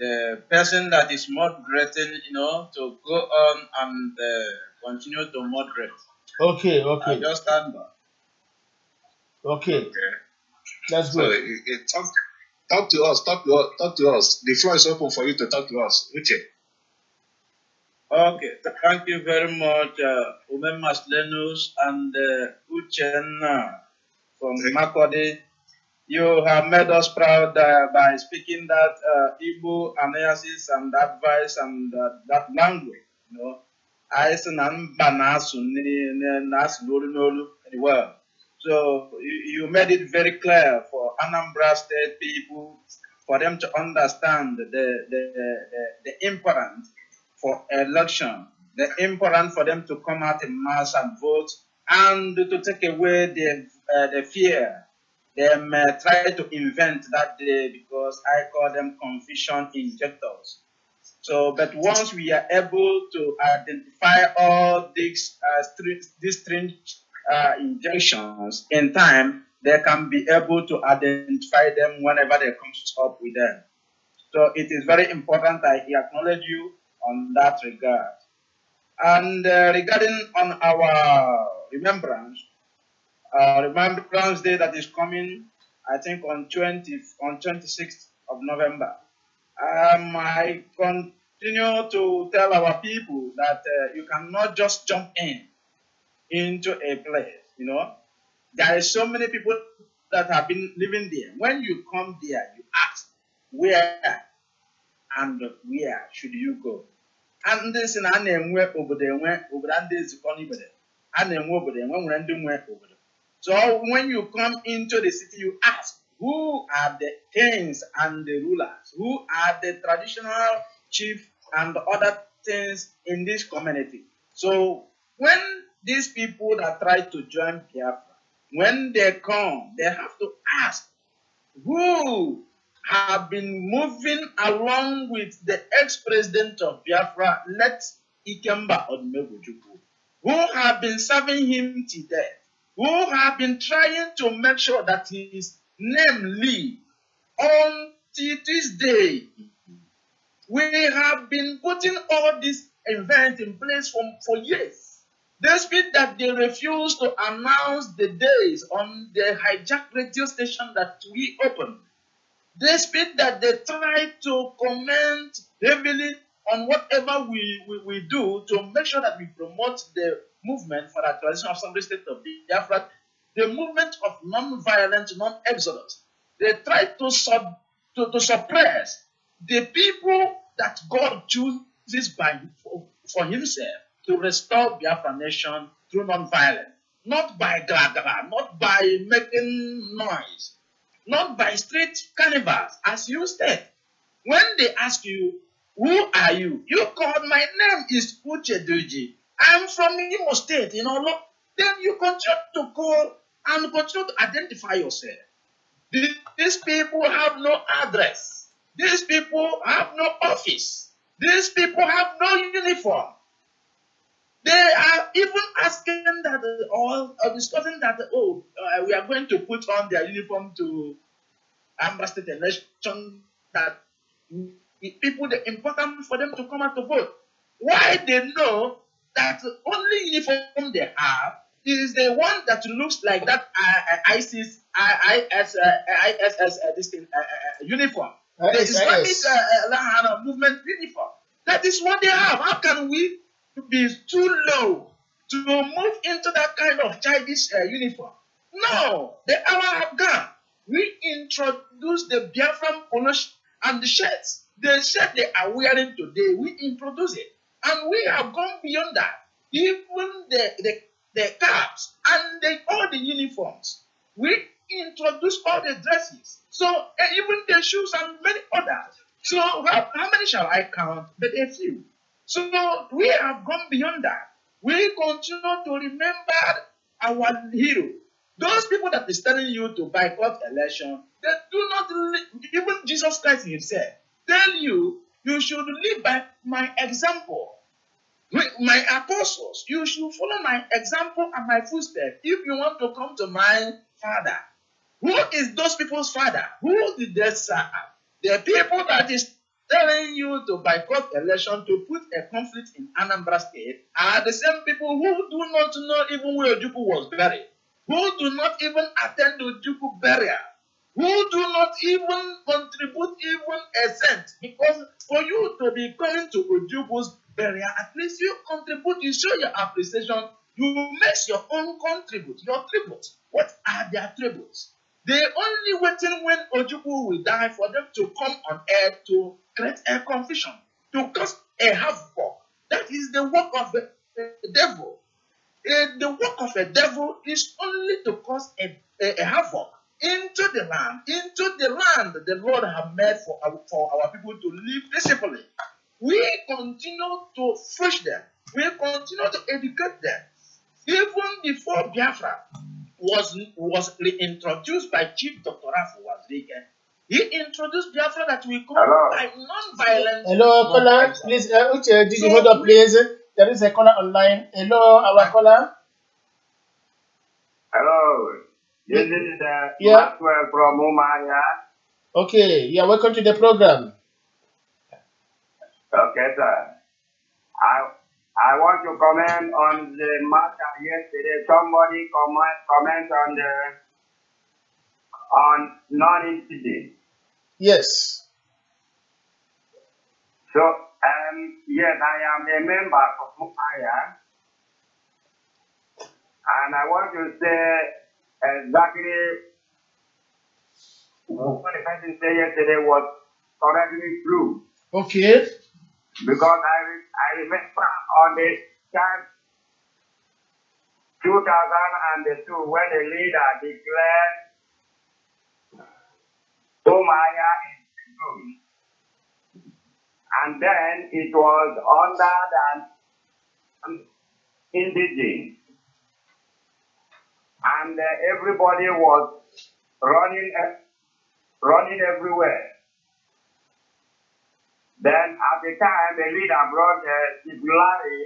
the person that is moderating, to go on and continue to moderate. Okay. I just stand by. Okay. That's good. So talk to us. Talk to us. The floor is open for you to talk to us. Uche. Okay, thank you very much, Umemas Lenus and Uchenna from Makodi. You have made us proud by speaking that Igbo analysis and advice and that language. I well. So you made it very clear for Anambra State people, for them to understand the importance for election, the important for them to come out in mass and vote, and to take away the fear. They may try to invent that day because I call them confusion injectors. So, but once we are able to identify all these strange injections in time, they can be able to identify them whenever they come up with them. So it is very important I acknowledge you on that regard. And regarding on our Remembrance Day that is coming, I think on 26th of November, I continue to tell our people that you cannot just jump into a place, There are so many people that have been living there. When you come there, you ask, where and where should you go? And this in a name where over there, and this is funny, but I name over there, when do over there. So when you come into the city, you ask, who are the kings and the rulers? Who are the traditional chiefs and other things in this community? So when these people that try to join Biafra, when they come, they have to ask, who have been moving along with the ex-president of Biafra, Ikemba Odumegwu, who have been serving him to death, who have been trying to make sure that his name live until this day. We have been putting all these events in place for years. Despite that they refuse to announce the days on the hijacked radio station that we opened. Despite that they try to comment heavily on whatever we do to make sure that we promote the movement for the traditional assembly state of Biafra, the movement of non-violent, non-exodus. They try to suppress the people that God chooses for himself to restore Biafra nation through non-violence, not by gra-gra, not by making noise, not by street carnivals, as you said. When they ask you, who are you? You called, my name is Uche Didi. I'm from Imo State, Then you continue to call and continue to identify yourself. These people have no address. These people have no office. These people have no uniform. They are even asking that, or discussing that, we are going to put on their uniform to Ambassador State election, that people, the important for them to come out to vote. Why they know that only uniform they have is the one that looks like that ISIS this thing, uniform. The Islamic movement uniform. That is what they have. How can we be too low to move into that kind of childish uniform? No, the hour have gone. We introduced the Biafran polo and the shirts. The shirt they are wearing today, we introduced it. And we have gone beyond that. Even the caps and all the uniforms. We introduced all the dresses. So even the shoes and many others. So how many shall I count? But a few. So we have gone beyond that. We continue to remember our hero. Those people that is telling you to boycott election, they do not even Jesus Christ himself tell you should live by my example. My apostles, you should follow my example and my footsteps if you want to come to my Father. Who is those people's father? Who did they serve? The people that is telling you to boycott election to put a conflict in Anambra State are the same people who do not know even where Ojukwu was buried, who do not even attend Ojukwu burial, who do not even contribute even a cent. Because for you to be coming to Ojukwu's burial, at least you contribute, you show your appreciation, you make your own contribute, your tribute. What are their tributes? They only waiting when Ojukwu will die for them to come on earth to create a confusion, to cause a havoc. That is the work of the devil. The work of a devil is only to cause a havoc into the land the Lord have made for our people to live peaceably. We continue to push them. We continue to educate them. Even before Biafra was reintroduced by Chief Dr. Rafu Wazirike, he introduced Biafra that we call by non-violent. Hello, caller. Please, did you hold up, please? There is a caller online. Hello, our caller. Hello. This is Maxwell from Umaya. Okay, yeah, welcome to the program. Okay, sir. I want to comment on the matter yesterday. Somebody comment on non-incident. Yes. So, yes, I am a member of Umaya, and I want to say exactly what the person said yesterday was correctly true. Okay. Because I remember on the time 2002 when the leader declared Umaya is good. And then it was under the indigene. And everybody was running everywhere. Then at the time, the leader brought Larry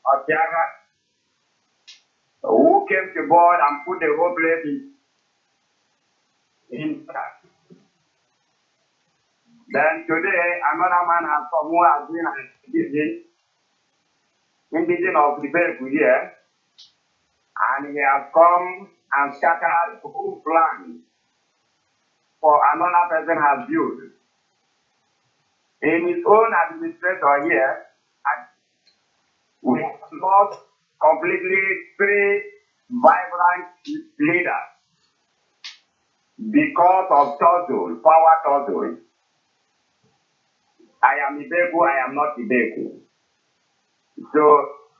Otiaga, who came to board and put the whole place in fact. Then today, another man has come who has been an indigene of the Beku here, and he has come and scattered the whole plan for another person has built. In his own administrator here, we have lost completely 3 vibrant leaders because of tussle, power tussle. I am Ibeku, I am not Ibeku. So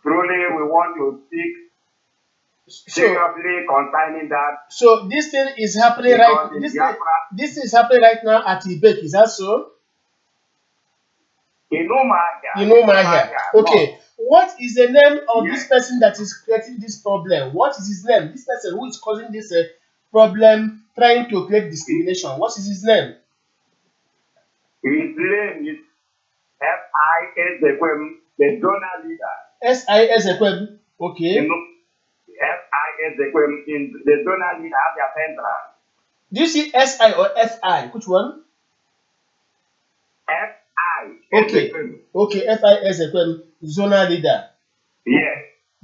truly we want to speak seriously concerning that. So this thing is happening this is happening right now at Ibeku, is that so? In Umaya. In Umaya. Okay. What is the name of this person that is creating this problem? What is his name? This person who is causing this problem, trying to create discrimination. What is his name? His name is S.I.S. Ekwem, the donor leader. S.I.S. Ekwem. Okay. S.I.S. Ekwem in the donor leader at their central. Do you see S.I. or F.I.? Which one? Okay. Okay, F.I.S. Ekwem, zonal leader. Yes.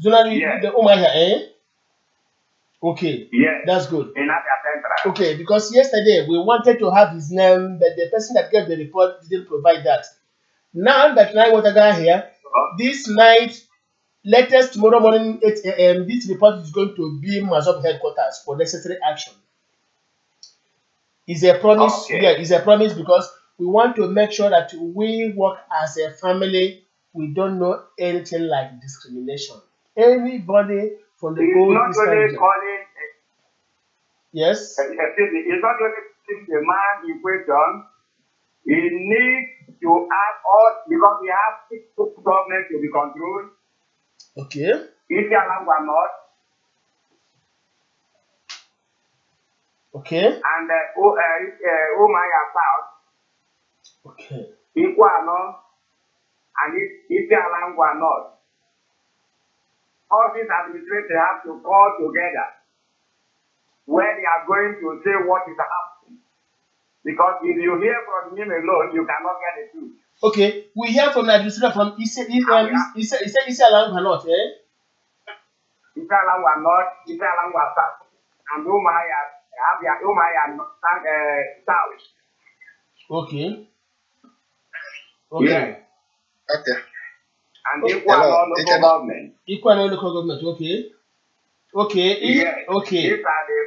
Zonal leader, the Umaya, eh? Okay. Yes. That's good. In Abia Central. Okay, because yesterday we wanted to have his name, but the person that gave the report didn't provide that. Now that I want to go here, this night, latest tomorrow morning 8 a.m., this report is going to be bim-massob headquarters for necessary action. It's a promise. Okay. Yeah, it's a promise because we want to make sure that we work as a family. We don't know anything like discrimination. Everybody from the It's old not Eastern only region. calling. Yes. Excuse me. It's not only the man in question. He needs to ask all because we have 6 governments to be controlled. Okay. If you are not. Okay. And Umaya South. Okay. Equano. And if you are not. All these administrators have to call together where they are going to say what is happening. Because if you hear from him alone, you cannot get the truth. Okay, we hear from the administrator from Issa Lang not, eh? Issa Lang South. And Umaya South. Okay. Okay. Yeah. Okay. And equal local government. Equal local government, okay. Okay. Yes. Okay. These are the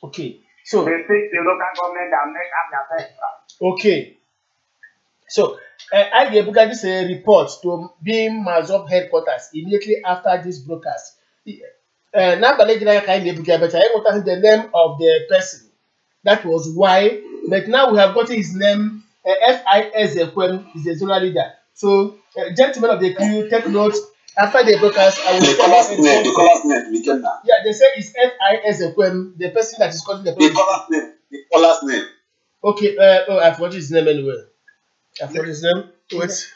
okay. So the local government that make up their central. Okay. So I gave this report to bim-massob headquarters immediately after this broadcast. Now the name of the person. That was why. But now we have gotten his name. FIS Ekwem is the zonal leader. So, gentlemen of the crew, take note. After the broadcast, I will the caller's name. Yeah, they say it's FIS Ekwem, the person that is causing the problem. The caller's name. Okay, I forgot his name anyway. I forgot his name. Once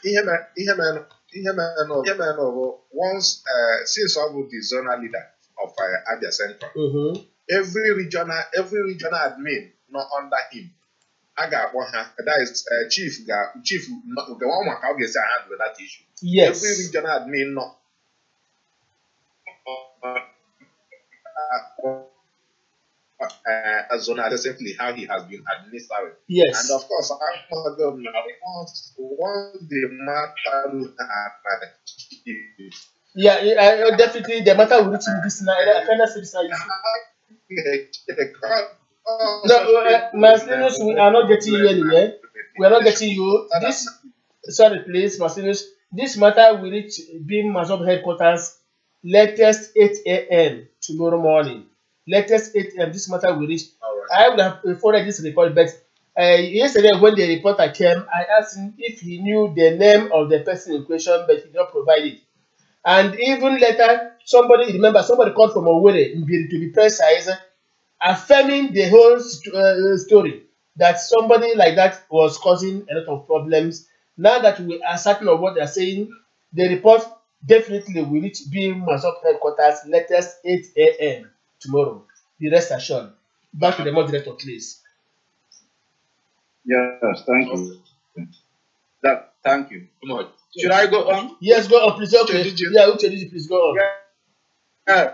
since I was the zonal leader of Abia Central, every regional admin not under him. I got one that is chief the one who can get handle that issue. Yes. Every regional admin not zonal simply how he has been administered. Yes. And of course, once the matter yeah, definitely the matter will reach him this night. I cannot say this night. No, Marcinus, we are not getting you anywhere. We are not getting you. This, sorry, please, Marcinus. This matter will reach bim-massob headquarters latest 8 a.m. tomorrow morning. Latest 8 a.m. This matter will reach. I would have forwarded this report, but yesterday when the reporter came, I asked him if he knew the name of the person in question, but he did not provide it. And even later, somebody called from Owerri, to be precise, affirming the whole story that somebody like that was causing a lot of problems. Now that we are certain of what they are saying, the report definitely will reach bim-massob headquarters latest 8 a.m. tomorrow. Be rest assured. Back to the moderator, please. Yes, thank you. Thank you. Should I go on? Yes, go on, please. Okay. Yeah, Uchediji, please go on.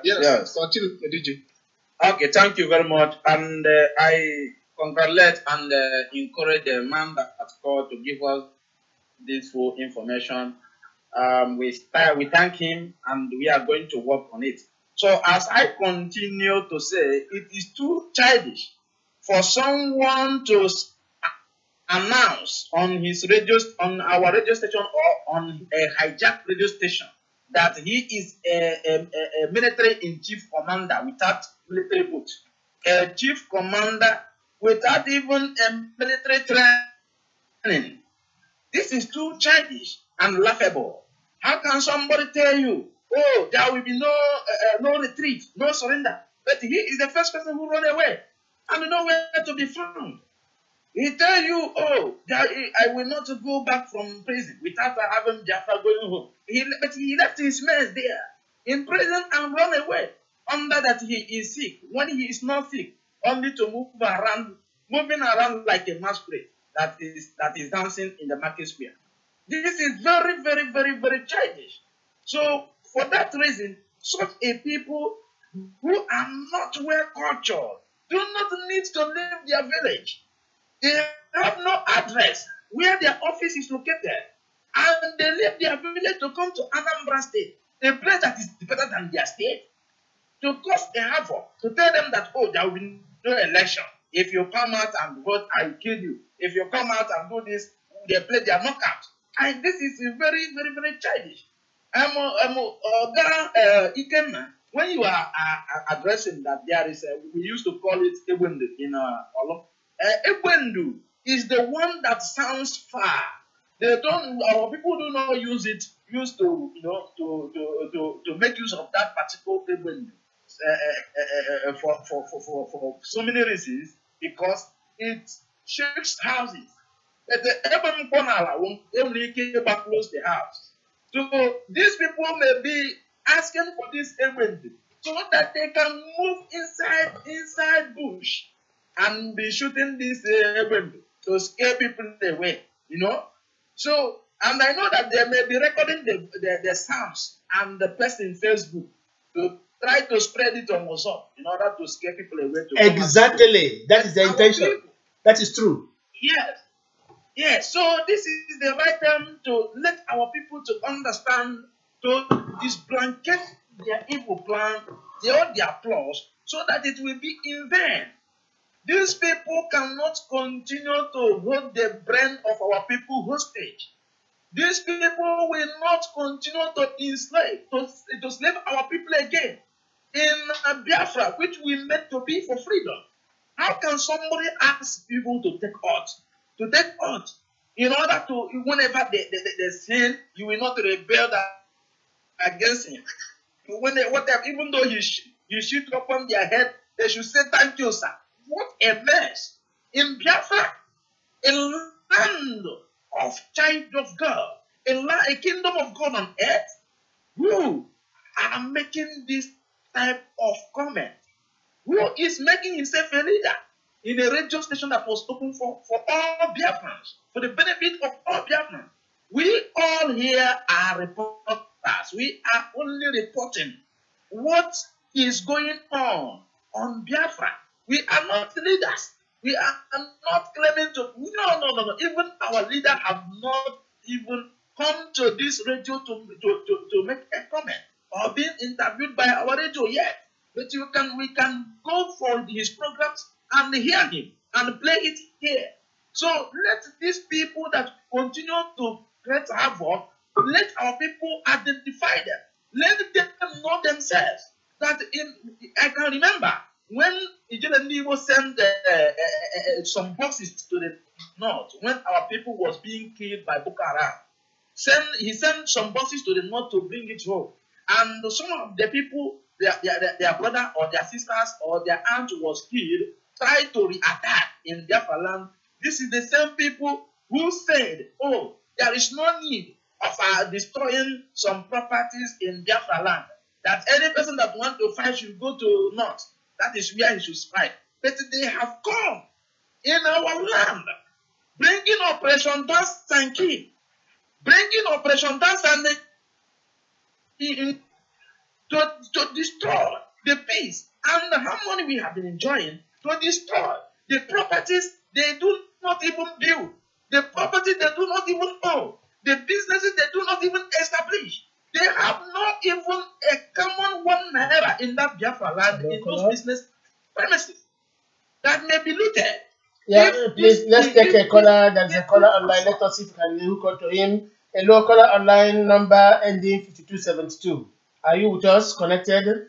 Yes. Continue, DJ. Okay, thank you very much. And I congratulate and encourage the man that has called to give us this full information. We thank him and we are going to work on it. So as I continue to say, it is too childish for someone to announce on our radio station or on a hijacked radio station that he is a military in chief commander without military boots, a chief commander without even a military training. This is too childish and laughable. How can somebody tell you, oh, there will be no retreat, no surrender? But he is the first person who run away and nowhere to be found. He tell you, oh, I will not go back from prison without having Biafra going home. But he left his men there in prison and run away under that he is sick. When he is not sick, only to moving around like a masquerade that is dancing in the market square. This is very, very, very, very childish. So for that reason, such a people who are not well cultured do not need to leave their village. They have no address where their office is located. And they leave their village to come to Anambra State, a place that is better than their state, to cause a havoc, to tell them that, oh, there will be no election. If you come out and vote, I will kill you. If you come out and do this, they play their knockout. And this is very, very, very childish. Ikenna, when you are addressing that there is we used to call it Ebendu in Olo. Ebendu is the one that sounds far. Our people do not use it, to make use of that particular Ebendu for so many reasons, because it shapes houses. But the Eben Konala won't only close the house. So these people may be asking for this Ebendu so that they can move inside bush and be shooting this Ebendu to scare people away, So, and I know that they may be recording the sounds and the person in Facebook to try to spread it on WhatsApp in order to scare people away. Exactly. That is the intention. That is true. Yes. Yes. So this is the right time to let our people to understand, to disblanket their evil plan, their flaws, so that it will be in vain. These people cannot continue to hold the brain of our people hostage. These people will not continue to enslave, to slave our people again. In Biafra, which we meant to be for freedom, how can somebody ask people to take oath? To take oath in order to, whenever they sin, you will not rebel against him. Whatever, even though you shoot upon their head, they should say, thank you, sir. What a mess. In Biafra, a land of child of God, a kingdom of God on earth, who are making this type of comment? Who is making himself a leader in a radio station that was open for all Biafrans, for the benefit of all Biafrans? We all here are reporters. We are only reporting what is going on Biafra. We are not leaders. We are not claiming to. No. Even our leaders have not even come to this radio to make a comment or being interviewed by our radio yet. But we can go for his programs and hear him and play it here. So let these people that continue to create havoc, let our people identify them. Let them know themselves. I can remember when Ijele sent some boxes to the north, when our people was being killed by Boko Haram, he sent some boxes to the north to bring it home. And some of the people, their brother or their sisters or their aunt was killed, tried to re-attack in Biafra land. This is the same people who said, oh, there is no need of destroying some properties in Biafra land. That any person that wants to fight should go to north. That is where he should fight. But they have come in our land, bringing Operation Dance and Kill, bringing Operation Dance and to destroy the peace and the harmony we have been enjoying, to destroy the properties they do not even build, the properties they do not even own, the businesses they do not even establish. They have not even a common 1 naira in that Biafra land, in those business premises that may be looted. Yeah, please, let's take a caller. There's a caller online. Let us see if we can hook on to him. Hello, caller online, number ending 5272. Are you with us, connected?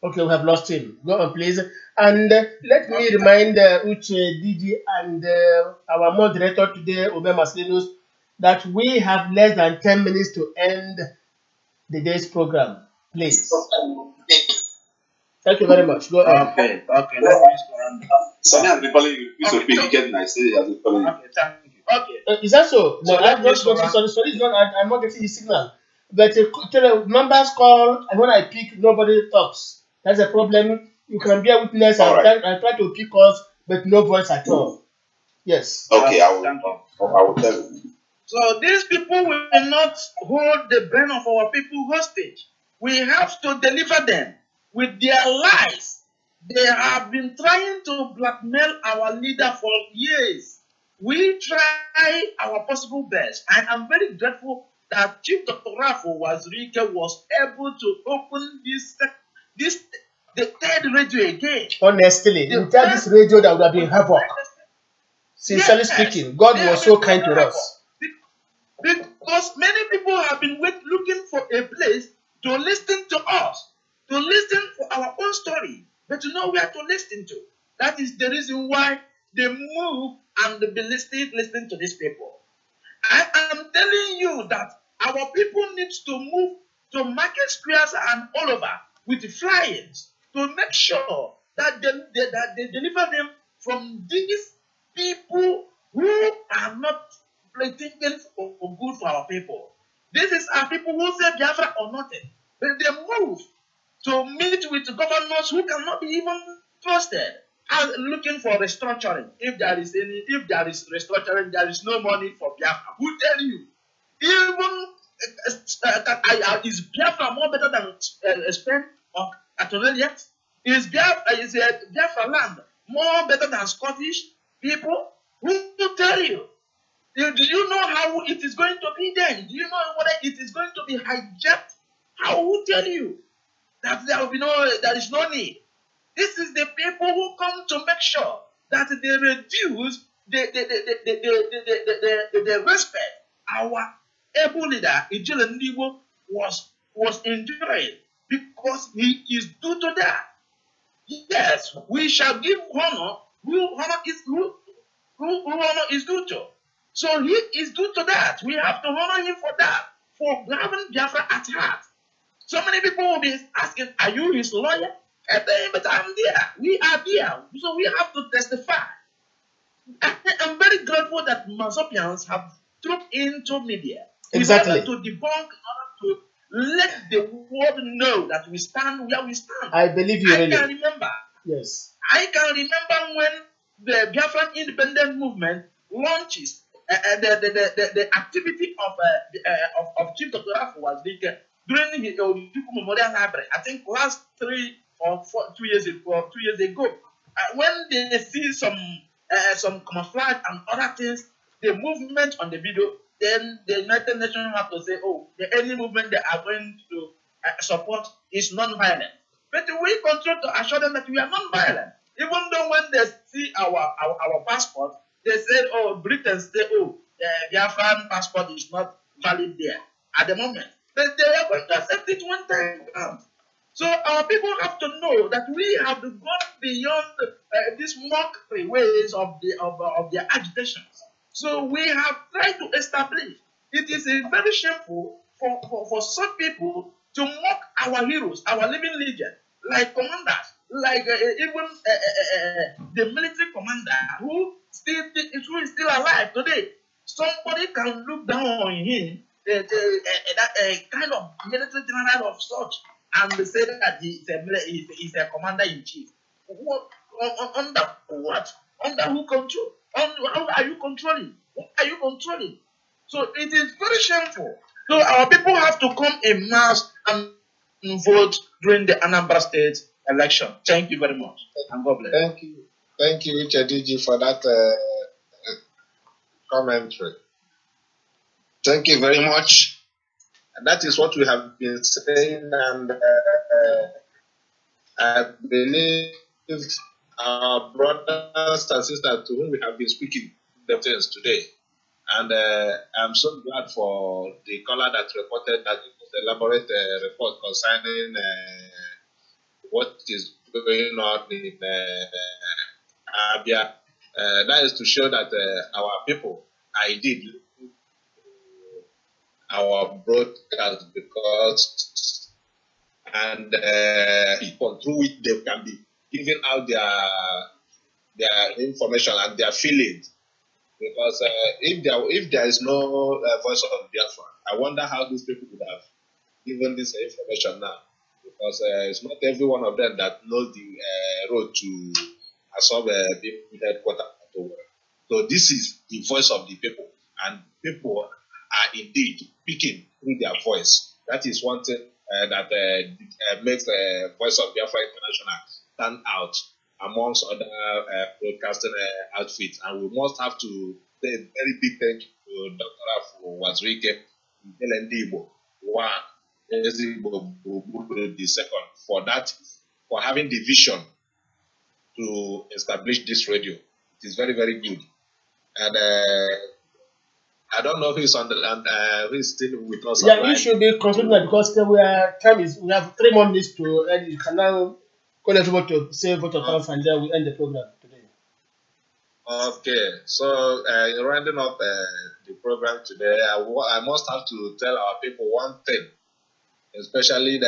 Okay, we have lost him. Go on, please. And let me remind Uche, DG, and our moderator today, bim-massob, that we have less than 10 minutes to end the day's program. Please. Thank you very much. Go ahead. Okay. Let me stand. Sonny has been calling you. Please repeat again. I say he has been calling you. Okay, thank you. Okay. Is that so? No, I'm not getting his signal. But members call, and when I pick, nobody talks. That's a problem. You can be a witness. I try to pick us, but no voice at all. Yes. Okay, I will tell you. So these people will not hold the brain of our people hostage. We have to deliver them with their lies. They have been trying to blackmail our leader for years. We try our possible best. I am very grateful that Chief Dr. Rafo Wazirike was able to open the third radio again. Honestly, without this radio, that would have been havoc. Sincerely speaking, God was so kind to us. Because many people have been looking for a place to listen to us, to listen for our own story, but to know where to listen to. That is the reason why they move and they be listening to these people. I am telling you that our people need to move to market squares and all over with flyers to make sure that they deliver them from these people who are not thinking for good for our people. This is our people who say Biafra or nothing. But they move to meet with governors who cannot be even trusted, and looking for restructuring. If there is restructuring, there is no money for Biafra. Who tell you? Even is Biafra more better than Spain or Catalonia? Is Biafra land more better than Scottish people? Who tell you? Do you know how it is going to be then? Do you know whether it is going to be hijacked? How will tell you that there is no need? This is the people who come to make sure that they reduce the respect our able leader Ijele Ndiwo was enjoying, because he is due to that. Yes, we shall give honor who honor is due to. So he is due to that. We have to honor him for that, for having Biafra at heart. So many people will be asking, are you his lawyer? But I'm there. We are there. So we have to testify. I'm very grateful that Masopians have trooped into media. Exactly. In order to debunk, in order to let the world know that we stand where we stand. I believe you really. I can remember. Yes. I can remember when the Biafran independent movement launches the activity of Chief Dr. Rafo Wazirike during his Ojukwu Memorial Library. I think last 2 years ago, when they see some camouflage and other things, the movement on the video, then the United Nations have to say, oh, the any movement they are going to support is non-violent. But we continue to assure them that we are non-violent. Even though when they see our passport, they said, oh, Britain say, oh, the Biafran passport is not valid there at the moment. But they are going to accept it one time comes. So our people have to know that we have gone beyond these mockery ways of their agitations. So we have tried to establish. It is very shameful for some people to mock our heroes, our living legends, like commanders, like even the military commander who is still alive today. Somebody can look down on him, that kind of military general of such, and say that he is a commander in chief. Under what? Under who control? How are you controlling? What are you controlling? So it is very shameful. So our people have to come en masse and vote during the Anambra State election. Thank you very much. And God bless. Thank you, Chadiji, for that commentary. Thank you very much. And that is what we have been saying, and I believe our brothers and sisters to whom we have been speaking the things today. And I'm so glad for the caller that reported that it was an elaborate report concerning what is going on in Abia. That is to show that our people are indeed our broadcast, because people through which they can be giving out their information and their feelings. Because if there is no voice of Biafra, I wonder how these people would have given this information now. Because it's not every one of them that knows the road to Asob headquarters. So this is the voice of the people, and people are indeed speaking through their voice. That is one thing that makes the Voice of Biafra International stand out amongst other broadcasting outfits. And we must have to say a very big thank you to Dr. Afro Wazirike, Ndelendibo, the second, for having the vision to establish this radio. It is very, very good. And I don't know who is on the land, who is still with us. Yeah, you should be concluding that because we have 3 more minutes to end. You can now call everyone to say vote of thanks and then we end the program today. Okay, so in rounding up the program today, I must have to tell our people one thing, especially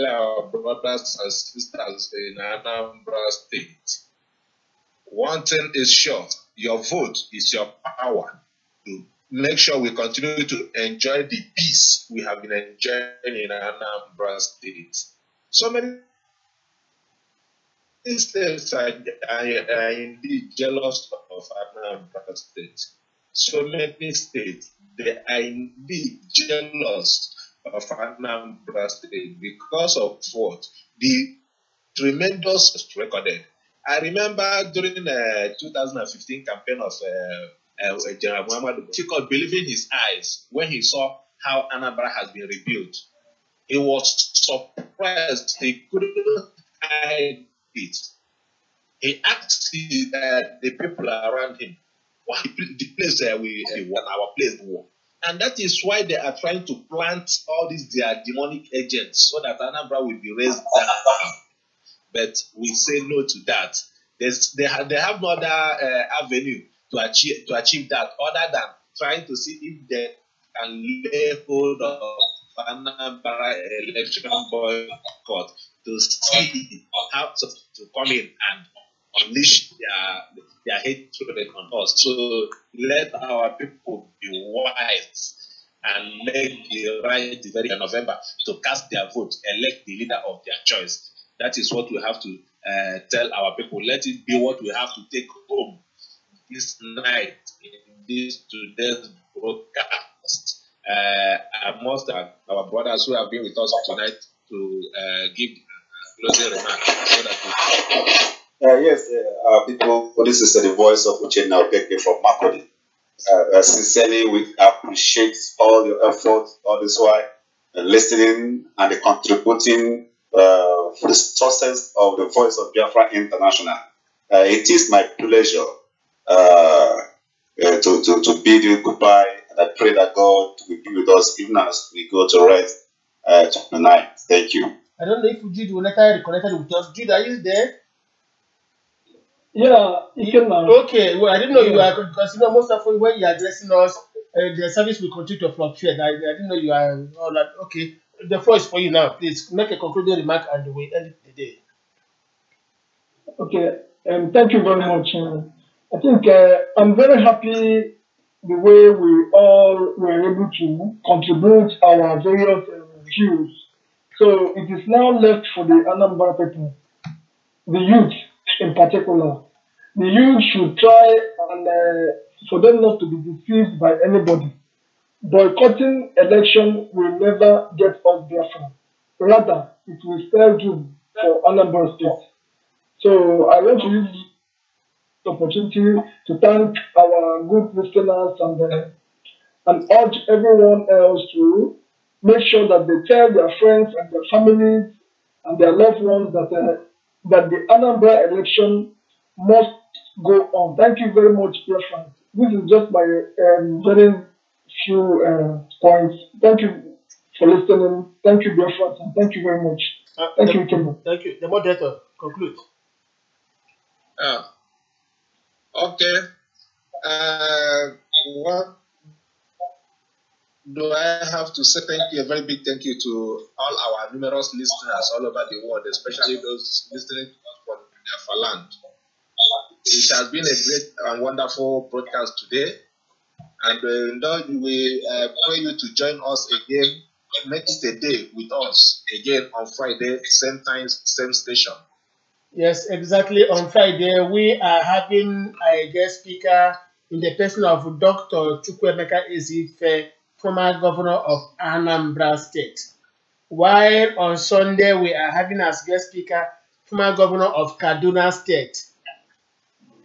our brothers and sisters in Anambra State. One thing is sure, your vote is your power to make sure we continue to enjoy the peace we have been enjoying in Anambra State. So many states are indeed jealous of Anambra State. So many states, they are indeed jealous of Anambra State because of what? The tremendous recorded. I remember during the 2015 campaign of General Muhammadu, he could believe in his eyes when he saw how Anambra has been rebuilt. He was surprised. He couldn't hide it. He asked the people around him, why the place we won, our place won. And that is why they are trying to plant all these their demonic agents so that Anambra will be raised down. But we say no to that. They have no other avenue to achieve that other than trying to see if they can lay hold of Anambra election boycott to see how to come in and unleash their hatred on us. So let our people be wise and make the right the very November to cast their vote, elect the leader of their choice. That is what we have to tell our people. Let it be what we have to take home this night in this today's broadcast. I must our brothers who have been with us tonight to give closing remarks so that yes, our people, this is the voice of Uchenna Okeke from Makodi. Sincerely, we appreciate all your efforts, all this while listening and contributing for the success of the Voice of Biafra International. It is my pleasure to bid you goodbye, and I pray that God will be with us even as we go to rest tonight. Thank you. I don't know if Jude will later reconnected with us. Jude, are you there? Yeah, you can now. Okay, well, I didn't know you are, because most of when you are addressing us, the service will continue to fluctuate. I didn't know you are all that. Okay, the floor is for you now. Please make a concluding remark and we end the day. Okay, thank you very much. I think I'm very happy the way we all were able to contribute our various views. So it is now left for the Anambra people, the youth in particular. The youth should try and for them not to be deceived by anybody. Boycotting election will never get us Biafra. Rather, it will spell doom for Anambra State. So I want to use this opportunity to thank our good listeners and urge everyone else to make sure that they tell their friends and their families and their loved ones that the Anambra election must go on. Thank you very much, dear friends. This is just my very few points. Thank you for listening. Thank you, dear friends, and thank you very much. Thank you, Kimbo. Thank you. The moderator, conclude. Okay. What do I have to say? Thank you, a very big thank you to all our numerous listeners all over the world, especially those listening to us from Biafra land. It has been a great and wonderful broadcast today, and we pray you to join us again next day with us again on Friday, same time, same station. Yes, exactly. On Friday, we are having a guest speaker in the person of Dr. Chukwuemeka Ezife, former governor of Anambra State. while on Sunday we are having as guest speaker former governor of Kaduna State.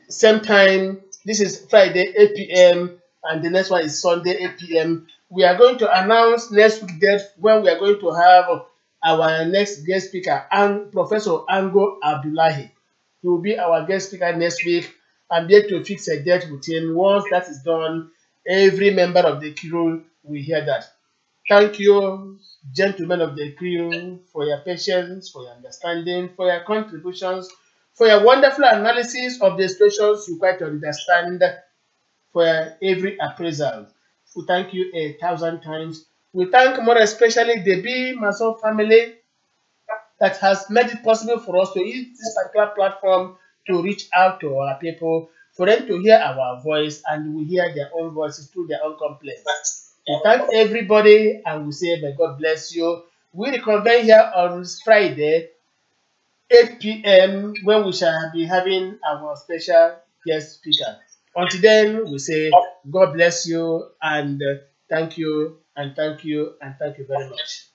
Same time, this is Friday 8 p.m. and the next one is Sunday 8 p.m. We are going to announce next week date when we are going to have our next guest speaker, and Professor Ango Abdullahi. He will be our guest speaker next week. I'm yet to fix a date with him. Once that is done, every member of the crew will hear that. Thank you, gentlemen of the crew, for your patience, for your understanding, for your contributions, for your wonderful analysis of the situations you quite understand, for every appraisal. We thank you 1,000 times. We thank more especially the bim-massob family that has made it possible for us to use this particular platform to reach out to our people, for them to hear our voice and we hear their own voices through their own complaints. We thank everybody and we say, may God bless you. We reconvene here on Friday, 8 p.m. when we shall be having our special guest speaker. Until then, we say, God bless you and thank you and thank you and thank you very much.